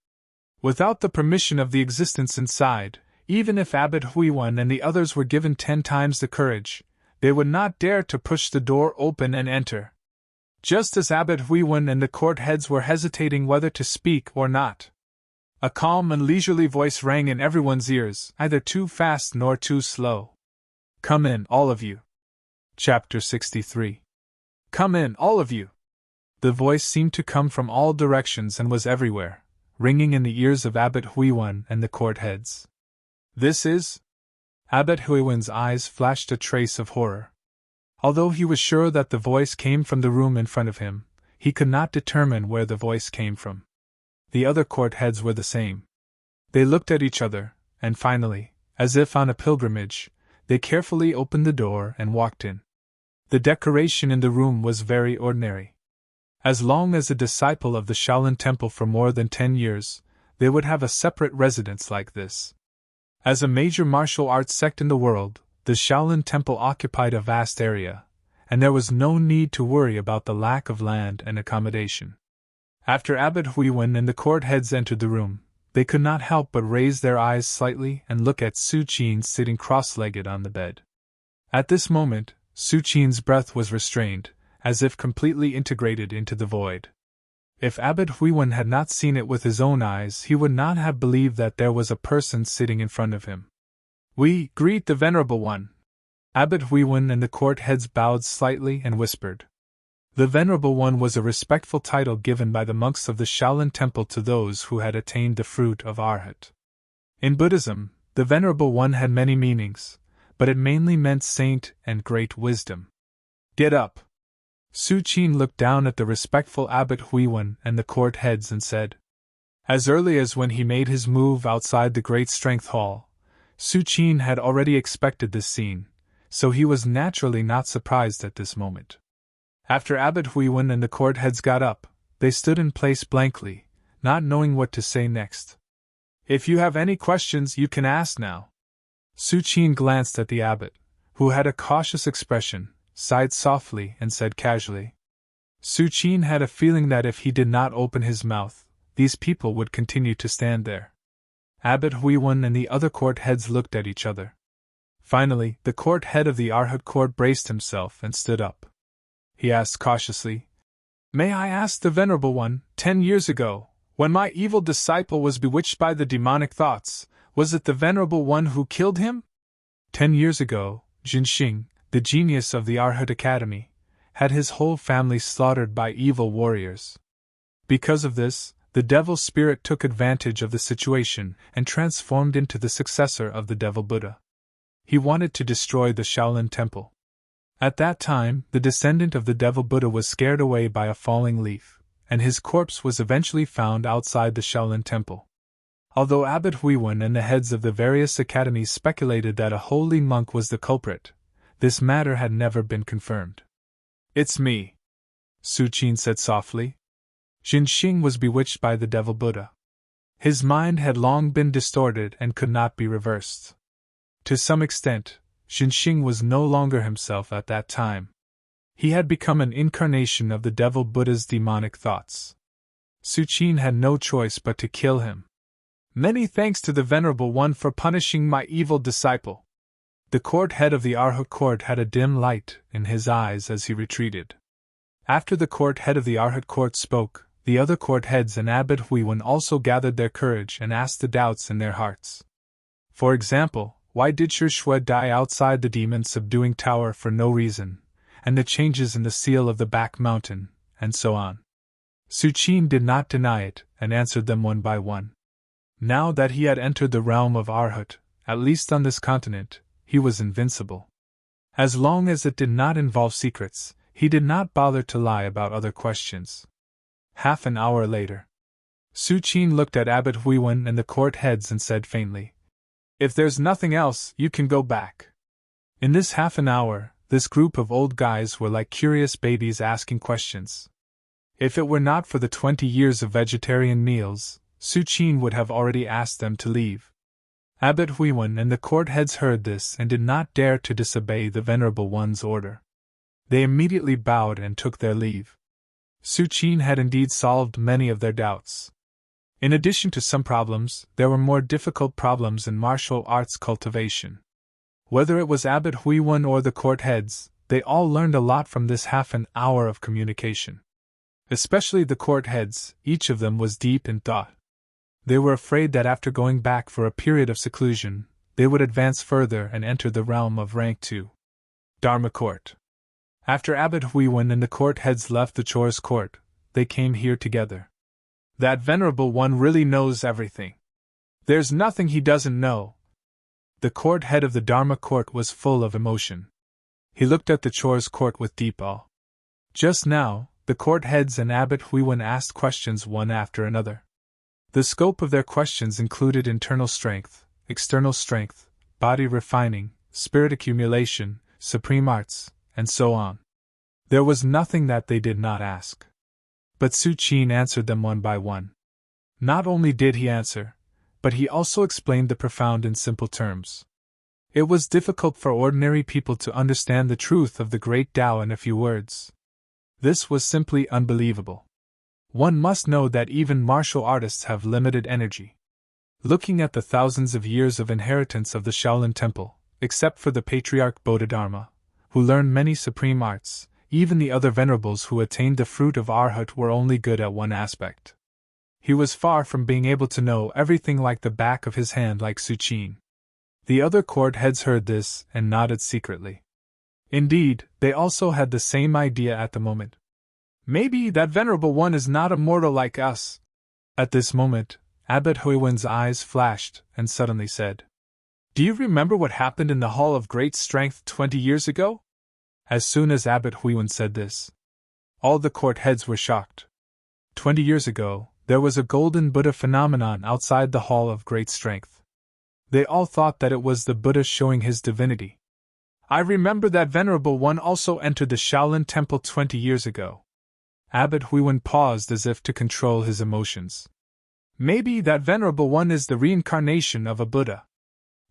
Without the permission of the existence inside, even if Abbot Huiwen and the others were given 10 times the courage, they would not dare to push the door open and enter. Just as Abbot Huiwen and the court heads were hesitating whether to speak or not, a calm and leisurely voice rang in everyone's ears, neither too fast nor too slow. "Come in, all of you." Chapter 63. "Come in, all of you." The voice seemed to come from all directions and was everywhere, ringing in the ears of Abbot Huiwen and the court heads. "This is—" Abbot Huiwen's eyes flashed a trace of horror. Although he was sure that the voice came from the room in front of him, he could not determine where the voice came from. The other court heads were the same. They looked at each other, and finally, as if on a pilgrimage, they carefully opened the door and walked in. The decoration in the room was very ordinary. As long as a disciple of the Shaolin Temple for more than 10 years, they would have a separate residence like this. As a major martial arts sect in the world, the Shaolin Temple occupied a vast area, and there was no need to worry about the lack of land and accommodation. After Abbot Huiwen and the court heads entered the room, they could not help but raise their eyes slightly and look at Su Qin sitting cross-legged on the bed. At this moment, Su Qin's breath was restrained, as if completely integrated into the void. If Abbot Huiwen had not seen it with his own eyes, he would not have believed that there was a person sitting in front of him. "We greet the Venerable One." Abbot Huiwen and the court heads bowed slightly and whispered. The Venerable One was a respectful title given by the monks of the Shaolin Temple to those who had attained the fruit of Arhat. In Buddhism, the Venerable One had many meanings, but it mainly meant saint and great wisdom. "Get up." Su Qin looked down at the respectful Abbot Huiwen and the court heads and said. As early as when he made his move outside the Great Strength Hall, Su Qin had already expected this scene, so he was naturally not surprised at this moment. After Abbot Huiwen and the court heads got up, they stood in place blankly, not knowing what to say next. "If you have any questions, you can ask now." Su Qin glanced at the abbot, who had a cautious expression, sighed softly, and said casually. Su Qin had a feeling that if he did not open his mouth, these people would continue to stand there. Abbot Huiwen and the other court heads looked at each other. Finally, the court head of the Arhat court braced himself and stood up. He asked cautiously, "May I ask the Venerable One, 10 years ago, when my evil disciple was bewitched by the demonic thoughts, was it the Venerable One who killed him?" 10 years ago, Jinxing, the genius of the Arhat Academy, had his whole family slaughtered by evil warriors. Because of this, the devil spirit took advantage of the situation and transformed into the successor of the devil Buddha. He wanted to destroy the Shaolin Temple. At that time, the descendant of the devil Buddha was scared away by a falling leaf, and his corpse was eventually found outside the Shaolin Temple. Although Abbot Huiwen and the heads of the various academies speculated that a holy monk was the culprit, this matter had never been confirmed. "It's me," Su Qin said softly. Jinxing was bewitched by the devil Buddha. His mind had long been distorted and could not be reversed. To some extent, Jinxing was no longer himself at that time. He had become an incarnation of the devil Buddha's demonic thoughts. Su Qin had no choice but to kill him. "Many thanks to the Venerable One for punishing my evil disciple." The court head of the Arhat court had a dim light in his eyes as he retreated. After the court head of the Arhat court spoke, the other court heads and Abbot Huiwen also gathered their courage and asked the doubts in their hearts. For example, why did Shi Shui die outside the demon-subduing tower for no reason, and the changes in the seal of the back mountain, and so on. Su Qin did not deny it, and answered them one by one. Now that he had entered the realm of Arhat, at least on this continent, he was invincible. As long as it did not involve secrets, he did not bother to lie about other questions. Half an hour later, Su Qin looked at Abbot Huiwen and the court heads and said faintly, If there's nothing else, you can go back. In this half an hour, this group of old guys were like curious babies asking questions. If it were not for the 20 years of vegetarian meals, Suchin would have already asked them to leave. Abbot Huiwen and the court heads heard this and did not dare to disobey the Venerable One's order. They immediately bowed and took their leave. Suchin had indeed solved many of their doubts. In addition to some problems, there were more difficult problems in martial arts cultivation. Whether it was Abbot Huiwen or the court heads, they all learned a lot from this half an hour of communication. Especially the court heads, each of them was deep in thought. They were afraid that after going back for a period of seclusion, they would advance further and enter the realm of rank 2. Dharma Court. After Abbot Huiwen and the court heads left the Chor's court, they came here together. That Venerable One really knows everything. There's nothing he doesn't know. The court head of the Dharma Court was full of emotion. He looked at the Chor's court with deep awe. Just now, the court heads and Abbot Huiwen asked questions one after another. The scope of their questions included internal strength, external strength, body refining, spirit accumulation, supreme arts, and so on. There was nothing that they did not ask. But Suchin answered them one by one. Not only did he answer, but he also explained the profound in simple terms. It was difficult for ordinary people to understand the truth of the great Tao in a few words. This was simply unbelievable. One must know that even martial artists have limited energy. Looking at the thousands of years of inheritance of the Shaolin Temple, except for the Patriarch Bodhidharma, who learned many supreme arts, even the other venerables who attained the fruit of Arhat were only good at one aspect. He was far from being able to know everything like the back of his hand like Suchin. The other court heads heard this and nodded secretly. Indeed, they also had the same idea at the moment. Maybe that Venerable One is not a mortal like us. At this moment, Abbot Huiwen's eyes flashed and suddenly said, "Do you remember what happened in the Hall of Great Strength 20 years ago?" As soon as Abbot Huiwen said this, all the court heads were shocked. 20 years ago, there was a golden Buddha phenomenon outside the Hall of Great Strength. They all thought that it was the Buddha showing his divinity. "I remember that Venerable One also entered the Shaolin Temple 20 years ago." Abbot Huiwen paused as if to control his emotions. Maybe that Venerable One is the reincarnation of a Buddha.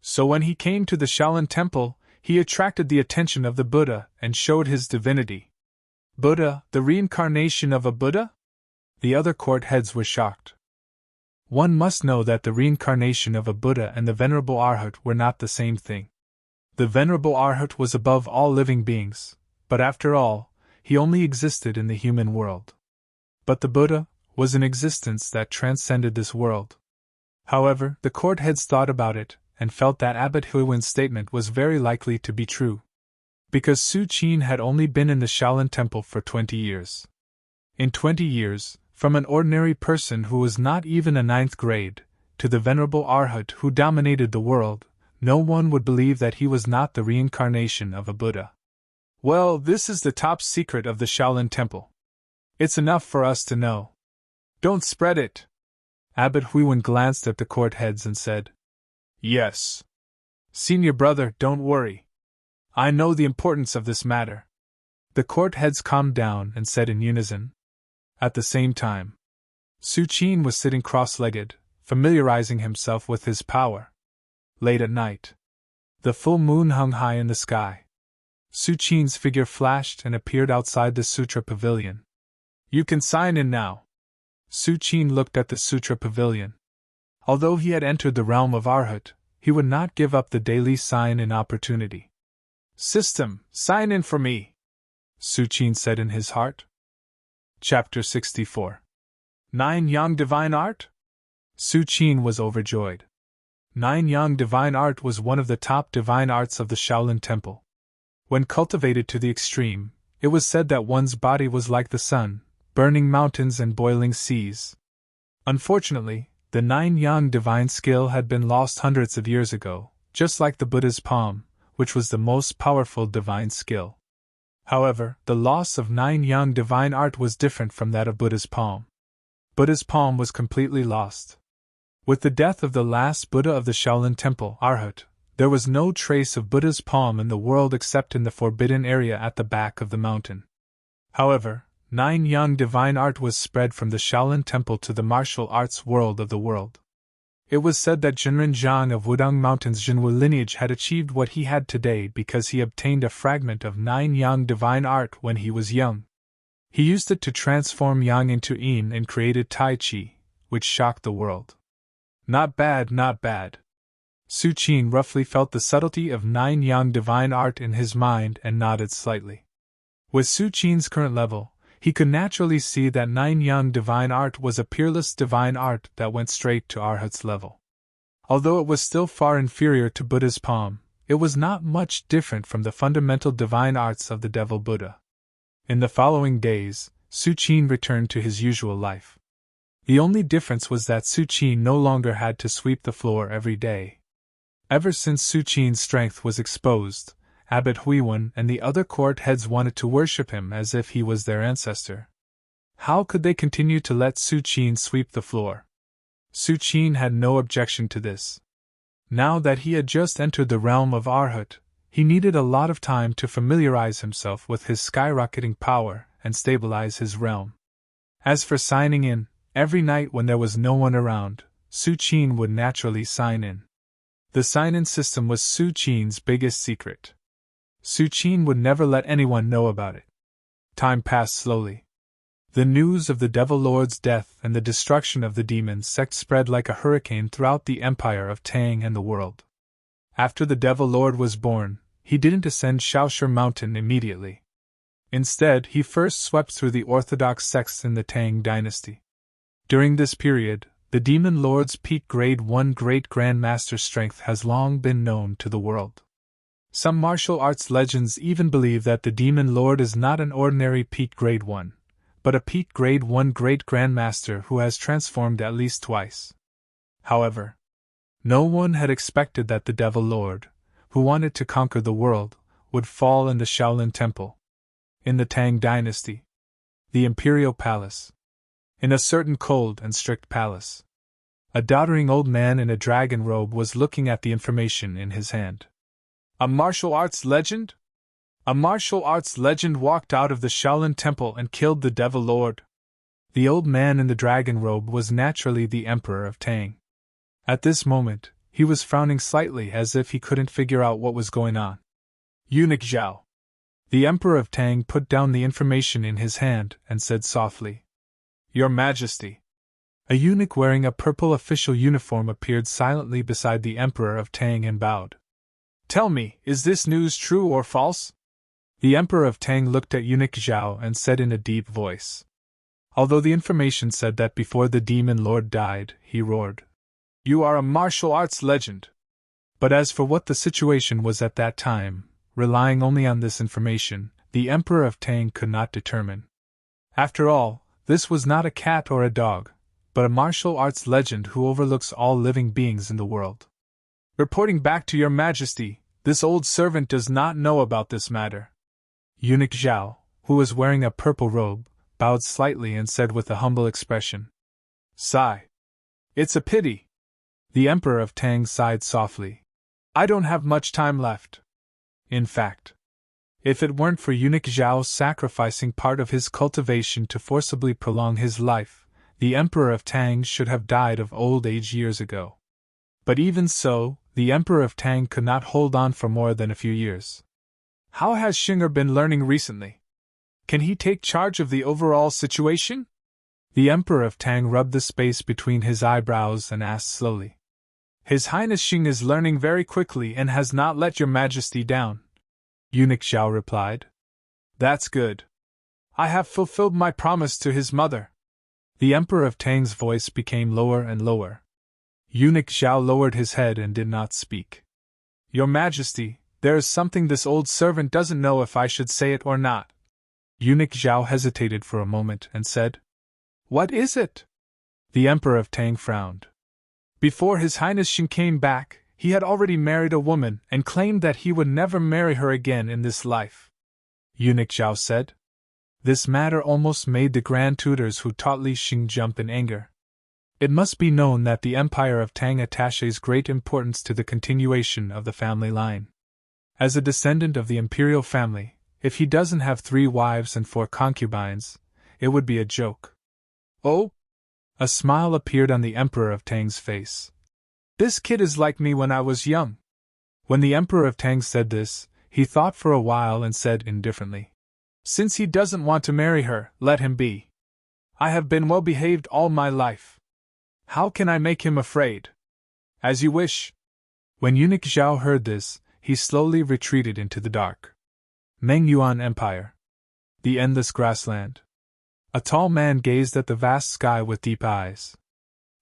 So when he came to the Shaolin Temple, he attracted the attention of the Buddha and showed his divinity. Buddha, the reincarnation of a Buddha? The other court heads were shocked. One must know that the reincarnation of a Buddha and the Venerable Arhat were not the same thing. The Venerable Arhat was above all living beings, but after all, he only existed in the human world. But the Buddha was an existence that transcended this world. However, the court heads thought about it and felt that Abbot Huiwen's statement was very likely to be true. Because Suchin had only been in the Shaolin Temple for 20 years. In 20 years, from an ordinary person who was not even a 9th grade, to the Venerable Arhat who dominated the world, no one would believe that he was not the reincarnation of a Buddha. Well, this is the top secret of the Shaolin Temple. It's enough for us to know. Don't spread it. Abbot Huiwen glanced at the court heads and said, "Yes. Senior brother, don't worry. I know the importance of this matter." The court heads calmed down and said in unison. At the same time, Suchin was sitting cross-legged, familiarizing himself with his power. Late at night, the full moon hung high in the sky. Suchin's figure flashed and appeared outside the Sutra Pavilion. "You can sign in now." Suchin looked at the Sutra Pavilion. Although he had entered the realm of Arhat, he would not give up the daily sign-in opportunity. "System, sign in for me," Suchin said in his heart. Chapter 64. 9 Yang Divine Art? Suchin was overjoyed. 9 Yang Divine Art was one of the top divine arts of the Shaolin Temple. When cultivated to the extreme, it was said that one's body was like the sun, burning mountains and boiling seas. Unfortunately, the 9 Yang divine skill had been lost hundreds of years ago, just like the Buddha's palm, which was the most powerful divine skill. However, the loss of 9 Yang divine art was different from that of Buddha's palm. Buddha's palm was completely lost. With the death of the last Buddha of the Shaolin Temple, Arhat, there was no trace of Buddha's palm in the world except in the forbidden area at the back of the mountain. However, 9 young divine art was spread from the Shaolin Temple to the martial arts world of the world. It was said that Jinren Zhang of Wudang Mountain's Jinwu lineage had achieved what he had today because he obtained a fragment of 9 yang divine art when he was young. He used it to transform yang into yin and created Tai Chi, which shocked the world. Not bad, not bad. Su Qin roughly felt the subtlety of 9 yang divine art in his mind and nodded slightly. With Su Qin's current level, he could naturally see that 9 yang divine art was a peerless divine art that went straight to Arhat's level. Although it was still far inferior to Buddha's palm, it was not much different from the fundamental divine arts of the Devil Buddha. In the following days, Su Qin returned to his usual life. The only difference was that Su Qin no longer had to sweep the floor every day. Ever since Su Qin's strength was exposed, Abbot Huiwen and the other court heads wanted to worship him as if he was their ancestor. How could they continue to let Su Qin sweep the floor? Su Qin had no objection to this. Now that he had just entered the realm of Arhat, he needed a lot of time to familiarize himself with his skyrocketing power and stabilize his realm. As for signing in, every night when there was no one around, Su Qin would naturally sign in. The sign-in system was Su Qin's biggest secret. Su Qin would never let anyone know about it. Time passed slowly. The news of the Devil Lord's death and the destruction of the demon sect spread like a hurricane throughout the empire of Tang and the world. After the Devil Lord was born, he didn't ascend Shaoshi Mountain immediately. Instead, he first swept through the orthodox sects in the Tang dynasty. During this period, the Demon Lord's peak Grade 1 Great Grandmaster strength has long been known to the world. Some martial arts legends even believe that the Demon Lord is not an ordinary peak Grade 1, but a peak Grade 1 Great Grandmaster who has transformed at least twice. However, no one had expected that the Devil Lord, who wanted to conquer the world, would fall in the Shaolin Temple. In the Tang dynasty, the Imperial Palace. In a certain cold and strict palace, a doddering old man in a dragon robe was looking at the information in his hand. A martial arts legend? A martial arts legend walked out of the Shaolin Temple and killed the Devil Lord. The old man in the dragon robe was naturally the Emperor of Tang. At this moment, he was frowning slightly as if he couldn't figure out what was going on. Eunuch Zhao. The Emperor of Tang put down the information in his hand and said softly, "Your Majesty." A eunuch wearing a purple official uniform appeared silently beside the Emperor of Tang and bowed. "Tell me, is this news true or false?" The Emperor of Tang looked at Eunuch Zhao and said in a deep voice. Although the information said that before the Demon Lord died, he roared, "You are a martial arts legend." But as for what the situation was at that time, relying only on this information, the Emperor of Tang could not determine. After all, this was not a cat or a dog, but a martial arts legend who overlooks all living beings in the world. "Reporting back to your Majesty, this old servant does not know about this matter." Eunuch Zhao, who was wearing a purple robe, bowed slightly and said with a humble expression, "Sigh. It's a pity." The Emperor of Tang sighed softly. "I don't have much time left." In fact, if it weren't for Eunuch Zhao sacrificing part of his cultivation to forcibly prolong his life, the Emperor of Tang should have died of old age years ago. But even so, the Emperor of Tang could not hold on for more than a few years. How has Xinger been learning recently? Can he take charge of the overall situation? The Emperor of Tang rubbed the space between his eyebrows and asked slowly. His Highness Xing is learning very quickly and has not let your Majesty down. Eunuch Zhao replied. That's good. I have fulfilled my promise to his mother. The Emperor of Tang's voice became lower and lower. Eunuch Zhao lowered his head and did not speak. Your Majesty, there is something this old servant doesn't know if I should say it or not. Eunuch Zhao hesitated for a moment and said, What is it? The Emperor of Tang frowned. Before His Highness Xing came back, he had already married a woman and claimed that he would never marry her again in this life. Eunuch Zhao said. This matter almost made the Grand Tutors who taught Li Xing jump in anger. It must be known that the Empire of Tang attaches great importance to the continuation of the family line. As a descendant of the imperial family, if he doesn't have 3 wives and 4 concubines, it would be a joke. Oh? A smile appeared on the Emperor of Tang's face. This kid is like me when I was young. When the Emperor of Tang said this, he thought for a while and said indifferently, Since he doesn't want to marry her, let him be. I have been well behaved all my life. How can I make him afraid? As you wish. When eunuch Zhao heard this, he slowly retreated into the dark. Meng Yuan Empire. The endless grassland. A tall man gazed at the vast sky with deep eyes.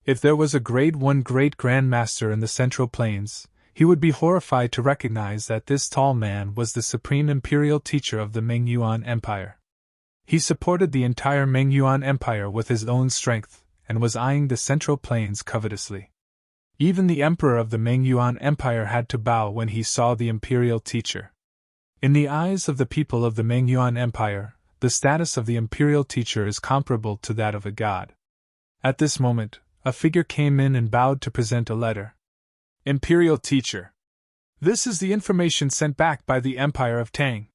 If there was a Grade 1 Great Grand Master in the Central Plains, he would be horrified to recognize that this tall man was the supreme imperial teacher of the Meng Yuan Empire. He supported the entire Meng Yuan Empire with his own strength, and was eyeing the Central Plains covetously. Even the emperor of the Meng Yuan Empire had to bow when he saw the imperial teacher. In the eyes of the people of the Meng Yuan Empire, the status of the imperial teacher is comparable to that of a god. At this moment, a figure came in and bowed to present a letter. Imperial teacher. This is the information sent back by the Empire of Tang,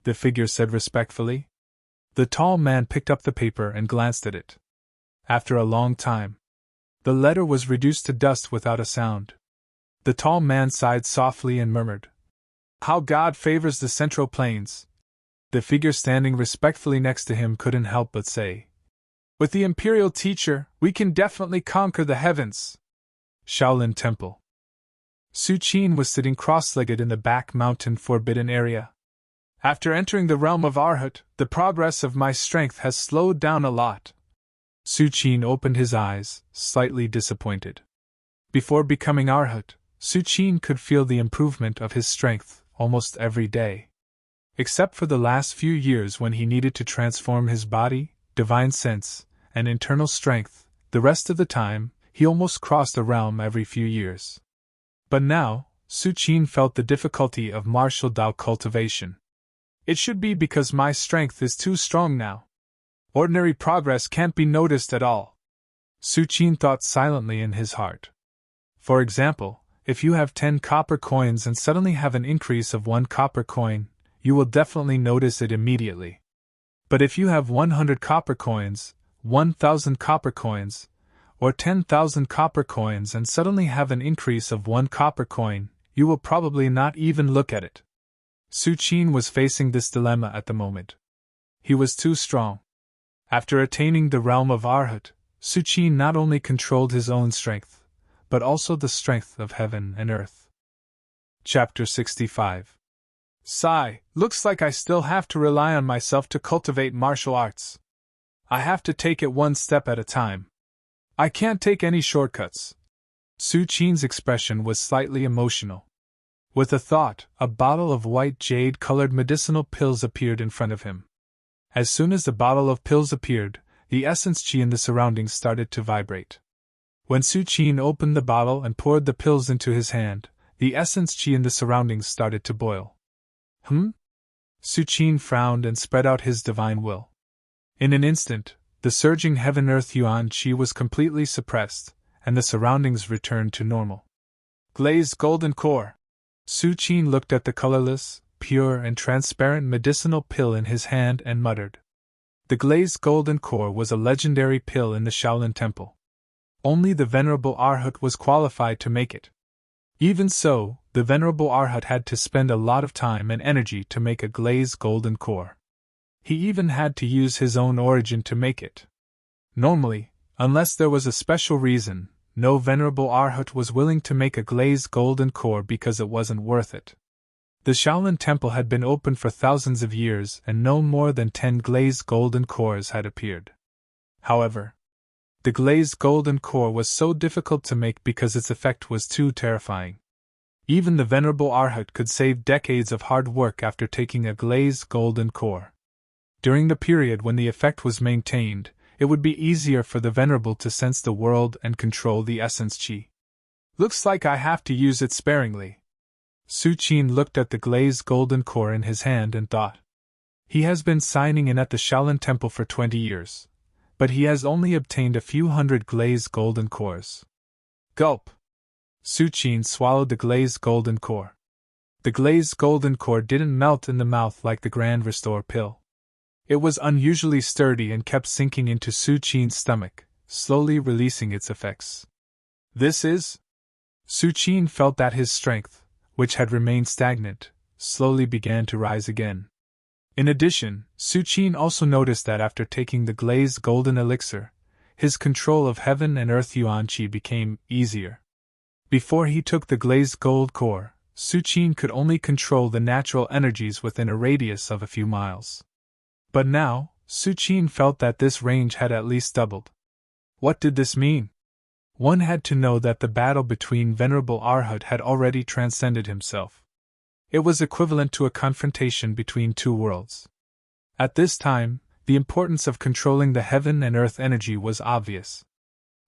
the figure said respectfully. The tall man picked up the paper and glanced at it. After a long time, the letter was reduced to dust without a sound. The tall man sighed softly and murmured, How God favors the Central Plains. The figure standing respectfully next to him couldn't help but say, With the imperial teacher, we can definitely conquer the heavens. Shaolin Temple. Su Qin was sitting cross-legged in the back mountain forbidden area. After entering the realm of Arhat, the progress of my strength has slowed down a lot. Su Qin opened his eyes, slightly disappointed. Before becoming Arhat, Su Qin could feel the improvement of his strength almost every day. Except for the last few years when he needed to transform his body, divine sense, and internal strength, the rest of the time, he almost crossed a realm every few years. But now, Su Qin felt the difficulty of martial Dao cultivation. It should be because my strength is too strong now. Ordinary progress can't be noticed at all. Su Qin thought silently in his heart. For example, if you have 10 copper coins and suddenly have an increase of 1 copper coin, you will definitely notice it immediately. But if you have 100 copper coins, 1,000 copper coins, or 10,000 copper coins and suddenly have an increase of 1 copper coin, you will probably not even look at it. Su Qin was facing this dilemma at the moment. He was too strong. After attaining the realm of Arhat, Su Qin not only controlled his own strength, but also the strength of heaven and earth. Chapter 65. Sigh, looks like I still have to rely on myself to cultivate martial arts. I have to take it one step at a time. I can't take any shortcuts. Su Qin's expression was slightly emotional. With a thought, a bottle of white jade-colored medicinal pills appeared in front of him. As soon as the bottle of pills appeared, the essence qi in the surroundings started to vibrate. When Su Qin opened the bottle and poured the pills into his hand, the essence qi in the surroundings started to boil. Su Qin frowned and spread out his divine will. In an instant, the surging heaven-earth yuan qi was completely suppressed, and the surroundings returned to normal. Glazed golden core. Su Qin looked at the colorless, pure and transparent medicinal pill in his hand and muttered. The glazed golden core was a legendary pill in the Shaolin Temple. Only the Venerable Arhat was qualified to make it. Even so, the Venerable Arhat had to spend a lot of time and energy to make a glazed golden core. He even had to use his own origin to make it. Normally, unless there was a special reason, no Venerable Arhat was willing to make a glazed golden core because it wasn't worth it. The Shaolin Temple had been open for thousands of years and no more than 10 glazed golden cores had appeared. However, the glazed golden core was so difficult to make because its effect was too terrifying. Even the Venerable Arhat could save decades of hard work after taking a glazed golden core. During the period when the effect was maintained, it would be easier for the Venerable to sense the world and control the essence qi. Looks like I have to use it sparingly. Su Qin looked at the glazed golden core in his hand and thought. He has been signing in at the Shaolin Temple for 20 years, but he has only obtained a few hundred glazed golden cores. Gulp! Su Qin swallowed the glazed golden core. The glazed golden core didn't melt in the mouth like the Grand Restore pill. It was unusually sturdy and kept sinking into Su Qin's stomach, slowly releasing its effects. This is? Su Qin felt that his strength, which had remained stagnant, slowly began to rise again. In addition, Su Qin also noticed that after taking the glazed golden elixir, his control of heaven and earth yuan qi became easier. Before he took the glazed gold core, Su Qin could only control the natural energies within a radius of a few miles. But now, Su Qin felt that this range had at least doubled. What did this mean? One had to know that the battle between Venerable Arhat had already transcended himself. It was equivalent to a confrontation between two worlds. At this time, the importance of controlling the heaven and earth energy was obvious.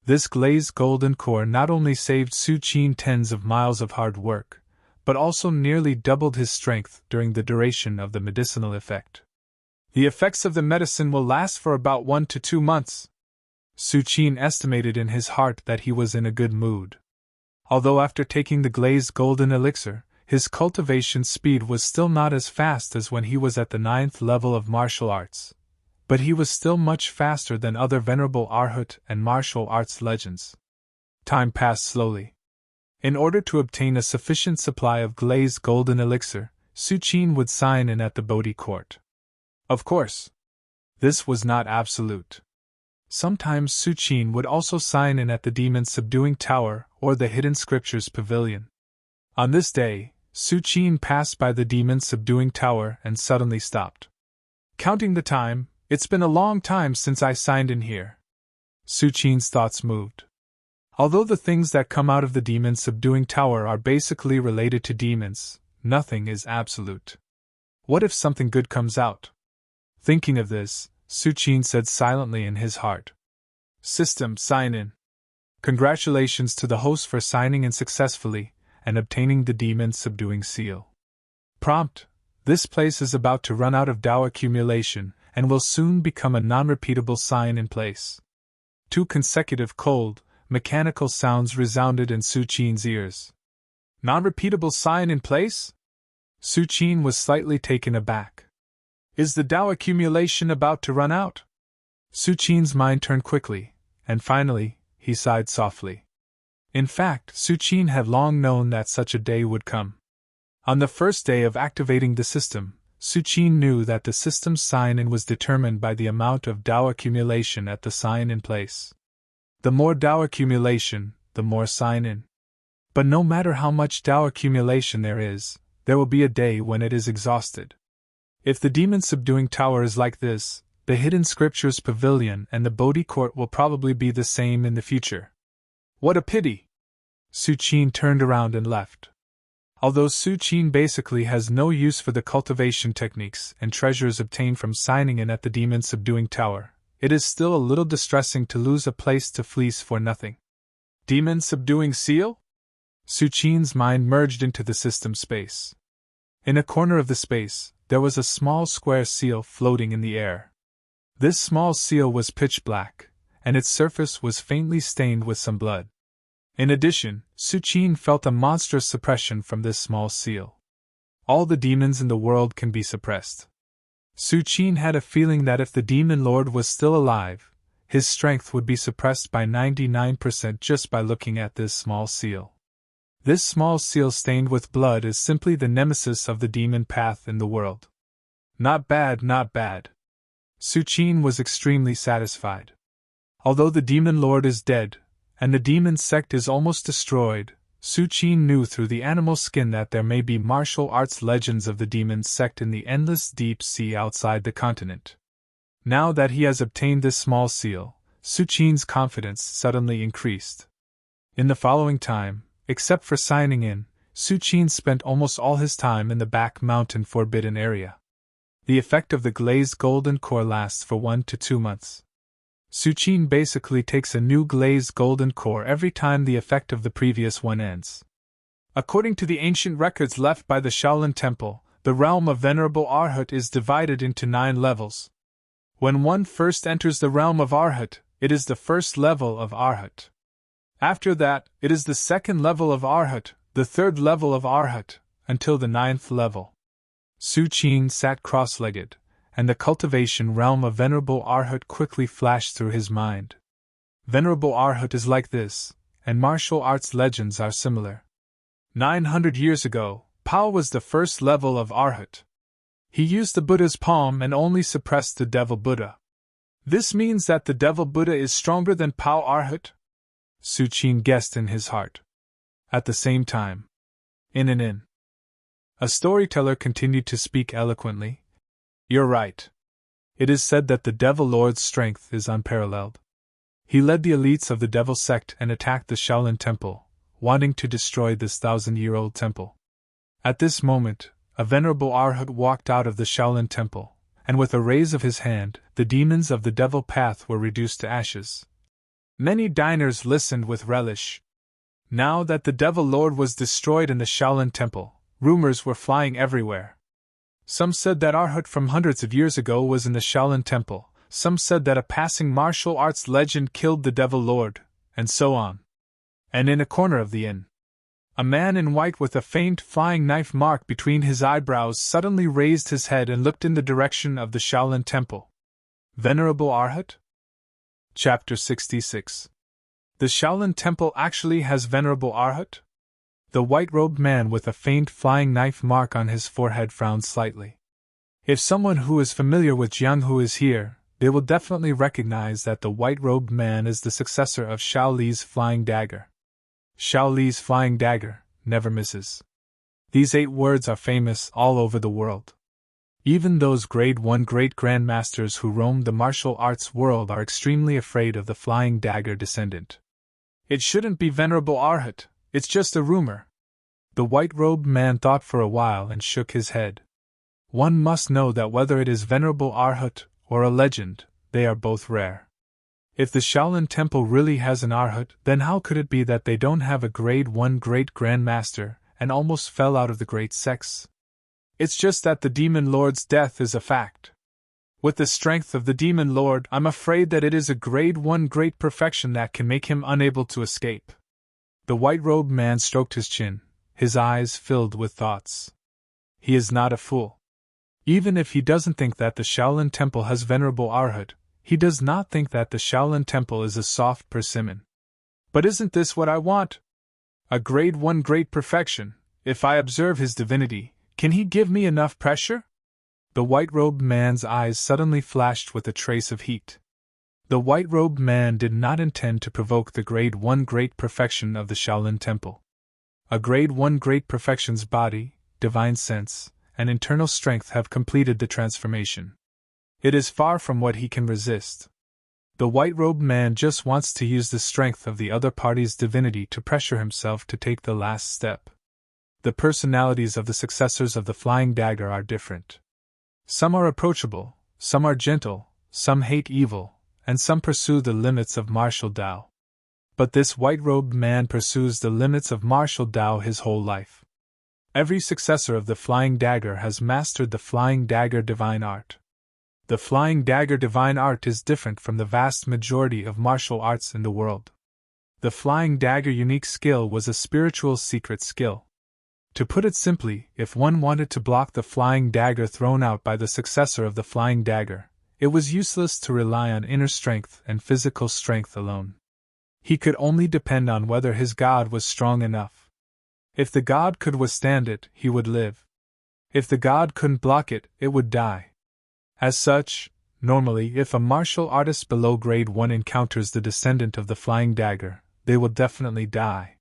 This glazed golden core not only saved Su Qin tens of miles of hard work, but also nearly doubled his strength during the duration of the medicinal effect. The effects of the medicine will last for about 1 to 2 months. Su Qin estimated in his heart that he was in a good mood. Although after taking the glazed golden elixir, his cultivation speed was still not as fast as when he was at the 9th level of martial arts, but he was still much faster than other Venerable Arhat and martial arts legends. Time passed slowly. In order to obtain a sufficient supply of glazed golden elixir, Su Qin would sign in at the Bodhi court. Of course, this was not absolute. Sometimes Su Qin would also sign in at the Demon Subduing Tower or the Hidden Scriptures Pavilion. On this day, Su Qin passed by the Demon Subduing Tower and suddenly stopped. Counting the time, it's been a long time since I signed in here. Su Qin's thoughts moved. Although the things that come out of the Demon Subduing Tower are basically related to demons, nothing is absolute. What if something good comes out? Thinking of this, Su Qin said silently in his heart. System sign in. Congratulations to the host for signing in successfully and obtaining the Demon Subduing Seal. Prompt: this place is about to run out of Dao accumulation and will soon become a non-repeatable sign in place. 2 consecutive cold, mechanical sounds resounded in Su Qin's ears. Non-repeatable sign in place? Su Qin was slightly taken aback. Is the Dao accumulation about to run out? Su Qin's mind turned quickly, and finally, he sighed softly. In fact, Su Qin had long known that such a day would come. On the first day of activating the system, Su Qin knew that the system's sign-in was determined by the amount of Dao accumulation at the sign-in place. The more Dao accumulation, the more sign-in. But no matter how much Dao accumulation there will be a day when it is exhausted. If the Demon Subduing Tower is like this, the Hidden Scriptures Pavilion and the Bodhi Court will probably be the same in the future. What a pity! Su Qin turned around and left. Although Su Qin basically has no use for the cultivation techniques and treasures obtained from signing in at the Demon Subduing Tower, it is still a little distressing to lose a place to fleece for nothing. Demon Subduing Seal? Su Qin's mind merged into the system space. In a corner of the space, there was a small square seal floating in the air. This small seal was pitch black, and its surface was faintly stained with some blood. In addition, Su Qin felt a monstrous suppression from this small seal. All the demons in the world can be suppressed. Su Qin had a feeling that if the demon lord was still alive, his strength would be suppressed by 99% just by looking at this small seal. This small seal stained with blood is simply the nemesis of the demon path in the world. Not bad, not bad. Su Qin was extremely satisfied. Although the demon lord is dead, and the demon sect is almost destroyed, Su Qin knew through the animal skin that there may be martial arts legends of the demon sect in the endless deep sea outside the continent. Now that he has obtained this small seal, Su Qin's confidence suddenly increased. In the following time, except for signing in, Su Qin spent almost all his time in the back mountain forbidden area. The effect of the glazed golden core lasts for 1 to 2 months. Su Qin basically takes a new glazed golden core every time the effect of the previous one ends. According to the ancient records left by the Shaolin Temple, the realm of Venerable Arhat is divided into 9 levels. When one first enters the realm of Arhat, it is the first level of Arhat. After that, it is the second level of Arhat, the third level of Arhat, until the 9th level. Su Qing sat cross-legged, and the cultivation realm of Venerable Arhat quickly flashed through his mind. Venerable Arhat is like this, and martial arts legends are similar. 900 years ago, Pao was the first level of Arhat. He used the Buddha's palm and only suppressed the Devil Buddha. This means that the Devil Buddha is stronger than Pao Arhat? Su Qing guessed in his heart. At the same time, in an inn, a storyteller continued to speak eloquently. You're right. It is said that the Devil Lord's strength is unparalleled. He led the elites of the Devil sect and attacked the Shaolin Temple, wanting to destroy this 1,000-year-old temple. At this moment, a Venerable Arhat walked out of the Shaolin Temple, and with a raise of his hand, the demons of the Devil Path were reduced to ashes. Many diners listened with relish. Now that the Devil Lord was destroyed in the Shaolin Temple, rumors were flying everywhere. Some said that Arhat from hundreds of years ago was in the Shaolin Temple, some said that a passing martial arts legend killed the Devil Lord, and so on. And in a corner of the inn, a man in white with a faint flying knife mark between his eyebrows suddenly raised his head and looked in the direction of the Shaolin Temple. Venerable Arhat? Chapter 66. The Shaolin Temple actually has Venerable Arhat? The white-robed man with a faint flying knife mark on his forehead frowned slightly. If someone who is familiar with Jianghu is here, they will definitely recognize that the white-robed man is the successor of Shao Li's flying dagger. Shao Li's flying dagger never misses. These 8 words are famous all over the world. Even those Grade 1 great grandmasters who roam the martial arts world are extremely afraid of the flying dagger descendant. It shouldn't be Venerable Arhat, it's just a rumor. The white-robed man thought for a while and shook his head. One must know that whether it is Venerable Arhat or a legend, they are both rare. If the Shaolin Temple really has an Arhat, then how could it be that they don't have a Grade 1 great grandmaster and almost fell out of the great sects? It's just that the Demon Lord's death is a fact. With the strength of the Demon Lord, I'm afraid that it is a Grade 1 great perfection that can make him unable to escape. The white-robed man stroked his chin, his eyes filled with thoughts. He is not a fool. Even if he doesn't think that the Shaolin Temple has Venerable Arhat, he does not think that the Shaolin Temple is a soft persimmon. But isn't this what I want? A Grade 1 great perfection. If I observe his divinity, can he give me enough pressure? The white-robed man's eyes suddenly flashed with a trace of heat. The white-robed man did not intend to provoke the Grade 1 great perfection of the Shaolin Temple. A Grade 1 great perfection's body, divine sense, and internal strength have completed the transformation. It is far from what he can resist. The white-robed man just wants to use the strength of the other party's divinity to pressure himself to take the last step. The personalities of the successors of the Flying Dagger are different. Some are approachable, some are gentle, some hate evil, and some pursue the limits of martial Tao. But this white-robed man pursues the limits of martial Tao his whole life. Every successor of the Flying Dagger has mastered the Flying Dagger divine art. The Flying Dagger divine art is different from the vast majority of martial arts in the world. The Flying Dagger unique skill was a spiritual secret skill. To put it simply, if one wanted to block the Flying Dagger thrown out by the successor of the Flying Dagger, it was useless to rely on inner strength and physical strength alone. He could only depend on whether his god was strong enough. If the god could withstand it, he would live. If the god couldn't block it, it would die. As such, normally if a martial artist below Grade 1 encounters the descendant of the Flying Dagger, they will definitely die.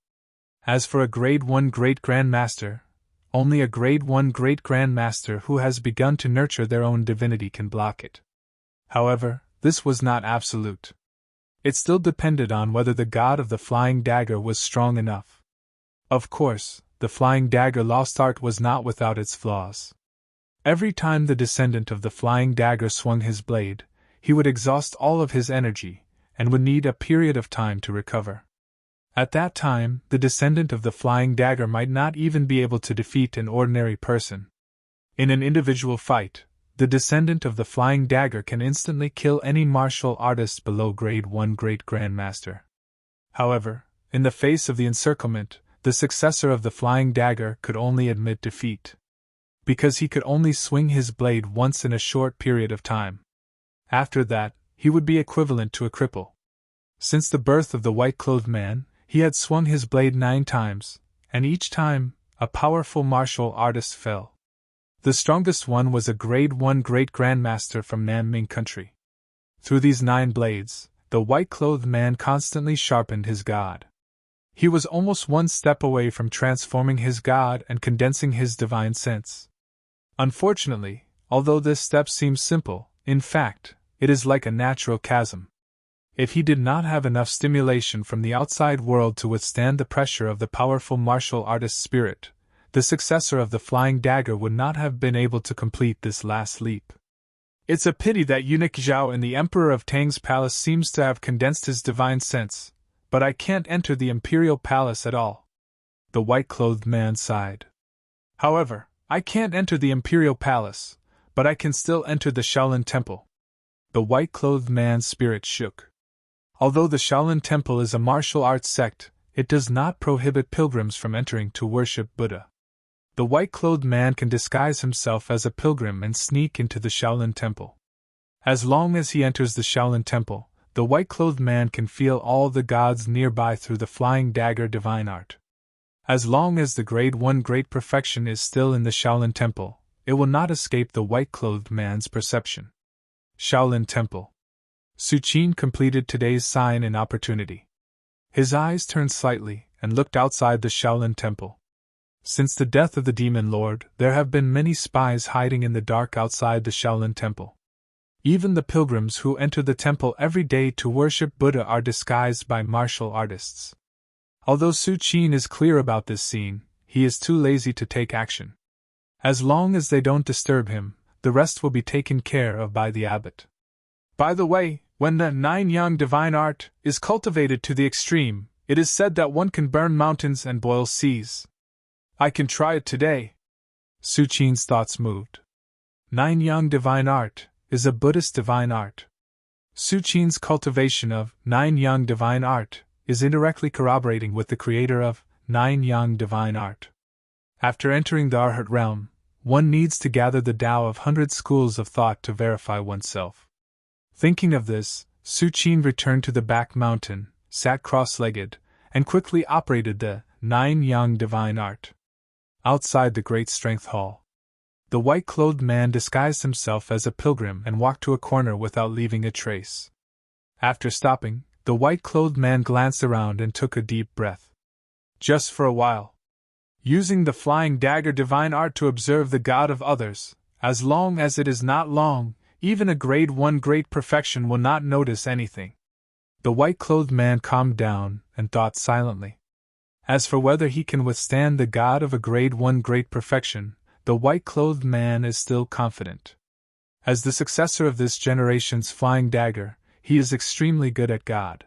As for a Grade 1 great grandmaster, only a Grade 1 great grandmaster who has begun to nurture their own divinity can block it. However, this was not absolute. It still depended on whether the god of the Flying Dagger was strong enough. Of course, the Flying Dagger lost art was not without its flaws. Every time the descendant of the Flying Dagger swung his blade, he would exhaust all of his energy, and would need a period of time to recover. At that time, the descendant of the Flying Dagger might not even be able to defeat an ordinary person. In an individual fight, the descendant of the flying dagger can instantly kill any martial artist below grade 1 great grandmaster. However, in the face of the encirclement, the successor of the flying dagger could only admit defeat, because he could only swing his blade once in a short period of time. After that, he would be equivalent to a cripple. Since the birth of the white-clothed man, he had swung his blade 9 times, and each time, a powerful martial artist fell. The strongest one was a grade 1 great grandmaster from Nanming country. Through these 9 blades, the white-clothed man constantly sharpened his god. He was almost one step away from transforming his god and condensing his divine sense. Unfortunately, although this step seems simple, in fact, it is like a natural chasm. If he did not have enough stimulation from the outside world to withstand the pressure of the powerful martial artist's spirit, the successor of the flying dagger would not have been able to complete this last leap. It's a pity that eunuch Zhao in the Emperor of Tang's palace seems to have condensed his divine sense, but I can't enter the imperial palace at all. The white-clothed man sighed. However, I can't enter the imperial palace, but I can still enter the Shaolin temple. The white-clothed man's spirit shook. Although the Shaolin temple is a martial arts sect, it does not prohibit pilgrims from entering to worship Buddha. The white-clothed man can disguise himself as a pilgrim and sneak into the Shaolin temple. As long as he enters the Shaolin temple, the white-clothed man can feel all the gods nearby through the flying dagger divine art. As long as the grade 1 great perfection is still in the Shaolin temple, it will not escape the white-clothed man's perception. Shaolin temple. Su Qin completed today's sign and opportunity. His eyes turned slightly and looked outside the Shaolin temple. Since the death of the demon lord, there have been many spies hiding in the dark outside the Shaolin temple. Even the pilgrims who enter the temple every day to worship Buddha are disguised by martial artists. Although Su Qin is clear about this scene, he is too lazy to take action. As long as they don't disturb him, the rest will be taken care of by the abbot. By the way, when the 9-yang divine art is cultivated to the extreme, it is said that one can burn mountains and boil seas. I can try it today. Su Qin's thoughts moved. 9-yang divine art is a Buddhist divine art. Su Qin's cultivation of 9-yang divine art is indirectly corroborating with the creator of 9-yang divine art. After entering the Arhat realm, one needs to gather the Tao of 100 schools of thought to verify oneself. Thinking of this, Su Qin returned to the back mountain, sat cross-legged, and quickly operated the 9-yang divine art. Outside the Great Strength Hall, the white-clothed man disguised himself as a pilgrim and walked to a corner without leaving a trace. After stopping, the white-clothed man glanced around and took a deep breath. Just for a while. Using the flying dagger divine art to observe the god of others, as long as it is not long, even a grade 1 great perfection will not notice anything. The white-clothed man calmed down and thought silently. As for whether he can withstand the god of a grade 1 great perfection, the white-clothed man is still confident. As the successor of this generation's flying dagger, he is extremely good at God.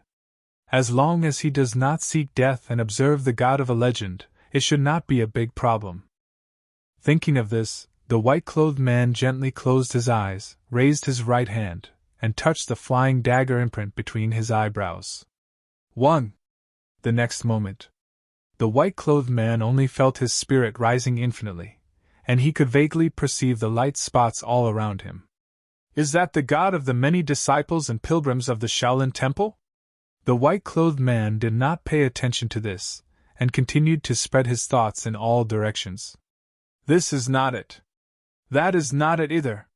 As long as he does not seek death and observe the god of a legend, it should not be a big problem. Thinking of this, the white-clothed man gently closed his eyes, raised his right hand, and touched the flying dagger imprint between his eyebrows. 1. The next moment, the white-clothed man only felt his spirit rising infinitely, and he could vaguely perceive the light spots all around him. Is that the god of the many disciples and pilgrims of the Shaolin temple? The white-clothed man did not pay attention to this, and continued to spread his thoughts in all directions. This is not it. That is not it either.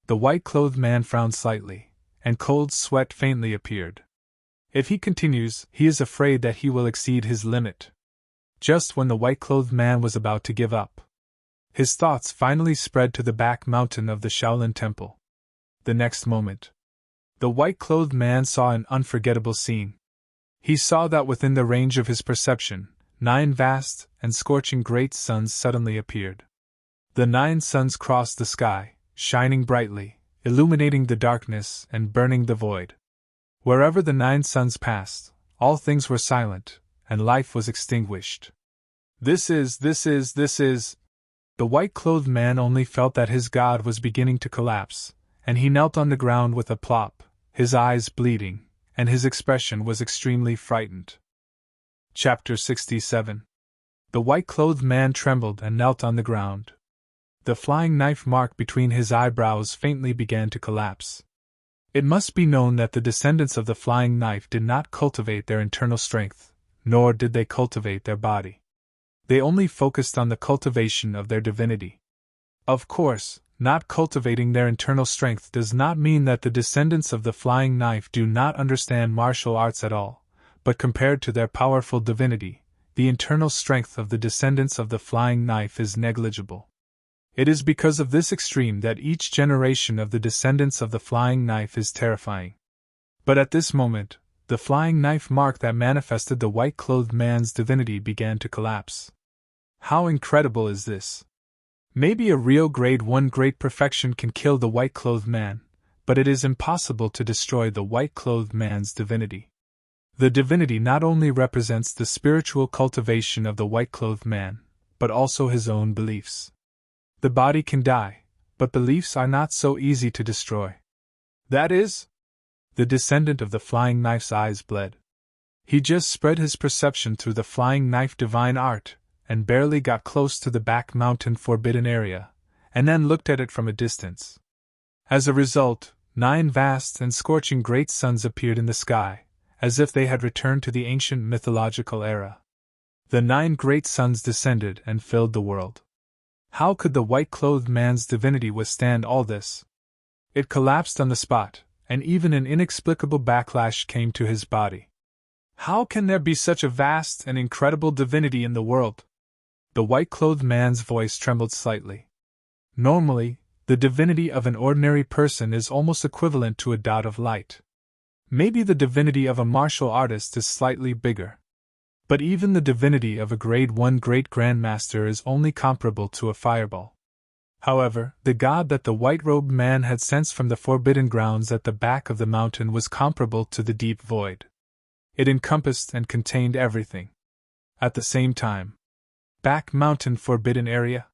The white-clothed man frowned slightly, and cold sweat faintly appeared. If he continues, he is afraid that he will exceed his limit. Just when the white-clothed man was about to give up, his thoughts finally spread to the back mountain of the Shaolin temple. The next moment, the white-clothed man saw an unforgettable scene. He saw that within the range of his perception, 9 vast and scorching great suns suddenly appeared. The 9 suns crossed the sky, shining brightly, illuminating the darkness and burning the void. Wherever the 9 suns passed, all things were silent, and life was extinguished. This is. The white-clothed man only felt that his god was beginning to collapse, and he knelt on the ground with a plop, his eyes bleeding, and his expression was extremely frightened. Chapter 67. The white-clothed man trembled and knelt on the ground. The flying knife mark between his eyebrows faintly began to collapse. It must be known that the descendants of the flying knife did not cultivate their internal strength, nor did they cultivate their body. They only focused on the cultivation of their divinity. Of course, not cultivating their internal strength does not mean that the descendants of the flying knife do not understand martial arts at all, but compared to their powerful divinity, the internal strength of the descendants of the flying knife is negligible. It is because of this extreme that each generation of the descendants of the flying knife is terrifying. But at this moment, the flying knife mark that manifested the white-clothed man's divinity began to collapse. How incredible is this? Maybe a real grade 1 great perfection can kill the white-clothed man, but it is impossible to destroy the white-clothed man's divinity. The divinity not only represents the spiritual cultivation of the white-clothed man, but also his own beliefs. The body can die, but beliefs are not so easy to destroy. That is? The descendant of the flying knife's eyes bled. He just spread his perception through the flying knife divine art, and barely got close to the back mountain forbidden area, and then looked at it from a distance. As a result, 9 vast and scorching great suns appeared in the sky, as if they had returned to the ancient mythological era. The 9 great suns descended and filled the world. How could the white-clothed man's divinity withstand all this? It collapsed on the spot, and even an inexplicable backlash came to his body. How can there be such a vast and incredible divinity in the world? The white-clothed man's voice trembled slightly. Normally, the divinity of an ordinary person is almost equivalent to a dot of light. Maybe the divinity of a martial artist is slightly bigger. But even the divinity of a grade 1 great grandmaster is only comparable to a fireball. However, the god that the white-robed man had sensed from the forbidden grounds at the back of the mountain was comparable to the deep void. It encompassed and contained everything. At the same time. Back mountain forbidden area?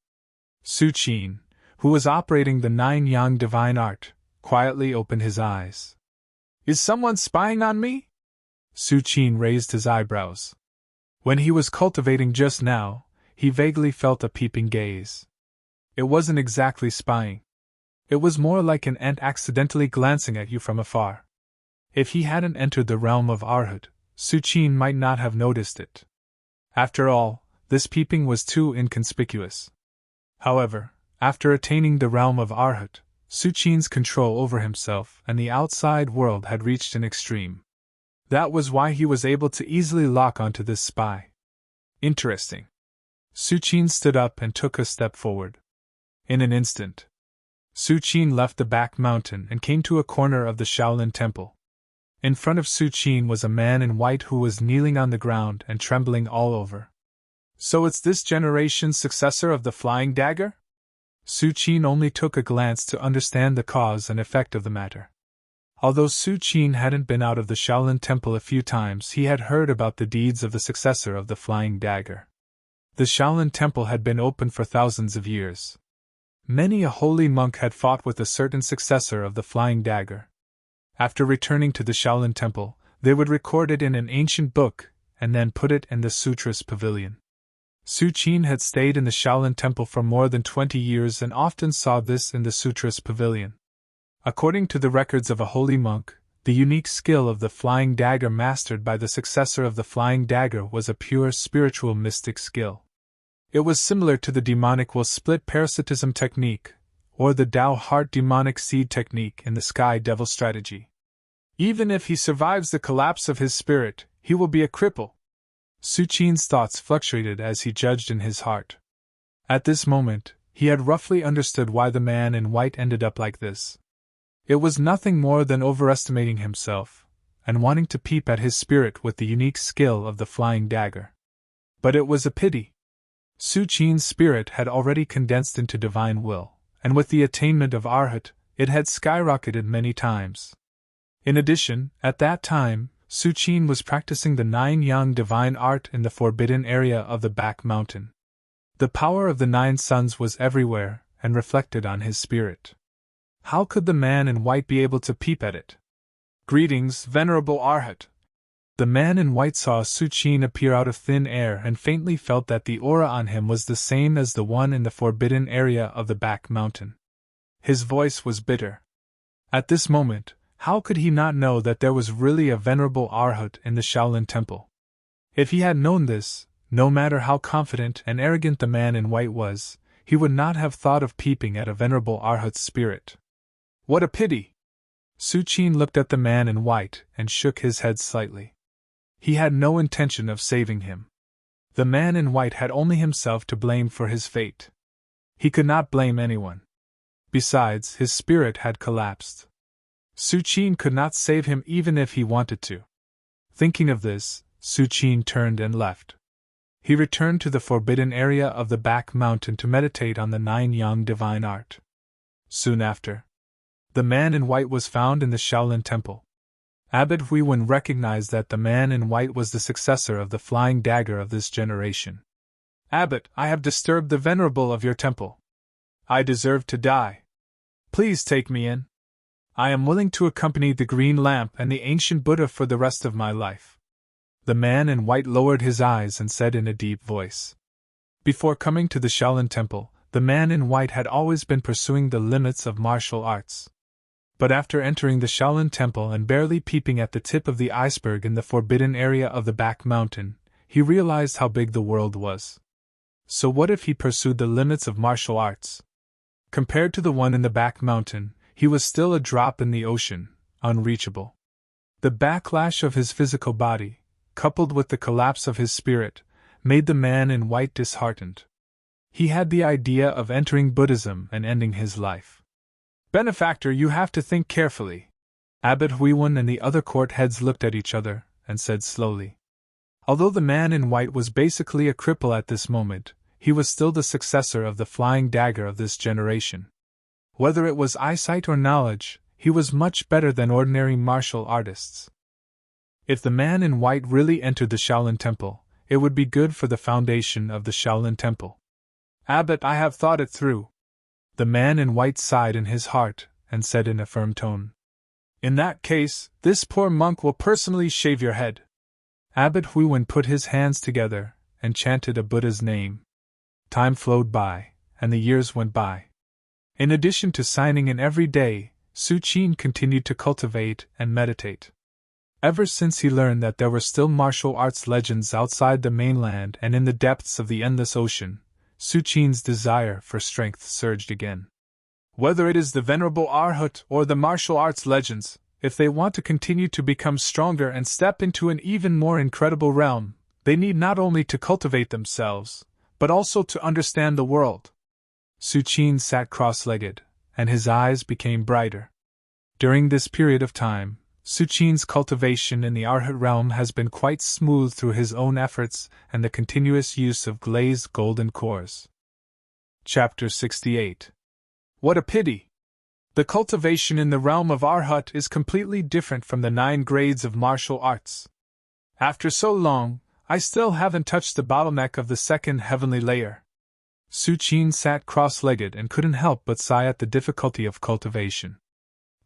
Su Qin, who was operating the 9 yang divine art, quietly opened his eyes. Is someone spying on me? Su Qin raised his eyebrows. When he was cultivating just now, he vaguely felt a peeping gaze. It wasn't exactly spying. It was more like an ant accidentally glancing at you from afar. If he hadn't entered the realm of Arhat, Su Qin might not have noticed it. After all, this peeping was too inconspicuous. However, after attaining the realm of Arhat, Su Qin's control over himself and the outside world had reached an extreme. That was why he was able to easily lock onto this spy. Interesting. Su Qin stood up and took a step forward. In an instant, Su Qin left the back mountain and came to a corner of the Shaolin temple. In front of Su Qin was a man in white who was kneeling on the ground and trembling all over. So it's this generation's successor of the flying dagger? Su Qin only took a glance to understand the cause and effect of the matter. Although Su Qin hadn't been out of the Shaolin temple a few times, he had heard about the deeds of the successor of the flying dagger. The Shaolin temple had been open for thousands of years. Many a holy monk had fought with a certain successor of the flying dagger. After returning to the Shaolin temple, they would record it in an ancient book, and then put it in the Sutras pavilion. Su Qin had stayed in the Shaolin temple for more than 20 years and often saw this in the Sutras pavilion. According to the records of a holy monk, the unique skill of the flying dagger mastered by the successor of the flying dagger was a pure spiritual mystic skill. It was similar to the demonic will split parasitism technique, or the Dao heart demonic seed technique in the Sky Devil strategy. Even if he survives the collapse of his spirit, he will be a cripple. Su Qin's thoughts fluctuated as he judged in his heart. At this moment, he had roughly understood why the man in white ended up like this. It was nothing more than overestimating himself, and wanting to peep at his spirit with the unique skill of the flying dagger. But it was a pity. Su Qin's spirit had already condensed into divine will, and with the attainment of Arhat, it had skyrocketed many times. In addition, at that time, Su Qin was practicing the 9 yang divine art in the forbidden area of the back mountain. The power of the 9 suns was everywhere, and reflected on his spirit. How could the man in white be able to peep at it? "Greetings, venerable Arhat." The man in white saw Suchin appear out of thin air and faintly felt that the aura on him was the same as the one in the forbidden area of the back mountain. His voice was bitter. At this moment, how could he not know that there was really a venerable Arhat in the Shaolin Temple? If he had known this, no matter how confident and arrogant the man in white was, he would not have thought of peeping at a venerable Arhat's spirit. What a pity! Suchin looked at the man in white and shook his head slightly. He had no intention of saving him. The man in white had only himself to blame for his fate. He could not blame anyone. Besides, his spirit had collapsed. Suchin could not save him even if he wanted to. Thinking of this, Suchin turned and left. He returned to the forbidden area of the back mountain to meditate on the 9 divine art. Soon after, the man in white was found in the Shaolin Temple. Abbot Huiwen recognized that the man in white was the successor of the flying dagger of this generation. "Abbot, I have disturbed the venerable of your temple. I deserve to die. Please take me in. I am willing to accompany the green lamp and the ancient Buddha for the rest of my life." The man in white lowered his eyes and said in a deep voice. Before coming to the Shaolin Temple, the man in white had always been pursuing the limits of martial arts. But after entering the Shaolin Temple and barely peeping at the tip of the iceberg in the forbidden area of the back mountain, he realized how big the world was. So what if he pursued the limits of martial arts? Compared to the one in the back mountain, he was still a drop in the ocean, unreachable. The backlash of his physical body, coupled with the collapse of his spirit, made the man in white disheartened. He had the idea of entering Buddhism and ending his life. "Benefactor, you have to think carefully." Abbot Huiwen and the other court heads looked at each other, and said slowly. Although the man in white was basically a cripple at this moment, he was still the successor of the flying dagger of this generation. Whether it was eyesight or knowledge, he was much better than ordinary martial artists. If the man in white really entered the Shaolin Temple, it would be good for the foundation of the Shaolin Temple. "Abbot, I have thought it through." The man in white sighed in his heart, and said in a firm tone. "In that case, this poor monk will personally shave your head." Abbot Huiwen put his hands together, and chanted a Buddha's name. Time flowed by, and the years went by. In addition to signing in every day, Suchin continued to cultivate and meditate. Ever since he learned that there were still martial arts legends outside the mainland and in the depths of the endless ocean, Suchin's desire for strength surged again. Whether it is the Venerable Arhat or the martial arts legends, if they want to continue to become stronger and step into an even more incredible realm, they need not only to cultivate themselves, but also to understand the world. Suchin sat cross-legged, and his eyes became brighter. During this period of time, Suchin's cultivation in the Arhat realm has been quite smooth through his own efforts and the continuous use of glazed golden cores. Chapter 68. What a pity! The cultivation in the realm of Arhat is completely different from the 9 grades of martial arts. After so long, I still haven't touched the bottleneck of the 2nd heavenly layer. Suchin sat cross-legged and couldn't help but sigh at the difficulty of cultivation.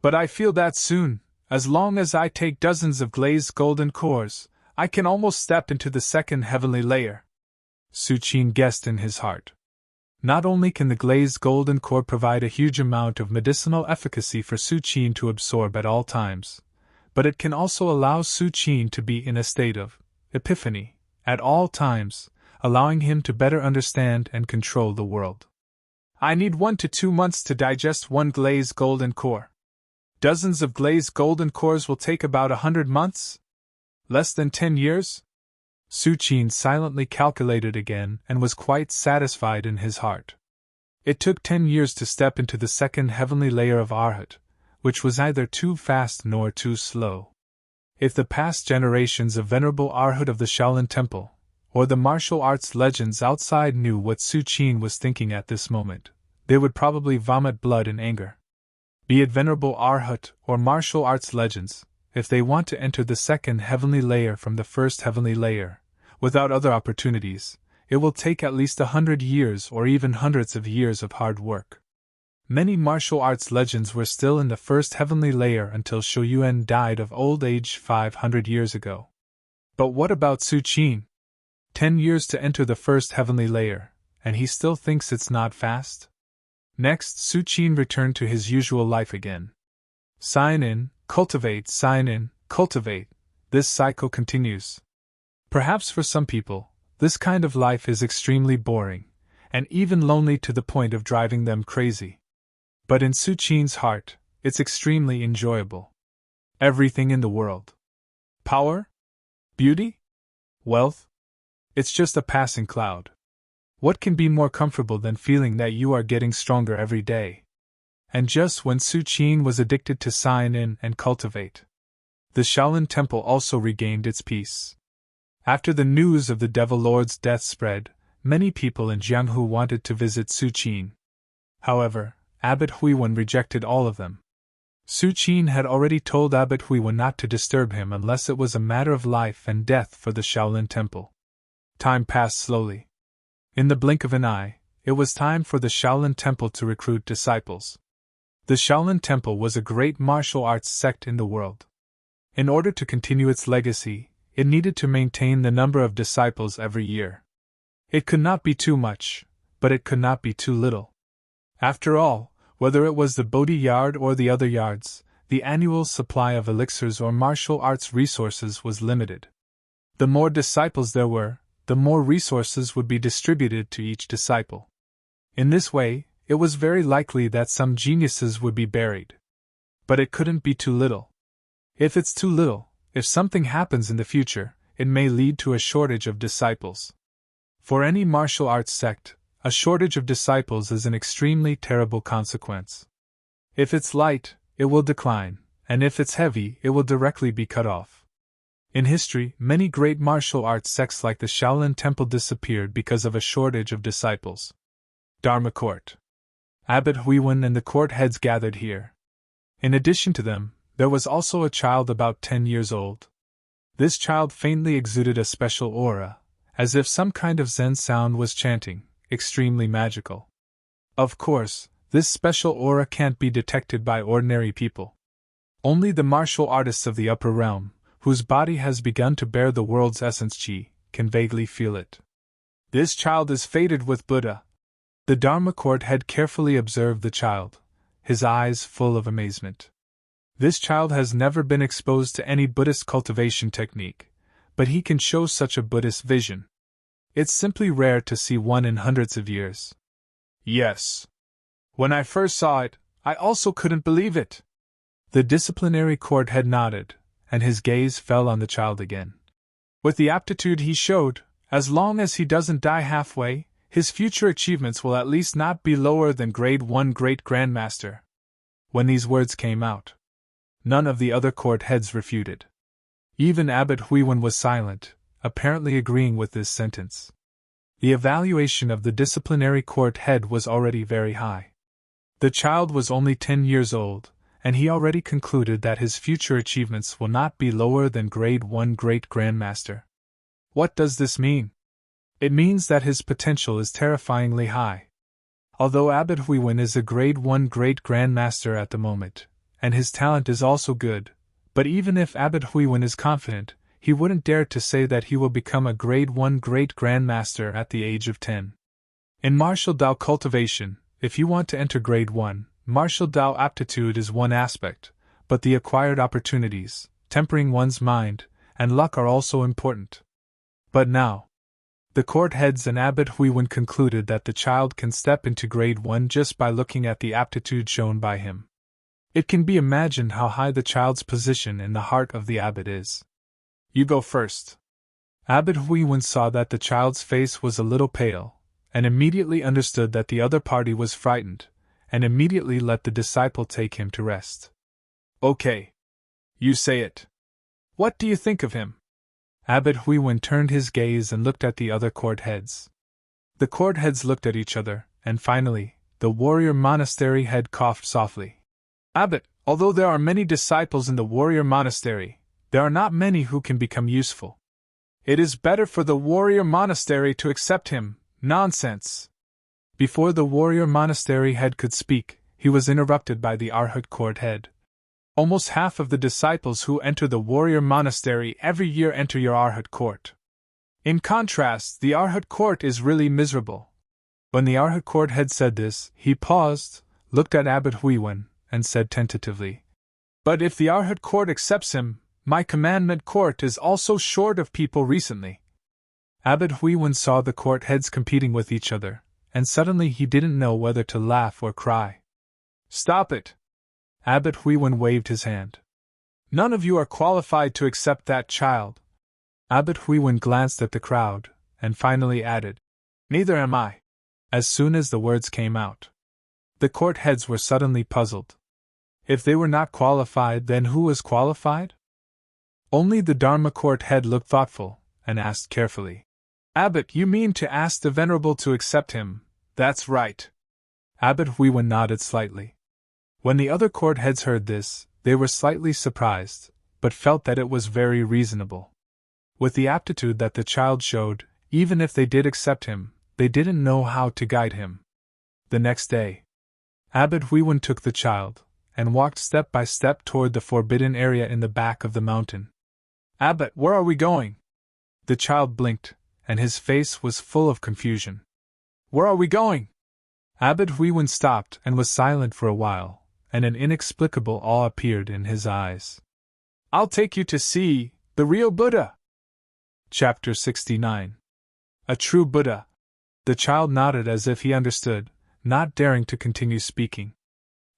But I feel that soon, as long as I take dozens of glazed golden cores, I can almost step into the 2nd heavenly layer. Suchin guessed in his heart. Not only can the glazed golden core provide a huge amount of medicinal efficacy for Suchin to absorb at all times, but it can also allow Suchin to be in a state of epiphany at all times, allowing him to better understand and control the world. I need 1 to 2 months to digest 1 glazed golden core. Dozens of glazed golden cores will take about 100 months? Less than 10 years? Suchin silently calculated again and was quite satisfied in his heart. It took 10 years to step into the 2nd heavenly layer of Arhat, which was neither too fast nor too slow. If the past generations of Venerable Arhat of the Shaolin Temple, or the martial arts legends outside knew what Suchin was thinking at this moment, they would probably vomit blood in anger. Be it Venerable Arhat or martial arts legends, if they want to enter the 2nd heavenly layer from the 1st heavenly layer, without other opportunities, it will take at least 100 years or even hundreds of years of hard work. Many martial arts legends were still in the first heavenly layer until Shou Yuan died of old age 500 years ago. But what about Su Qin? 10 years to enter the first heavenly layer, and he still thinks it's not fast? Next, Su Qin returned to his usual life again. Sign in, cultivate, sign in, cultivate. This cycle continues. Perhaps for some people, this kind of life is extremely boring, and even lonely to the point of driving them crazy. But in Su Qin's heart, it's extremely enjoyable. Everything in the world. Power? Beauty? Wealth? It's just a passing cloud. What can be more comfortable than feeling that you are getting stronger every day? And just when Su Qin was addicted to sign in and cultivate, the Shaolin Temple also regained its peace. After the news of the Devil Lord's death spread, many people in Jianghu wanted to visit Su Qin. However, Abbot Huiwen rejected all of them. Su Qin had already told Abbot Huiwen not to disturb him unless it was a matter of life and death for the Shaolin Temple. Time passed slowly. In the blink of an eye, it was time for the Shaolin Temple to recruit disciples. The Shaolin Temple was a great martial arts sect in the world. In order to continue its legacy, it needed to maintain the number of disciples every year. It could not be too much, but it could not be too little. After all, whether it was the Bodhi Yard or the other yards, the annual supply of elixirs or martial arts resources was limited. The more disciples there were, the more resources would be distributed to each disciple. In this way, it was very likely that some geniuses would be buried. But it couldn't be too little. If it's too little, if something happens in the future, it may lead to a shortage of disciples. For any martial arts sect, a shortage of disciples is an extremely terrible consequence. If it's light, it will decline, and if it's heavy, it will directly be cut off. In history, many great martial arts sects like the Shaolin Temple disappeared because of a shortage of disciples. Dharma Court. Abbot Huiwen and the court heads gathered here. In addition to them, there was also a child about 10 years old. This child faintly exuded a special aura, as if some kind of Zen sound was chanting, extremely magical. Of course, this special aura can't be detected by ordinary people. Only the martial artists of the upper realm, whose body has begun to bear the world's essence qi, can vaguely feel it. This child is fated with Buddha. The Dharma court head carefully observed the child, his eyes full of amazement. This child has never been exposed to any Buddhist cultivation technique, but he can show such a Buddhist vision. It's simply rare to see one in hundreds of years. Yes. When I first saw it, I also couldn't believe it. The disciplinary court head nodded, and his gaze fell on the child again. With the aptitude he showed, as long as he doesn't die halfway, his future achievements will at least not be lower than Grade 1 Great Grandmaster. When these words came out, none of the other court heads refuted. Even Abbot Huiwen was silent, apparently agreeing with this sentence. The evaluation of the disciplinary court head was already very high. The child was only 10 years old, and he already concluded that his future achievements will not be lower than Grade 1 Great Grandmaster. What does this mean? It means that his potential is terrifyingly high. Although Abbot Huiwen is a Grade 1 Great Grandmaster at the moment, and his talent is also good, but even if Abbot Huiwen is confident, he wouldn't dare to say that he will become a Grade 1 Great Grandmaster at the age of 10. In martial Dao cultivation, if you want to enter Grade 1, martial Dao aptitude is one aspect, but the acquired opportunities, tempering one's mind, and luck are also important. But now, the court heads and Abbot Huiwen concluded that the child can step into Grade 1 just by looking at the aptitude shown by him. It can be imagined how high the child's position in the heart of the abbot is. You go first. Abbot Huiwen saw that the child's face was a little pale, and immediately understood that the other party was frightened, and immediately let the disciple take him to rest. Okay. You say it. What do you think of him? Abbot Huiwen turned his gaze and looked at the other court heads. The court heads looked at each other, and finally, the warrior monastery head coughed softly. Abbot, although there are many disciples in the warrior monastery, there are not many who can become useful. It is better for the warrior monastery to accept him. Nonsense! Before the warrior monastery head could speak, he was interrupted by the Arhat court head. Almost half of the disciples who enter the warrior monastery every year enter your Arhat court. In contrast, the Arhat court is really miserable. When the Arhat court head said this, he paused, looked at Abbot Huiwen, and said tentatively, "But if the Arhat court accepts him, my commandment court is also short of people recently." Abbot Huiwen saw the court heads competing with each other, and suddenly he didn't know whether to laugh or cry. "Stop it!" Abbot Huiwen waved his hand. "None of you are qualified to accept that child." Abbot Huiwen glanced at the crowd, and finally added, "Neither am I." As soon as the words came out, the court heads were suddenly puzzled. If they were not qualified, then who was qualified? Only the Dharma court head looked thoughtful, and asked carefully, "Abbot, you mean to ask the Venerable to accept him?" "That's right." Abbot Huiwen nodded slightly. When the other court heads heard this, they were slightly surprised, but felt that it was very reasonable. With the aptitude that the child showed, even if they did accept him, they didn't know how to guide him. The next day, Abbot Huiwen took the child, and walked step by step toward the forbidden area in the back of the mountain. "Abbot, where are we going?" The child blinked, and his face was full of confusion. "Where are we going?" Abbot Huiwen stopped and was silent for a while, and an inexplicable awe appeared in his eyes. "I'll take you to see the real Buddha." Chapter 69. A true Buddha. The child nodded as if he understood, not daring to continue speaking.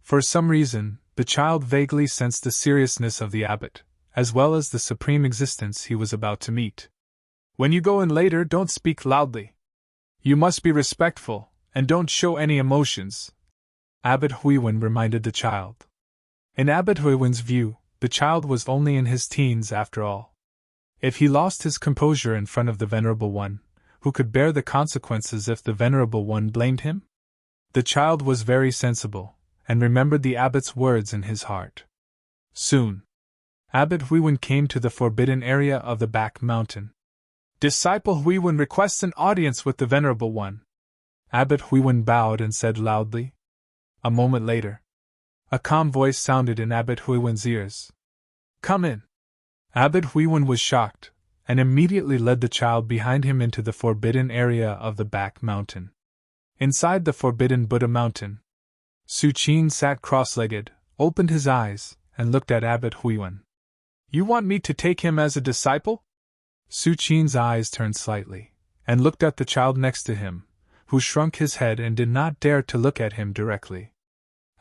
For some reason, the child vaguely sensed the seriousness of the abbot, as well as the supreme existence he was about to meet. "When you go in later, don't speak loudly. You must be respectful, and don't show any emotions," Abbot Huiwen reminded the child. In Abbot Huiwen's view, the child was only in his teens after all. If he lost his composure in front of the Venerable One, who could bear the consequences if the Venerable One blamed him? The child was very sensible, and remembered the abbot's words in his heart. Soon, Abbot Huiwen came to the forbidden area of the back mountain. "Disciple Huiwen requests an audience with the Venerable One." Abbot Huiwen bowed and said loudly. A moment later, a calm voice sounded in Abbot Huiwen's ears. "Come in." Abbot Huiwen was shocked, and immediately led the child behind him into the forbidden area of the back mountain. Inside the forbidden Buddha mountain, Suchin sat cross-legged, opened his eyes, and looked at Abbot Huiwen. "You want me to take him as a disciple?" Suchin's eyes turned slightly, and looked at the child next to him, who shrunk his head and did not dare to look at him directly.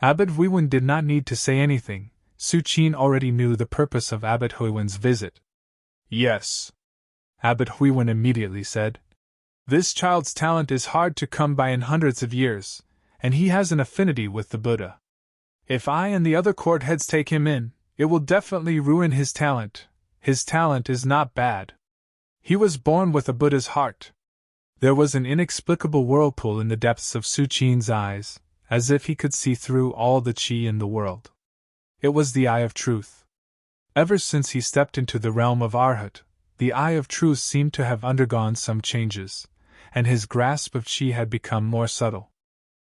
Abbot Huiwen did not need to say anything. Suchin already knew the purpose of Abbot Huiwen's visit. "Yes," Abbot Huiwen immediately said. "This child's talent is hard to come by in hundreds of years, and he has an affinity with the Buddha. If I and the other court heads take him in, it will definitely ruin his talent. His talent is not bad. He was born with a Buddha's heart." There was an inexplicable whirlpool in the depths of Suchin's eyes, as if he could see through all the qi in the world. It was the eye of truth. Ever since he stepped into the realm of Arhat, the eye of truth seemed to have undergone some changes, and his grasp of qi had become more subtle.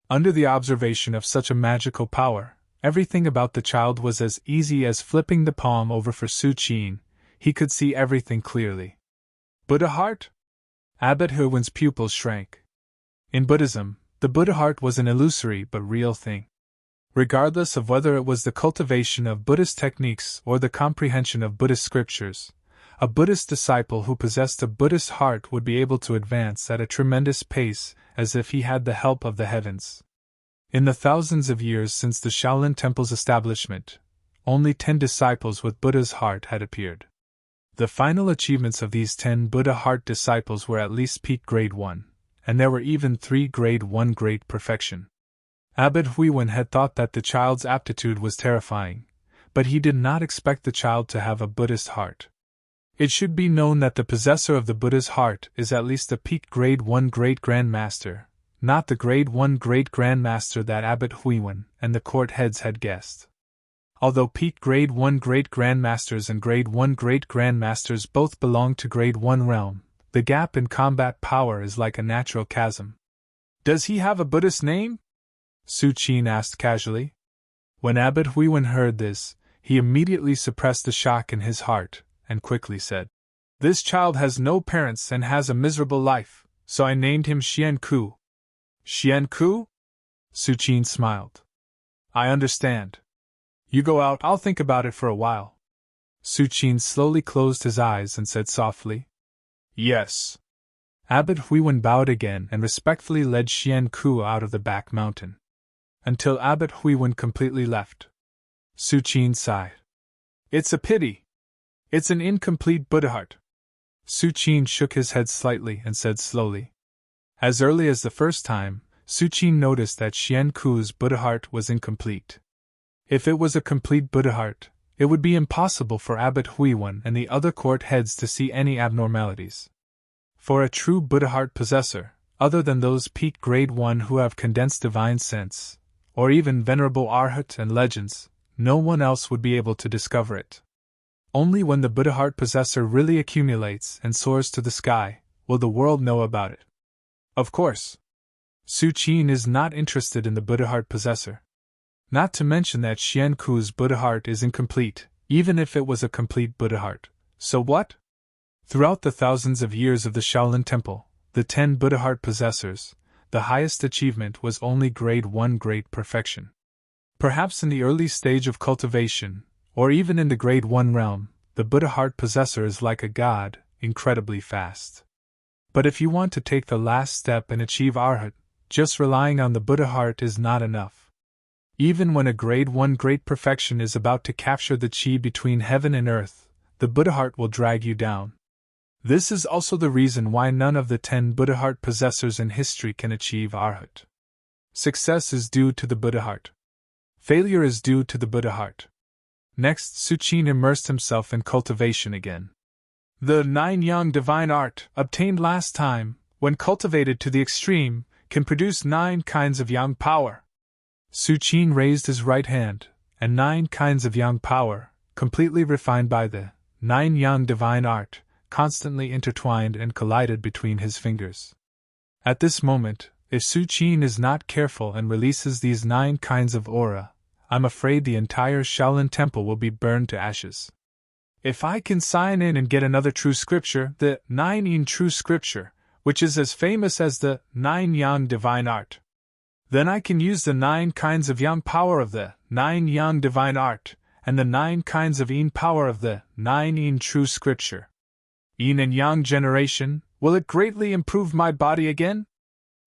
Under the observation of such a magical power, everything about the child was as easy as flipping the palm over for Suchin. He could see everything clearly. Buddha heart? Abbot Huiwen's pupils shrank. In Buddhism, the Buddha heart was an illusory but real thing. Regardless of whether it was the cultivation of Buddhist techniques or the comprehension of Buddhist scriptures, a Buddhist disciple who possessed a Buddhist heart would be able to advance at a tremendous pace as if he had the help of the heavens. In the thousands of years since the Shaolin Temple's establishment, only 10 disciples with Buddha's heart had appeared. The final achievements of these 10 Buddha heart disciples were at least peak grade 1, and there were even 3 grade 1 great perfection. Abbot Huiwen had thought that the child's aptitude was terrifying, but he did not expect the child to have a Buddhist heart. It should be known that the possessor of the Buddha's heart is at least a peak grade 1 great Grand Master, not the grade 1 great Grand Master that Abbot Huiwen and the court heads had guessed. Although Peak Grade 1 Great Grandmasters and Grade 1 Great Grandmasters both belong to Grade 1 realm, the gap in combat power is like a natural chasm. Does he have a Buddhist name? Su Qin asked casually. When Abbot Huiwen heard this, he immediately suppressed the shock in his heart, and quickly said, "This child has no parents and has a miserable life, so I named him Xian Ku." Xian Ku? Su Qin smiled. I understand. You go out, I'll think about it for a while. Su Qin slowly closed his eyes and said softly, Yes. Abbot Huiwen bowed again and respectfully led Xian Ku out of the back mountain. Until Abbot Huiwen completely left. Su Qin sighed. It's a pity. It's an incomplete Buddha heart. Su Qin shook his head slightly and said slowly. As early as the first time, Su Qin noticed that Xian Ku's Buddha heart was incomplete. If it was a complete Buddha heart, it would be impossible for Abbot Huiwen and the other court heads to see any abnormalities. For a true Buddha heart possessor, other than those peak grade 1 who have condensed divine sense, or even venerable arhat and legends, no one else would be able to discover it. Only when the Buddha heart possessor really accumulates and soars to the sky will the world know about it. Of course, Su Qin is not interested in the Buddha heart possessor. Not to mention that Xian Ku's Buddha heart is incomplete, even if it was a complete Buddha heart. So what? Throughout the thousands of years of the Shaolin Temple, the 10 Buddha heart possessors, the highest achievement was only grade 1 great perfection. Perhaps in the early stage of cultivation, or even in the grade 1 realm, the Buddha heart possessor is like a god, incredibly fast. But if you want to take the last step and achieve arhat, just relying on the Buddha heart is not enough. Even when a grade 1 great perfection is about to capture the chi between heaven and earth, the Buddha heart will drag you down. This is also the reason why none of the 10 Buddha heart possessors in history can achieve arhat. Success is due to the Buddha heart. Failure is due to the Buddha heart. Next, Su Qin immersed himself in cultivation again. The 9 yang divine art, obtained last time, when cultivated to the extreme, can produce 9 kinds of yang power. Su Qin raised his right hand, and 9 kinds of yang power, completely refined by the 9 yang divine art, constantly intertwined and collided between his fingers. At this moment, if Su Qin is not careful and releases these 9 kinds of aura, I'm afraid the entire Shaolin Temple will be burned to ashes. If I can sign in and get another true scripture, the 9 Yin true scripture, which is as famous as the 9 yang divine art, then I can use the 9 kinds of yang power of the 9 yang divine art, and the 9 kinds of yin power of the 9 yin true scripture. Yin and yang generation, will it greatly improve my body again?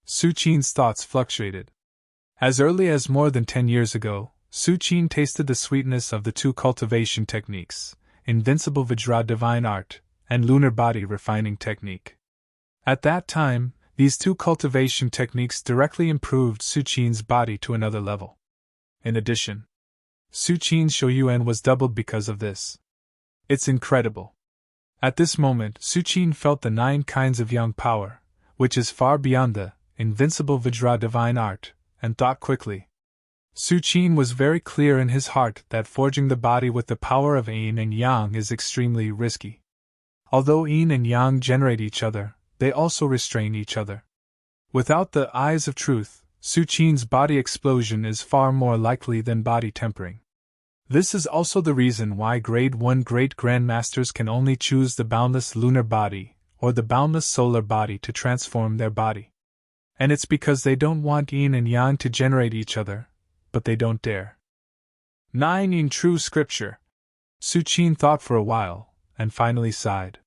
Su Qin's thoughts fluctuated. As early as more than 10 years ago, Su Qin tasted the sweetness of the 2 cultivation techniques, Invincible Vajra divine art, and Lunar body refining technique. At that time, these 2 cultivation techniques directly improved Su Qin's body to another level. In addition, Su Qin's Shouyuan was doubled because of this. It's incredible. At this moment, Su Qin felt the 9 kinds of yang power, which is far beyond the Invincible Vajra divine art, and thought quickly. Su Qin was very clear in his heart that forging the body with the power of yin and yang is extremely risky. Although yin and yang generate each other, they also restrain each other. Without the eyes of truth, Su Qin's body explosion is far more likely than body tempering. This is also the reason why grade 1 great grandmasters can only choose the boundless lunar body or the boundless solar body to transform their body. And it's because they don't want yin and yang to generate each other, but they don't dare. 9 Yin true scripture. Su Qin thought for a while, and finally sighed.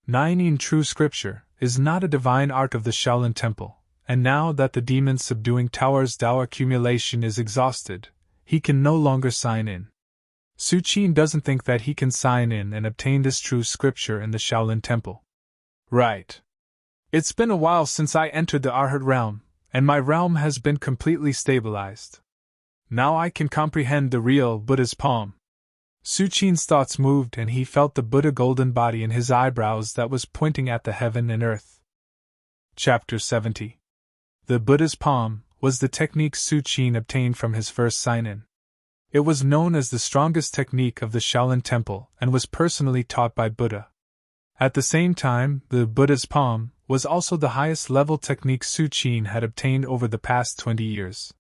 9 Yin true scripture is not a divine art of the Shaolin Temple, and now that the demon subduing tower's Dao accumulation is exhausted, he can no longer sign in. Su Qin doesn't think that he can sign in and obtain this true scripture in the Shaolin Temple. Right. It's been a while since I entered the Arhat realm, and my realm has been completely stabilized. Now I can comprehend the real Buddha's palm. Su Qin's thoughts moved and he felt the Buddha golden body in his eyebrows that was pointing at the heaven and earth. Chapter 70. The Buddha's palm was the technique Su Qin obtained from his first sign-in. It was known as the strongest technique of the Shaolin Temple and was personally taught by Buddha. At the same time, the Buddha's palm was also the highest level technique Su Qin had obtained over the past 20 years.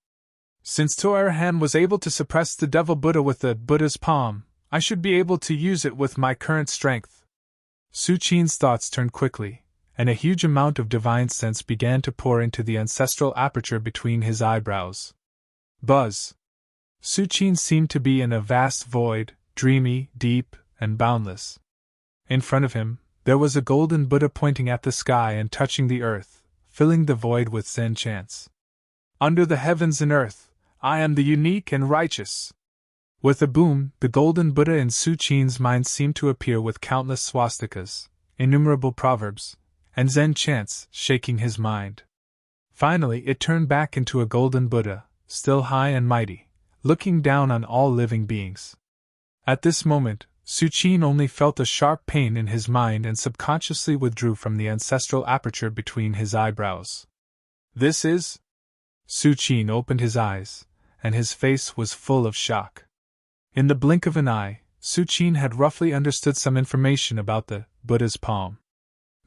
Since Tuerhan was able to suppress the Devil Buddha with the Buddha's palm, I should be able to use it with my current strength. Su Qin's thoughts turned quickly, and a huge amount of divine sense began to pour into the ancestral aperture between his eyebrows. Buzz! Su Qin seemed to be in a vast void, dreamy, deep, and boundless. In front of him, there was a golden Buddha pointing at the sky and touching the earth, filling the void with Zen chants. Under the heavens and earth, I am the unique and righteous. With a boom, the golden Buddha in Su Qin's mind seemed to appear with countless swastikas, innumerable proverbs, and Zen chants shaking his mind. Finally, it turned back into a golden Buddha, still high and mighty, looking down on all living beings. At this moment, Su Qin only felt a sharp pain in his mind and subconsciously withdrew from the ancestral aperture between his eyebrows. This is? Su Qin opened his eyes, and his face was full of shock. In the blink of an eye, Su Qin had roughly understood some information about the Buddha's palm.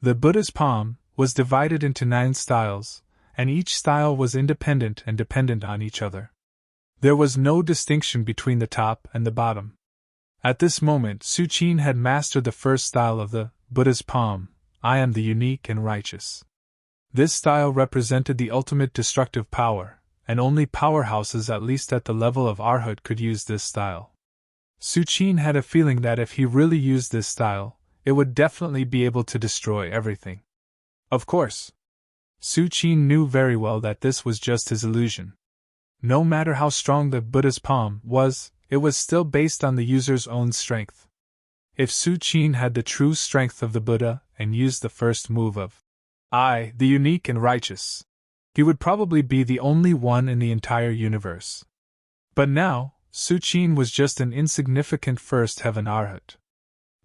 The Buddha's palm was divided into 9 styles, and each style was independent and dependent on each other. There was no distinction between the top and the bottom. At this moment, Su Qin had mastered the first style of the Buddha's palm, I am the unique and righteous. This style represented the ultimate destructive power, and only powerhouses at least at the level of Arhat could use this style. Su Qin had a feeling that if he really used this style, it would definitely be able to destroy everything. Of course, Su Qin knew very well that this was just his illusion. No matter how strong the Buddha's palm was, it was still based on the user's own strength. If Su Qin had the true strength of the Buddha and used the first move of I, the unique and righteous, he would probably be the only one in the entire universe. But now, Su Qin was just an insignificant first heaven Arhat.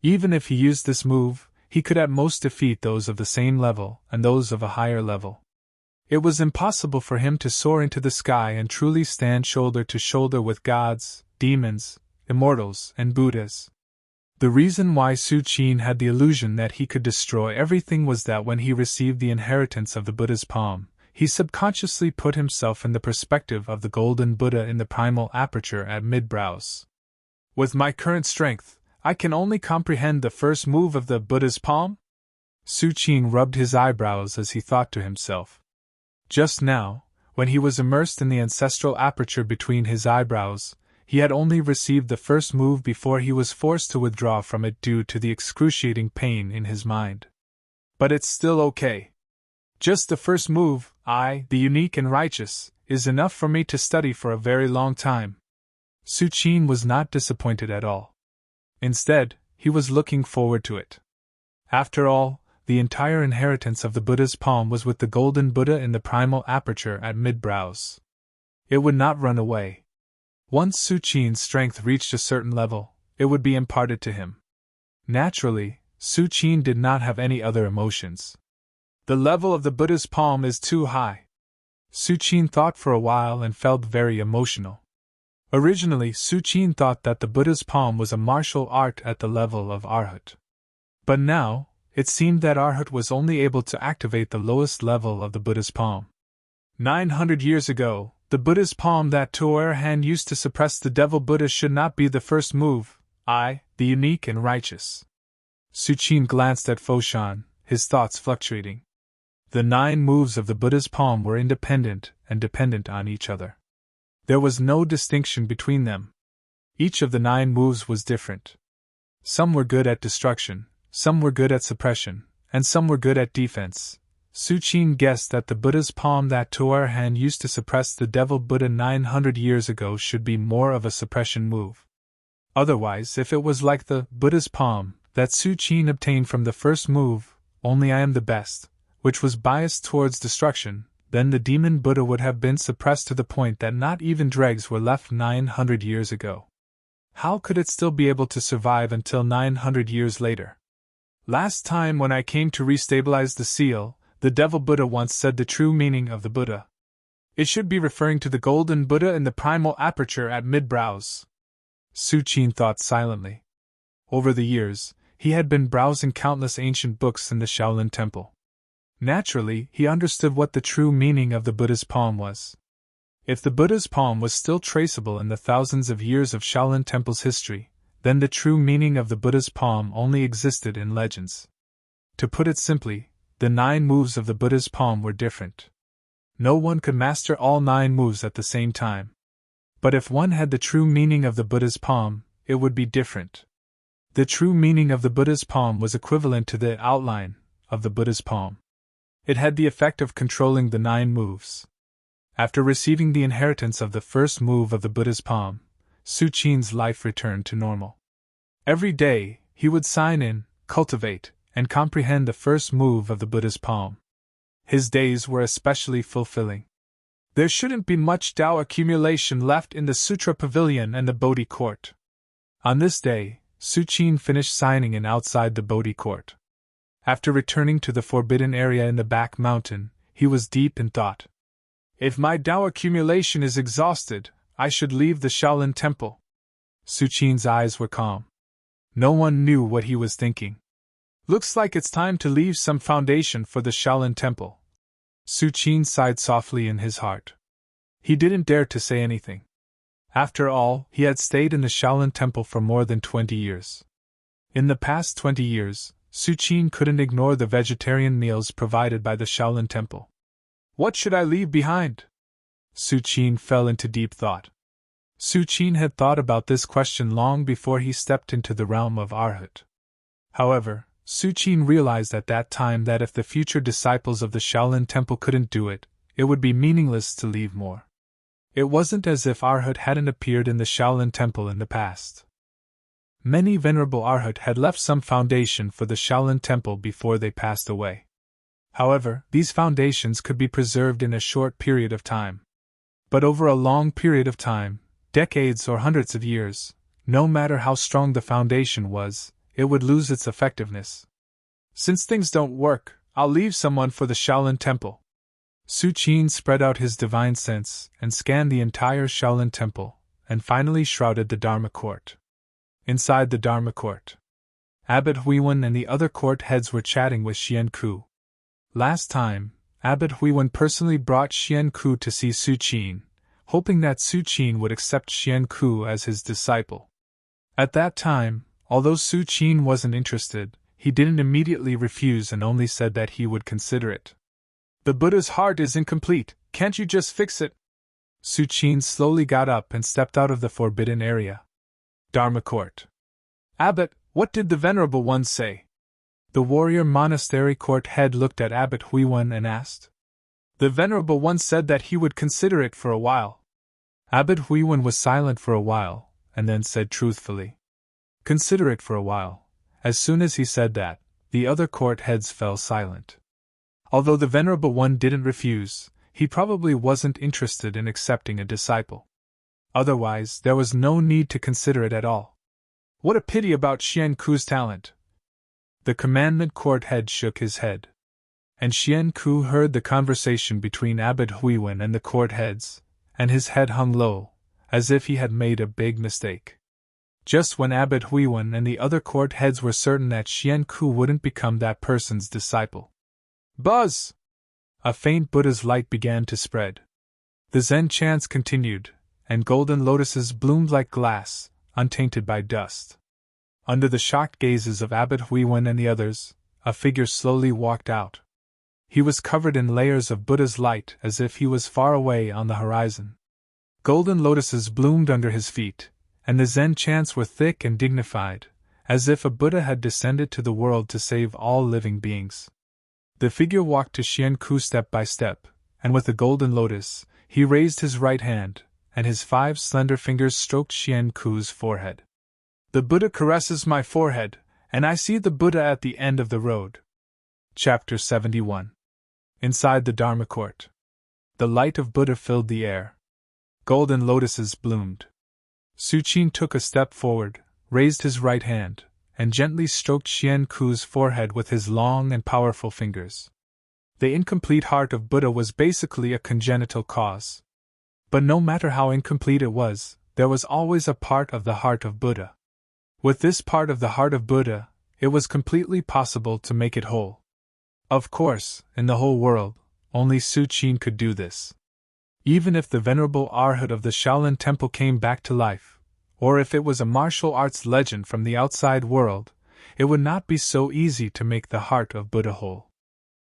Even if he used this move, he could at most defeat those of the same level and those of a higher level. It was impossible for him to soar into the sky and truly stand shoulder to shoulder with gods, demons, immortals, and Buddhas. The reason why Su Qin had the illusion that he could destroy everything was that when he received the inheritance of the Buddha's palm, he subconsciously put himself in the perspective of the golden Buddha in the primal aperture at mid-brows. With my current strength, I can only comprehend the first move of the Buddha's palm? Su Qin rubbed his eyebrows as he thought to himself. Just now, when he was immersed in the ancestral aperture between his eyebrows, he had only received the first move before he was forced to withdraw from it due to the excruciating pain in his mind. But it's still okay. Just the first move, I, the unique and righteous, is enough for me to study for a very long time. Su Qin was not disappointed at all. Instead, he was looking forward to it. After all, the entire inheritance of the Buddha's palm was with the golden Buddha in the primal aperture at mid-brows. It would not run away. Once Su Qin's strength reached a certain level, it would be imparted to him. Naturally, Su Qin did not have any other emotions. The level of the Buddha's palm is too high. Su Qin thought for a while and felt very emotional. Originally, Su Qin thought that the Buddha's palm was a martial art at the level of Arhat. But now, it seemed that Arhat was only able to activate the lowest level of the Buddha's palm. 900 years ago, the Buddha's palm that Tuerhan used to suppress the Devil Buddha should not be the first move, I, the unique and righteous. Su Qin glanced at Foshan, his thoughts fluctuating. The 9 moves of the Buddha's palm were independent and dependent on each other. There was no distinction between them. Each of the 9 moves was different. Some were good at destruction, some were good at suppression, and some were good at defense. Su Qin guessed that the Buddha's palm that Tuerhan used to suppress the Devil Buddha 900 years ago should be more of a suppression move. Otherwise, if it was like the Buddha's palm that Su Qin obtained from the first move, only I am the best, which was biased towards destruction, then the demon Buddha would have been suppressed to the point that not even dregs were left 900 years ago. How could it still be able to survive until 900 years later? Last time when I came to restabilize the seal, the Devil Buddha once said the true meaning of the Buddha. It should be referring to the golden Buddha in the primal aperture at mid-brows. Su Qin thought silently. Over the years, he had been browsing countless ancient books in the Shaolin Temple. Naturally, he understood what the true meaning of the Buddha's palm was. If the Buddha's palm was still traceable in the thousands of years of Shaolin Temple's history, then the true meaning of the Buddha's palm only existed in legends. To put it simply, the 9 moves of the Buddha's palm were different. No one could master all 9 moves at the same time. But if one had the true meaning of the Buddha's palm, it would be different. The true meaning of the Buddha's palm was equivalent to the outline of the Buddha's palm. It had the effect of controlling the 9 moves. After receiving the inheritance of the first move of the Buddha's palm, Su Qin's life returned to normal. Every day, he would sign in, cultivate, and comprehend the first move of the Buddha's palm. His days were especially fulfilling. There shouldn't be much Tao accumulation left in the Sutra Pavilion and the Bodhi Court. On this day, Su Qin finished signing in outside the Bodhi Court. After returning to the forbidden area in the back mountain, he was deep in thought. If my Tao accumulation is exhausted, I should leave the Shaolin Temple. Su Qin's eyes were calm. No one knew what he was thinking. Looks like it's time to leave some foundation for the Shaolin Temple. Su Qin sighed softly in his heart. He didn't dare to say anything. After all, he had stayed in the Shaolin Temple for more than 20 years. In the past 20 years, Su Qin couldn't ignore the vegetarian meals provided by the Shaolin Temple. What should I leave behind? Su Qin fell into deep thought. Su Qin had thought about this question long before he stepped into the realm of Arhat. However, Su Qin realized at that time that if the future disciples of the Shaolin Temple couldn't do it, it would be meaningless to leave more. It wasn't as if Arhat hadn't appeared in the Shaolin Temple in the past. Many venerable Arhat had left some foundation for the Shaolin Temple before they passed away. However, these foundations could be preserved in a short period of time. But over a long period of time, decades or hundreds of years, no matter how strong the foundation was, it would lose its effectiveness. Since things don't work, I'll leave someone for the Shaolin Temple. Su Qin spread out his divine sense and scanned the entire Shaolin Temple, and finally shrouded the Dharma Court. Inside the Dharma Court, Abbot Huiwen and the other court heads were chatting with Xian Ku. Last time, Abbot Huiwen personally brought Xian Ku to see Su Qin, hoping that Su Qin would accept Xian Ku as his disciple. At that time, although Su Qin wasn't interested, he didn't immediately refuse and only said that he would consider it. The Buddha's heart is incomplete, can't you just fix it? Su Qin slowly got up and stepped out of the forbidden area. Dharma Court. Abbot, what did the Venerable One say? The warrior monastery court head looked at Abbot Huiwen and asked. The Venerable One said that he would consider it for a while. Abbot Huiwen was silent for a while, and then said truthfully. Consider it for a while. As soon as he said that, the other court heads fell silent. Although the Venerable One didn't refuse, he probably wasn't interested in accepting a disciple. Otherwise, there was no need to consider it at all. What a pity about Xian Ku's talent. The commandment court head shook his head. And Xian Ku heard the conversation between Abbot Huiwen and the court heads, and his head hung low, as if he had made a big mistake. Just when Abbot Huiwen and the other court heads were certain that Xian Ku wouldn't become that person's disciple. Buzz! A faint Buddha's light began to spread. The Zen chants continued, and golden lotuses bloomed like glass, untainted by dust. Under the shocked gazes of Abbot Huiwen and the others, a figure slowly walked out. He was covered in layers of Buddha's light as if he was far away on the horizon. Golden lotuses bloomed under his feet, and the Zen chants were thick and dignified, as if a Buddha had descended to the world to save all living beings. The figure walked to Xian Ku step by step, and with the golden lotus, he raised his right hand, and his 5 slender fingers stroked Xian Ku's forehead. The Buddha caresses my forehead, and I see the Buddha at the end of the road. Chapter 71. Inside the Dharma Court. The light of Buddha filled the air. Golden lotuses bloomed. Su Qin took a step forward, raised his right hand, and gently stroked Xian Ku's forehead with his long and powerful fingers. The incomplete heart of Buddha was basically a congenital cause. But no matter how incomplete it was, there was always a part of the heart of Buddha. With this part of the heart of Buddha, it was completely possible to make it whole. Of course, in the whole world, only Su Qin could do this. Even if the venerable Arhat of the Shaolin Temple came back to life, or if it was a martial arts legend from the outside world, it would not be so easy to make the heart of Buddha whole.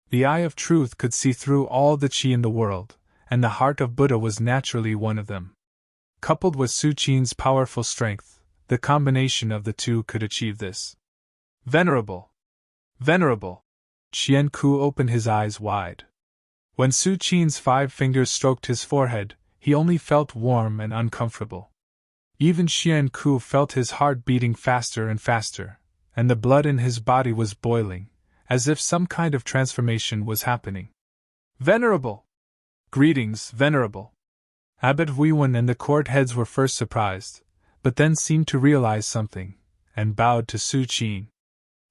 The eye of truth could see through all the qi in the world, and the heart of Buddha was naturally one of them. Coupled with Su Qin's powerful strength, the combination of the two could achieve this. Venerable! Venerable! Qian Ku opened his eyes wide. When Su Qin's 5 fingers stroked his forehead, he only felt warm and uncomfortable. Even Qian Ku felt his heart beating faster and faster, and the blood in his body was boiling, as if some kind of transformation was happening. Venerable! Greetings, Venerable! Abbot Huiwen and the court heads were first surprised, but then seemed to realize something, and bowed to Su Qin.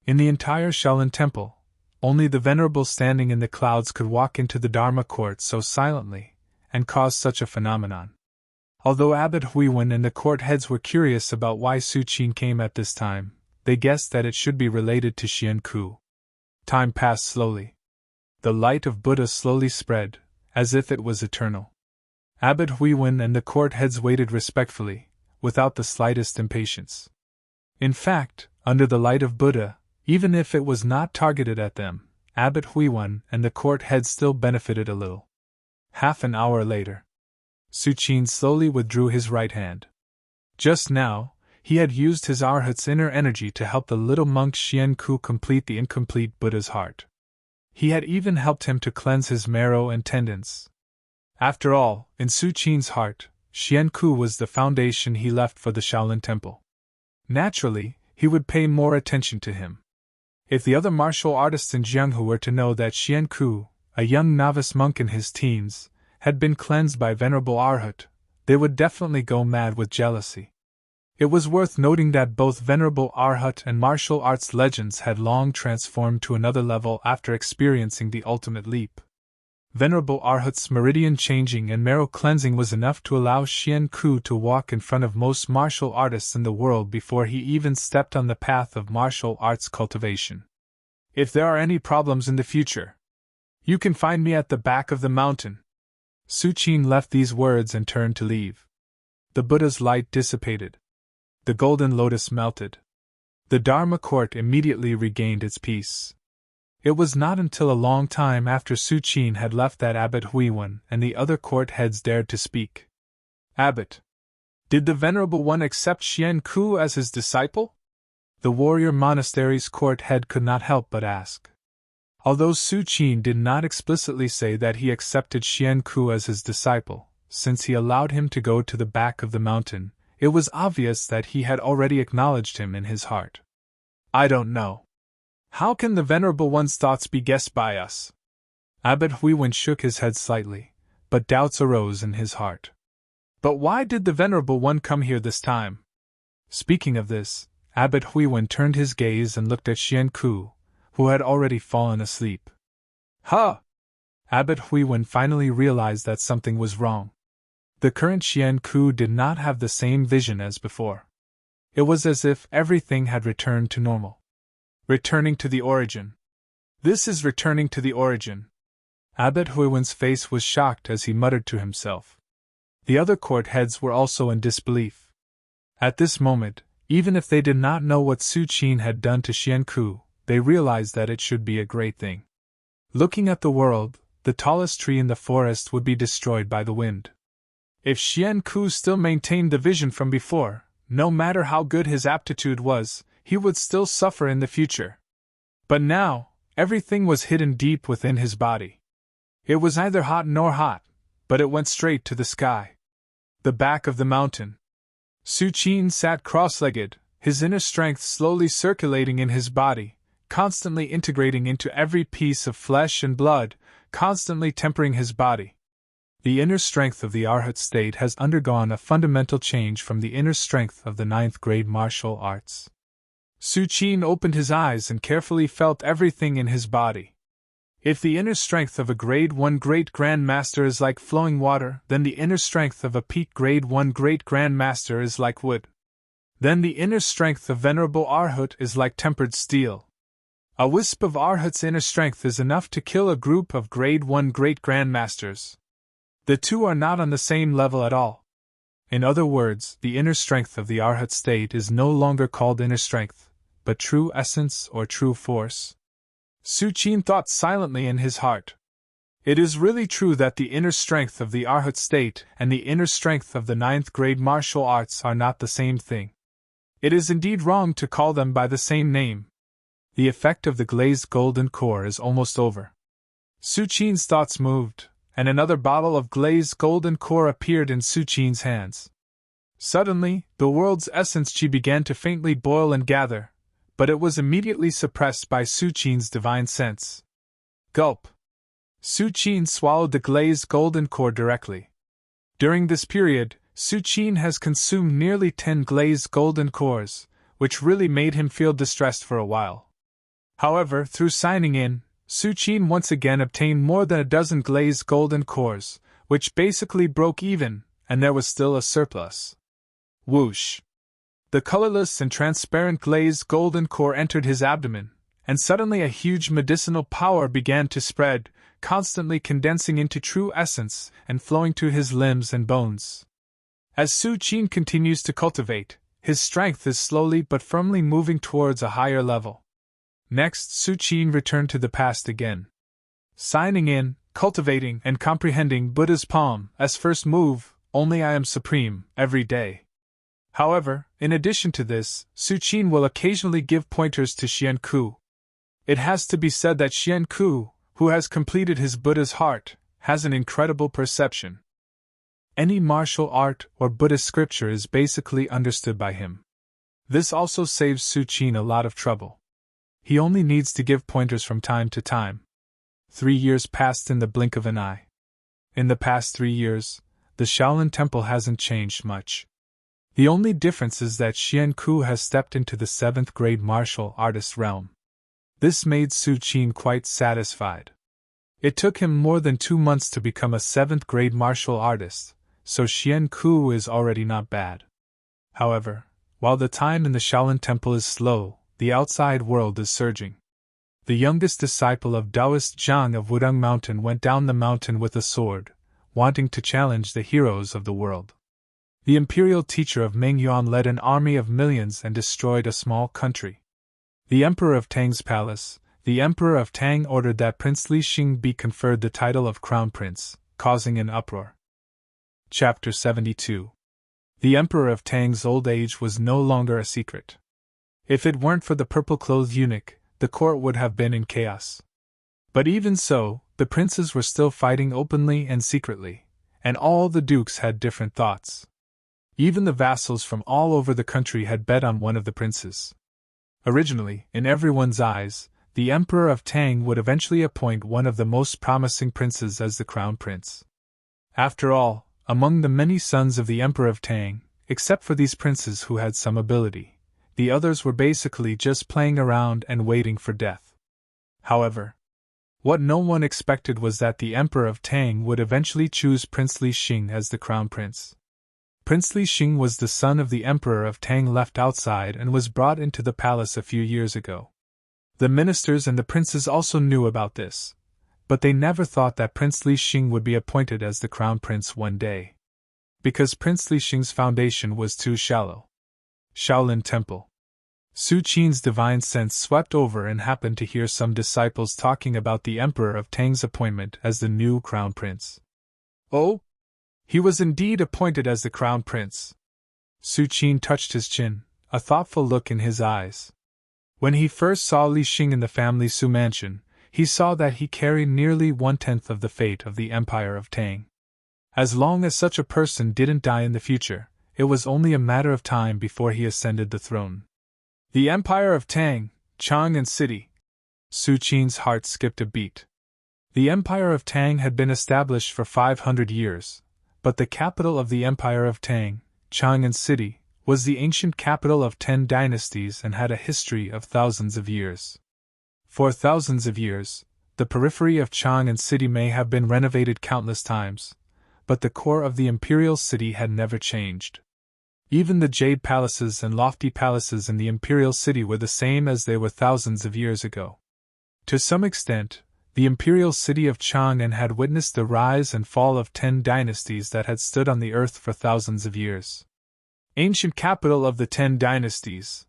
In the entire Shaolin Temple, only the Venerable standing in the clouds could walk into the Dharma court so silently, and cause such a phenomenon. Although Abbot Huiwen and the court heads were curious about why Su Qin came at this time, they guessed that it should be related to Qian Ku. Time passed slowly. The light of Buddha slowly spread, as if it was eternal. Abbot Huiwen and the court heads waited respectfully, without the slightest impatience. In fact, under the light of Buddha, even if it was not targeted at them, Abbot Huiwen and the court heads still benefited a little. Half an hour later, Su Qin slowly withdrew his right hand. Just now, he had used his Arhat's inner energy to help the little monk Qian Ku complete the incomplete Buddha's heart. He had even helped him to cleanse his marrow and tendons. After all, in Su Qin's heart, Qian Ku was the foundation he left for the Shaolin Temple. Naturally, he would pay more attention to him. If the other martial artists in Jianghu were to know that Qian Ku, a young novice monk in his teens, had been cleansed by Venerable Arhat, they would definitely go mad with jealousy. It was worth noting that both Venerable Arhat and martial arts legends had long transformed to another level after experiencing the ultimate leap. Venerable Arhat's meridian changing and marrow cleansing was enough to allow Qian Ku to walk in front of most martial artists in the world before he even stepped on the path of martial arts cultivation. If there are any problems in the future, you can find me at the back of the mountain. Su Qin left these words and turned to leave. The Buddha's light dissipated. The golden lotus melted. The Dharma court immediately regained its peace. It was not until a long time after Su Qin had left that Abbot Huiwen and the other court heads dared to speak. Abbot, did the Venerable One accept Qian Ku as his disciple? The warrior monastery's court head could not help but ask. Although Su Qin did not explicitly say that he accepted Qian Ku as his disciple, since he allowed him to go to the back of the mountain, it was obvious that he had already acknowledged him in his heart. I don't know. How can the Venerable One's thoughts be guessed by us? Abbot Huiwen shook his head slightly, but doubts arose in his heart. But why did the Venerable One come here this time? Speaking of this, Abbot Huiwen turned his gaze and looked at Qian Ku, who had already fallen asleep. Huh! Abbot Huiwen finally realized that something was wrong. The current Qian Ku did not have the same vision as before. It was as if everything had returned to normal. Returning to the origin. This is returning to the origin. Abbot Huiwen's face was shocked as he muttered to himself. The other court heads were also in disbelief. At this moment, even if they did not know what Su Qin had done to Qian Ku, they realized that it should be a great thing. Looking at the world, the tallest tree in the forest would be destroyed by the wind. If Qian Ku still maintained the vision from before, no matter how good his aptitude was, he would still suffer in the future. But now, everything was hidden deep within his body. It was neither hot nor hot, but it went straight to the sky. The back of the mountain. Su Qin sat cross-legged, his inner strength slowly circulating in his body, constantly integrating into every piece of flesh and blood, constantly tempering his body. The inner strength of the Arhat state has undergone a fundamental change from the inner strength of the 9th grade martial arts. Su Qin opened his eyes and carefully felt everything in his body. If the inner strength of a Grade 1 Great Grand Master is like flowing water, then the inner strength of a peak Grade 1 Great Grand Master is like wood. Then the inner strength of Venerable Arhut is like tempered steel. A wisp of Arhut's inner strength is enough to kill a group of Grade 1 Great Grand Masters. The two are not on the same level at all. In other words, the inner strength of the Arhat state is no longer called inner strength, but true essence or true force. Su Qin thought silently in his heart. It is really true that the inner strength of the Arhat state and the inner strength of the ninth grade martial arts are not the same thing. It is indeed wrong to call them by the same name. The effect of the glazed golden core is almost over. Su Qin's thoughts moved, and another bottle of glazed golden core appeared in Su Qin's hands. Suddenly, the world's essence qi began to faintly boil and gather, but it was immediately suppressed by Su Qin's divine sense. Gulp! Su Qin swallowed the glazed golden core directly. During this period, Su Qin has consumed nearly 10 glazed golden cores, which really made him feel distressed for a while. However, through signing in, Su Qin once again obtained more than a dozen glazed golden cores, which basically broke even, and there was still a surplus. Whoosh! The colorless and transparent glazed golden core entered his abdomen, and suddenly a huge medicinal power began to spread, constantly condensing into true essence and flowing to his limbs and bones. As Su Qin continues to cultivate, his strength is slowly but firmly moving towards a higher level. Next, Su Qin returned to the past again. Signing in, cultivating, and comprehending Buddha's palm as first move, only I am supreme, every day. However, in addition to this, Su Qin will occasionally give pointers to Xian Ku. It has to be said that Xian Ku, who has completed his Buddha's heart, has an incredible perception. Any martial art or Buddhist scripture is basically understood by him. This also saves Su Qin a lot of trouble. He only needs to give pointers from time to time. 3 years passed in the blink of an eye. In the past 3 years, the Shaolin Temple hasn't changed much. The only difference is that Xian Ku has stepped into the 7th grade martial artist realm. This made Su Qin quite satisfied. It took him more than 2 months to become a 7th grade martial artist, so Xian Ku is already not bad. However, while the time in the Shaolin Temple is slow, the outside world is surging. The youngest disciple of Taoist Zhang of Wudang Mountain went down the mountain with a sword, wanting to challenge the heroes of the world. The imperial teacher of Mengyuan led an army of millions and destroyed a small country. The emperor of Tang's palace, the emperor of Tang ordered that Prince Li Xing be conferred the title of crown prince, causing an uproar. Chapter 72. The emperor of Tang's old age was no longer a secret. If it weren't for the purple-clothed eunuch, the court would have been in chaos. But even so, the princes were still fighting openly and secretly, and all the dukes had different thoughts. Even the vassals from all over the country had bet on one of the princes. Originally, in everyone's eyes, the Emperor of Tang would eventually appoint one of the most promising princes as the crown prince. After all, among the many sons of the Emperor of Tang, except for these princes who had some ability, the others were basically just playing around and waiting for death. However, what no one expected was that the Emperor of Tang would eventually choose Prince Li Xing as the crown prince. Prince Li Xing was the son of the Emperor of Tang left outside and was brought into the palace a few years ago. The ministers and the princes also knew about this, but they never thought that Prince Li Xing would be appointed as the crown prince one day. Because Prince Li Xing's foundation was too shallow. Shaolin Temple. Su Qin's divine sense swept over and happened to hear some disciples talking about the Emperor of Tang's appointment as the new crown prince. Oh? He was indeed appointed as the crown prince. Su Qin touched his chin, a thoughtful look in his eyes. When he first saw Li Xing in the family Su mansion, he saw that he carried nearly 1/10 of the fate of the Empire of Tang. As long as such a person didn't die in the future, it was only a matter of time before he ascended the throne. The Empire of Tang, Chang'an City. Su Qin's heart skipped a beat. The Empire of Tang had been established for 500 years, but the capital of the Empire of Tang, Chang'an City, was the ancient capital of 10 dynasties and had a history of thousands of years. For thousands of years, the periphery of Chang'an City may have been renovated countless times, but the core of the imperial city had never changed. Even the jade palaces and lofty palaces in the imperial city were the same as they were thousands of years ago. To some extent, the imperial city of Chang'an had witnessed the rise and fall of 10 dynasties that had stood on the earth for thousands of years. Ancient capital of the 10 dynasties.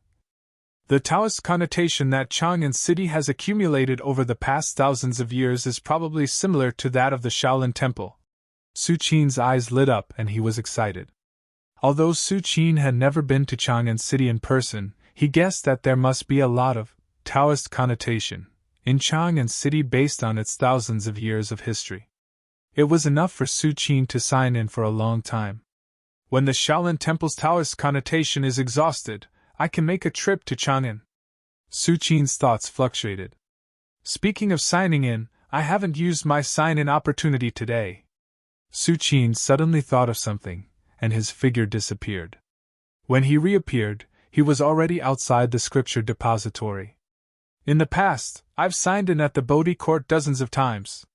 The Taoist connotation that Chang'an City has accumulated over the past thousands of years is probably similar to that of the Shaolin Temple. Su Qin's eyes lit up and he was excited. Although Su Qin had never been to Chang'an City in person, he guessed that there must be a lot of Taoist connotation in Chang'an City based on its thousands of years of history. It was enough for Su Qin to sign in for a long time. When the Shaolin Temple's Taoist connotation is exhausted, I can make a trip to Chang'an. Su Qin's thoughts fluctuated. Speaking of signing in, I haven't used my sign-in opportunity today. Su Qin suddenly thought of something, and his figure disappeared. When he reappeared, he was already outside the scripture depository. In the past, I've signed in at the Bodhi Court dozens of times.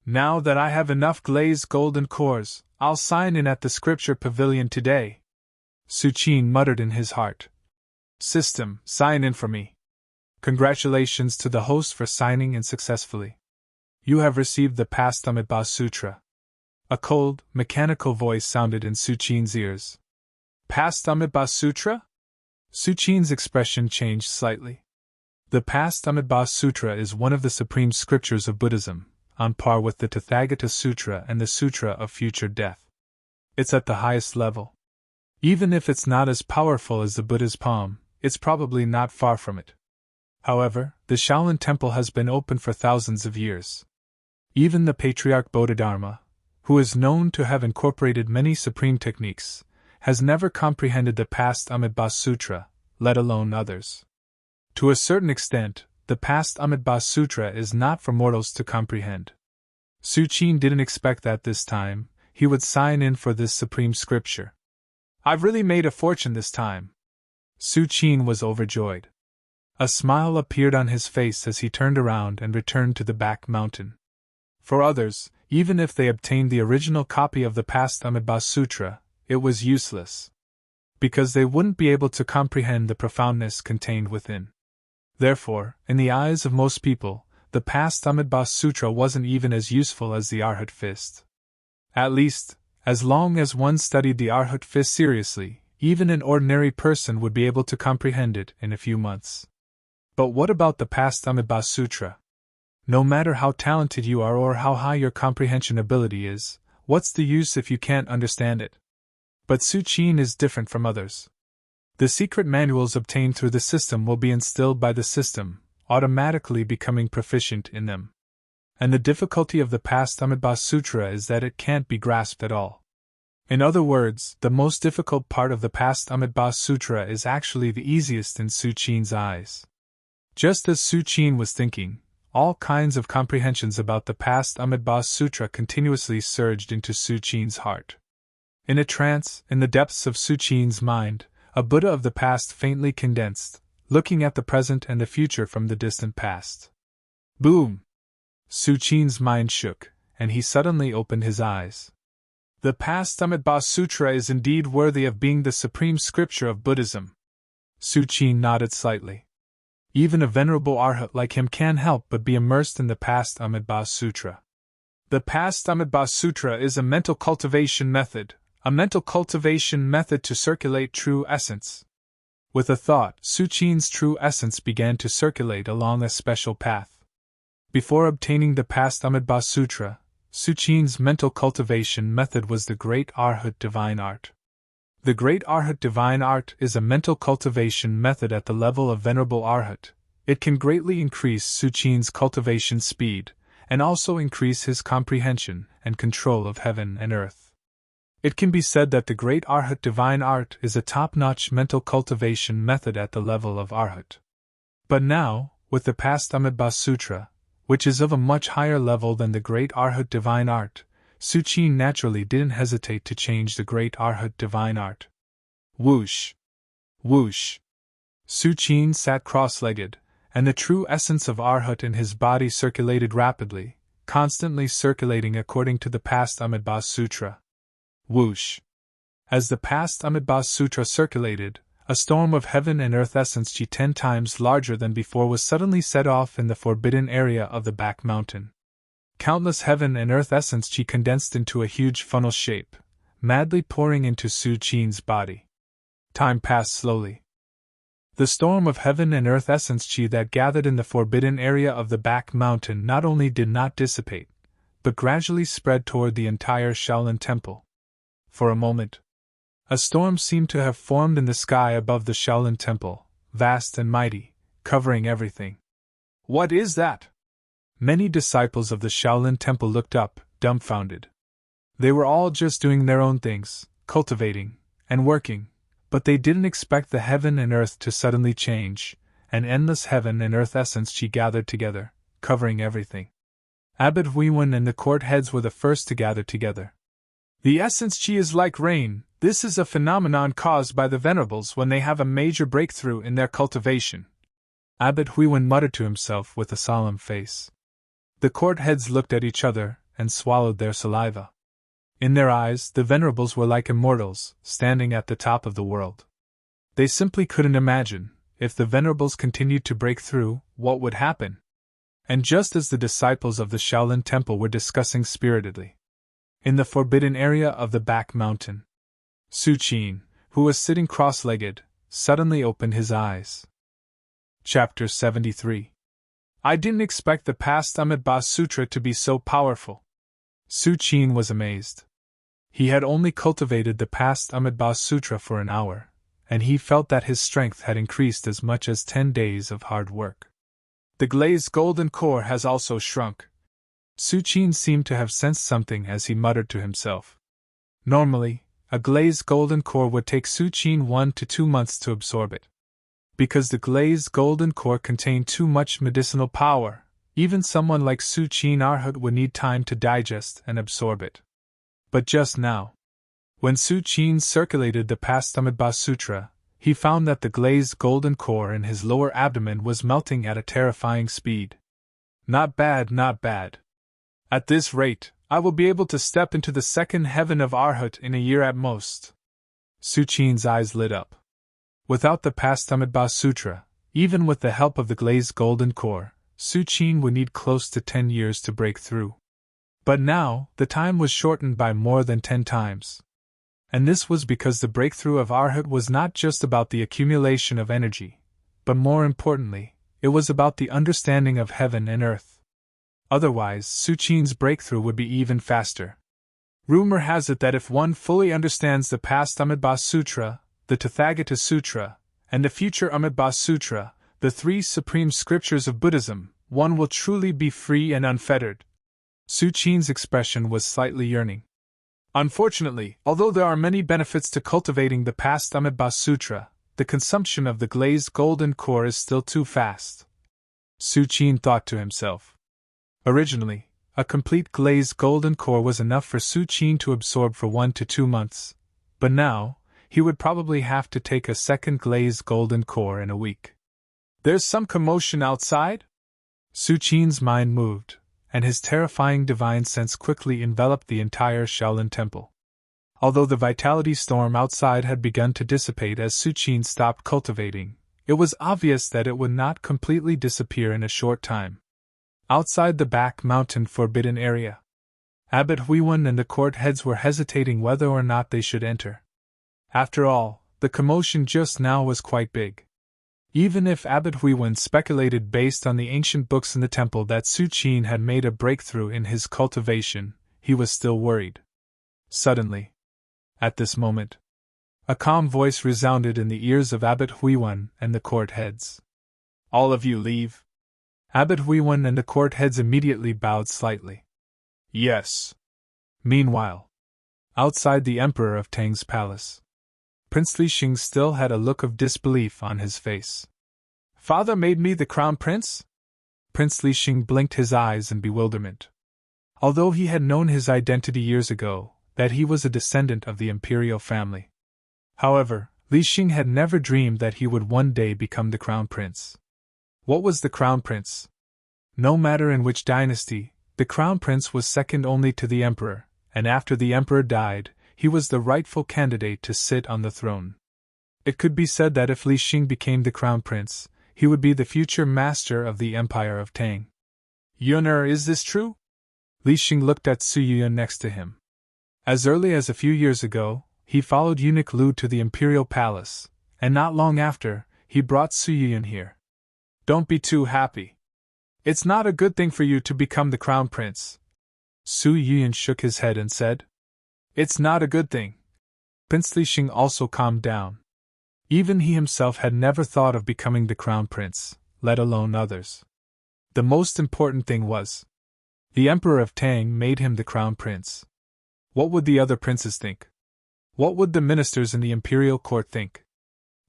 Now that I have enough glazed golden cores, I'll sign in at the scripture pavilion today. Su Qin muttered in his heart. System, sign in for me. Congratulations to the host for signing in successfully. You have received the past Amitabha Sutra. A cold, mechanical voice sounded in Su Qin's ears. Past Amitabha Sutra? Su Qin's expression changed slightly. The past Amitabha Sutra is one of the supreme scriptures of Buddhism, on par with the Tathagata Sutra and the Sutra of Future Death. It's at the highest level. Even if it's not as powerful as the Buddha's palm, it's probably not far from it. However, the Shaolin Temple has been open for thousands of years. Even the Patriarch Bodhidharma, who is known to have incorporated many supreme techniques, has never comprehended the past Amitabha Sutra, let alone others. To a certain extent, the past Amitabha Sutra is not for mortals to comprehend. Su Qin didn't expect that this time he would sign in for this supreme scripture. I've really made a fortune this time. Su Qin was overjoyed. A smile appeared on his face as he turned around and returned to the back mountain. For others, even if they obtained the original copy of the past Amitabha Sutra, it was useless, because they wouldn't be able to comprehend the profoundness contained within. Therefore, in the eyes of most people, the past Amitabha Sutra wasn't even as useful as the Arhat Fist. At least, as long as one studied the Arhat Fist seriously, even an ordinary person would be able to comprehend it in a few months. But what about the past Amitabha Sutra? No matter how talented you are or how high your comprehension ability is, what's the use if you can't understand it? But Su Qin is different from others. The secret manuals obtained through the system will be instilled by the system, automatically becoming proficient in them. And the difficulty of the past Amitabha Sutra is that it can't be grasped at all. In other words, the most difficult part of the past Amitabha Sutra is actually the easiest in Su Qin's eyes. Just as Su Qin was thinking, all kinds of comprehensions about the past Amitabha Sutra continuously surged into Su Qin's heart. In a trance, in the depths of Su Qin's mind, a Buddha of the past faintly condensed, looking at the present and the future from the distant past. Boom! Su Qin's mind shook, and he suddenly opened his eyes. The past Amitabha Sutra is indeed worthy of being the supreme scripture of Buddhism. Su Qin nodded slightly. Even a venerable arhat like him can't help but be immersed in the past Amitabha Sutra. The past Amitabha Sutra is a mental cultivation method to circulate true essence. With a thought, Su Qin's true essence began to circulate along a special path. Before obtaining the past Amitabha Sutra, Su Qin's mental cultivation method was the Great Arhat Divine Art. The Great Arhat Divine Art is a mental cultivation method at the level of Venerable Arhat. It can greatly increase Su Qin's cultivation speed, and also increase his comprehension and control of heaven and earth. It can be said that the Great Arhat Divine Art is a top-notch mental cultivation method at the level of Arhat. But now, with the past Amitabha Sutra, which is of a much higher level than the Great Arhat Divine Art, Su Qin naturally didn't hesitate to change the Great Arhat Divine Art. Whoosh! Whoosh! Su Qin sat cross-legged, and the true essence of Arhat in his body circulated rapidly, constantly circulating according to the past Amitabha Sutra. Whoosh! As the past Amitabha Sutra circulated, a storm of heaven and earth essence Chi 10 times larger than before was suddenly set off in the forbidden area of the back mountain. Countless heaven and earth essence Chi condensed into a huge funnel shape, madly pouring into Su Qin's body. Time passed slowly. The storm of heaven and earth essence Chi that gathered in the forbidden area of the back mountain not only did not dissipate, but gradually spread toward the entire Shaolin Temple. For a moment, a storm seemed to have formed in the sky above the Shaolin Temple, vast and mighty, covering everything. What is that? Many disciples of the Shaolin Temple looked up, dumbfounded. They were all just doing their own things, cultivating, and working, but they didn't expect the heaven and earth to suddenly change, an endless heaven and earth essence Chi gathered together, covering everything. Abbot Huiwen and the court heads were the first to gather together. The essence Chi is like rain. This is a phenomenon caused by the venerables when they have a major breakthrough in their cultivation. Abbot Huiwen muttered to himself with a solemn face. The court heads looked at each other and swallowed their saliva. In their eyes, the venerables were like immortals, standing at the top of the world. They simply couldn't imagine, if the venerables continued to break through, what would happen. And just as the disciples of the Shaolin Temple were discussing spiritedly, in the forbidden area of the back mountain, Su Qin, who was sitting cross-legged, suddenly opened his eyes. Chapter 73. I didn't expect the past Amitabha Sutra to be so powerful. Su Qin was amazed. He had only cultivated the past Amitabha Sutra for an hour, and he felt that his strength had increased as much as 10 days of hard work. The glazed golden core has also shrunk. Su Qin seemed to have sensed something as he muttered to himself. Normally, a glazed golden core would take Su Qin 1 to 2 months to absorb it. Because the glazed golden core contained too much medicinal power, even someone like Su Qin Arhat would need time to digest and absorb it. But just now, when Su Qin circulated the past Amitabha Sutra, he found that the glazed golden core in his lower abdomen was melting at a terrifying speed. Not bad, not bad. At this rate, I will be able to step into the second heaven of Arhat in a year at most. Su Qin's eyes lit up. Without the past Amitabha Sutra, even with the help of the glazed golden core, Su Qin would need close to 10 years to break through. But now, the time was shortened by more than 10 times. And this was because the breakthrough of Arhat was not just about the accumulation of energy, but more importantly, it was about the understanding of heaven and earth. Otherwise, Su Qin's breakthrough would be even faster. Rumor has it that if one fully understands the past Amitabha Sutra, the Tathagata Sutra, and the future Amitabha Sutra, the 3 supreme scriptures of Buddhism, one will truly be free and unfettered. Su Qin's expression was slightly yearning. Unfortunately, although there are many benefits to cultivating the past Amitabha Sutra, the consumption of the glazed golden core is still too fast. Su Qin thought to himself. Originally, a complete glazed golden core was enough for Su Qin to absorb for 1 to 2 months, but now, he would probably have to take a second glazed golden core in a week. There's some commotion outside? Su Qin's mind moved, and his terrifying divine sense quickly enveloped the entire Shaolin Temple. Although the vitality storm outside had begun to dissipate as Su Qin stopped cultivating, it was obvious that it would not completely disappear in a short time. Outside the back mountain forbidden area, Abbot Huiwen and the court heads were hesitating whether or not they should enter. After all, the commotion just now was quite big. Even if Abbot Huiwen speculated based on the ancient books in the temple that Su Qin had made a breakthrough in his cultivation, he was still worried. Suddenly, at this moment, a calm voice resounded in the ears of Abbot Huiwen and the court heads. All of you leave. Abbot Huiwen and the court heads immediately bowed slightly. Yes. Meanwhile, outside the Emperor of Tang's palace, Prince Lixing still had a look of disbelief on his face. Father made me the crown prince? Prince Lixing blinked his eyes in bewilderment. Although he had known his identity years ago, that he was a descendant of the imperial family. However, Lixing had never dreamed that he would one day become the crown prince. What was the crown prince? No matter in which dynasty, the crown prince was second only to the emperor, and after the emperor died, he was the rightful candidate to sit on the throne. It could be said that if Li Xing became the crown prince, he would be the future master of the empire of Tang. Yuner, is this true? Li Xing looked at Su Yun next to him. As early as a few years ago, he followed eunuch Lu to the imperial palace, and not long after, he brought Su Yun here. Don't be too happy. It's not a good thing for you to become the crown prince. Su Yun shook his head and said, It's not a good thing. Prince Li Xing also calmed down. Even he himself had never thought of becoming the crown prince, let alone others. The most important thing was, the emperor of Tang made him the crown prince. What would the other princes think? What would the ministers in the imperial court think?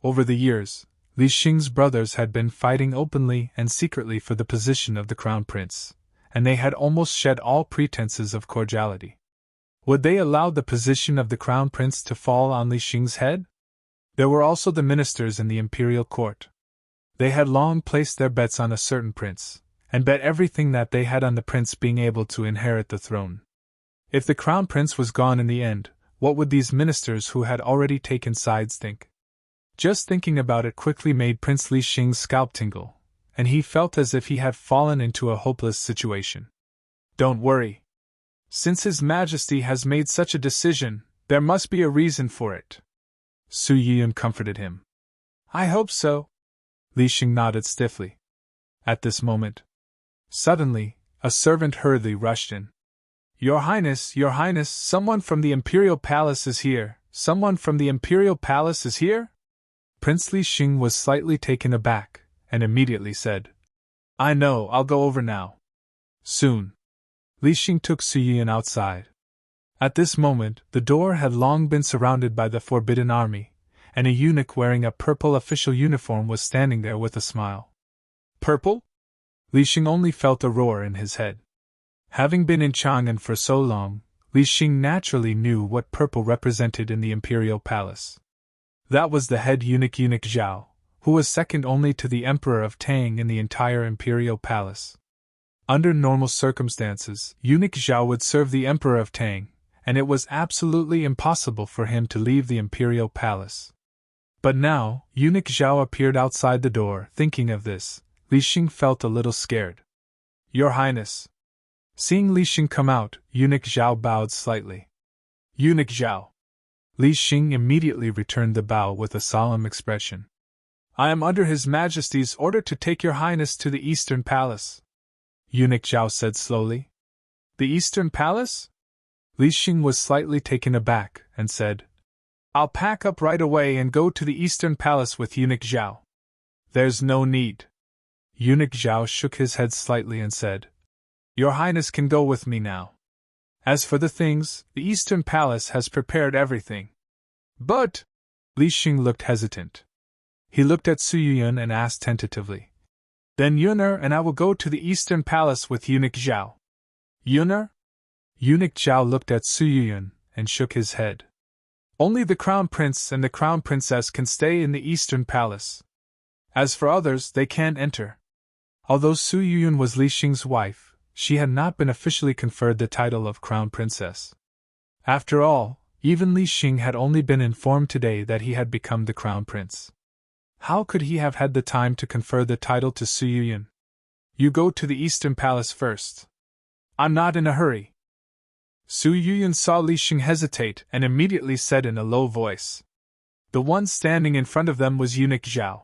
Over the years, Li Xing's brothers had been fighting openly and secretly for the position of the crown prince, and they had almost shed all pretenses of cordiality. Would they allow the position of the crown prince to fall on Li Xing's head? There were also the ministers in the imperial court. They had long placed their bets on a certain prince, and bet everything that they had on the prince being able to inherit the throne. If the crown prince was gone in the end, what would these ministers who had already taken sides think? Just thinking about it quickly made Prince Li Xing's scalp tingle, and he felt as if he had fallen into a hopeless situation. Don't worry. Since His Majesty has made such a decision, there must be a reason for it. Su Yun comforted him. I hope so. Li Xing nodded stiffly. At this moment, suddenly, a servant hurriedly rushed in. Your Highness, someone from the Imperial Palace is here. Someone from the Imperial Palace is here? Prince Li Xing was slightly taken aback, and immediately said, I know, I'll go over now. Soon. Li Xing took Su Yun outside. At this moment, the door had long been surrounded by the Forbidden Army, and a eunuch wearing a purple official uniform was standing there with a smile. Purple? Li Xing only felt a roar in his head. Having been in Chang'an for so long, Li Xing naturally knew what purple represented in the imperial palace. That was the head eunuch Zhao, who was second only to the emperor of Tang in the entire imperial palace. Under normal circumstances, eunuch Zhao would serve the emperor of Tang, and it was absolutely impossible for him to leave the imperial palace. But now, eunuch Zhao appeared outside the door. Thinking of this, Li Xing felt a little scared. Your Highness. Seeing Li Xing come out, eunuch Zhao bowed slightly. Eunuch Zhao. Li Xing immediately returned the bow with a solemn expression. I am under His Majesty's order to take your Highness to the Eastern Palace. Eunuch Zhao said slowly. The Eastern Palace? Li Xing was slightly taken aback, and said, I'll pack up right away and go to the Eastern Palace with eunuch Zhao. There's no need. Eunuch Zhao shook his head slightly and said, Your Highness can go with me now. As for the things, the Eastern Palace has prepared everything. But... Li Xing looked hesitant. He looked at Su Yun and asked tentatively. Then Yuner and I will go to the Eastern Palace with eunuch Zhao. Yuner? Eunuch Zhao looked at Su Yun and shook his head. Only the Crown Prince and the Crown Princess can stay in the Eastern Palace. As for others, they can't enter. Although Su Yun was Li Xing's wife, she had not been officially conferred the title of Crown Princess. After all, even Li Xing had only been informed today that he had become the Crown Prince. How could he have had the time to confer the title to Su Yun? You go to the Eastern Palace first. I'm not in a hurry. Su Yun saw Li Xing hesitate and immediately said in a low voice. The one standing in front of them was eunuch Zhao.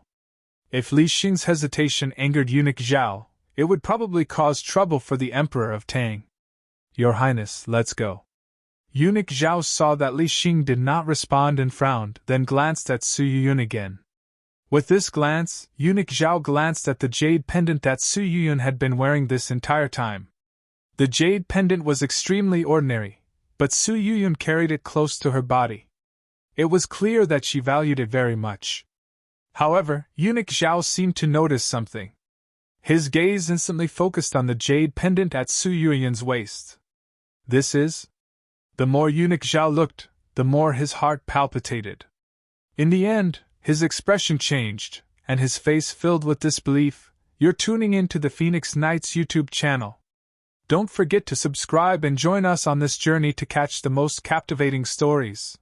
If Li Xing's hesitation angered eunuch Zhao, it would probably cause trouble for the Emperor of Tang. Your Highness, let's go. Eunuch Zhao saw that Li Xing did not respond and frowned, then glanced at Su Yun again. With this glance, eunuch Zhao glanced at the jade pendant that Su Yun had been wearing this entire time. The jade pendant was extremely ordinary, but Su Yun carried it close to her body. It was clear that she valued it very much. However, eunuch Zhao seemed to notice something. His gaze instantly focused on the jade pendant at Su Yun's waist. This is? The more eunuch Zhao looked, the more his heart palpitated. In the end, his expression changed, and his face filled with disbelief. You're tuning in to the Phoenix Nights YouTube channel. Don't forget to subscribe and join us on this journey to catch the most captivating stories.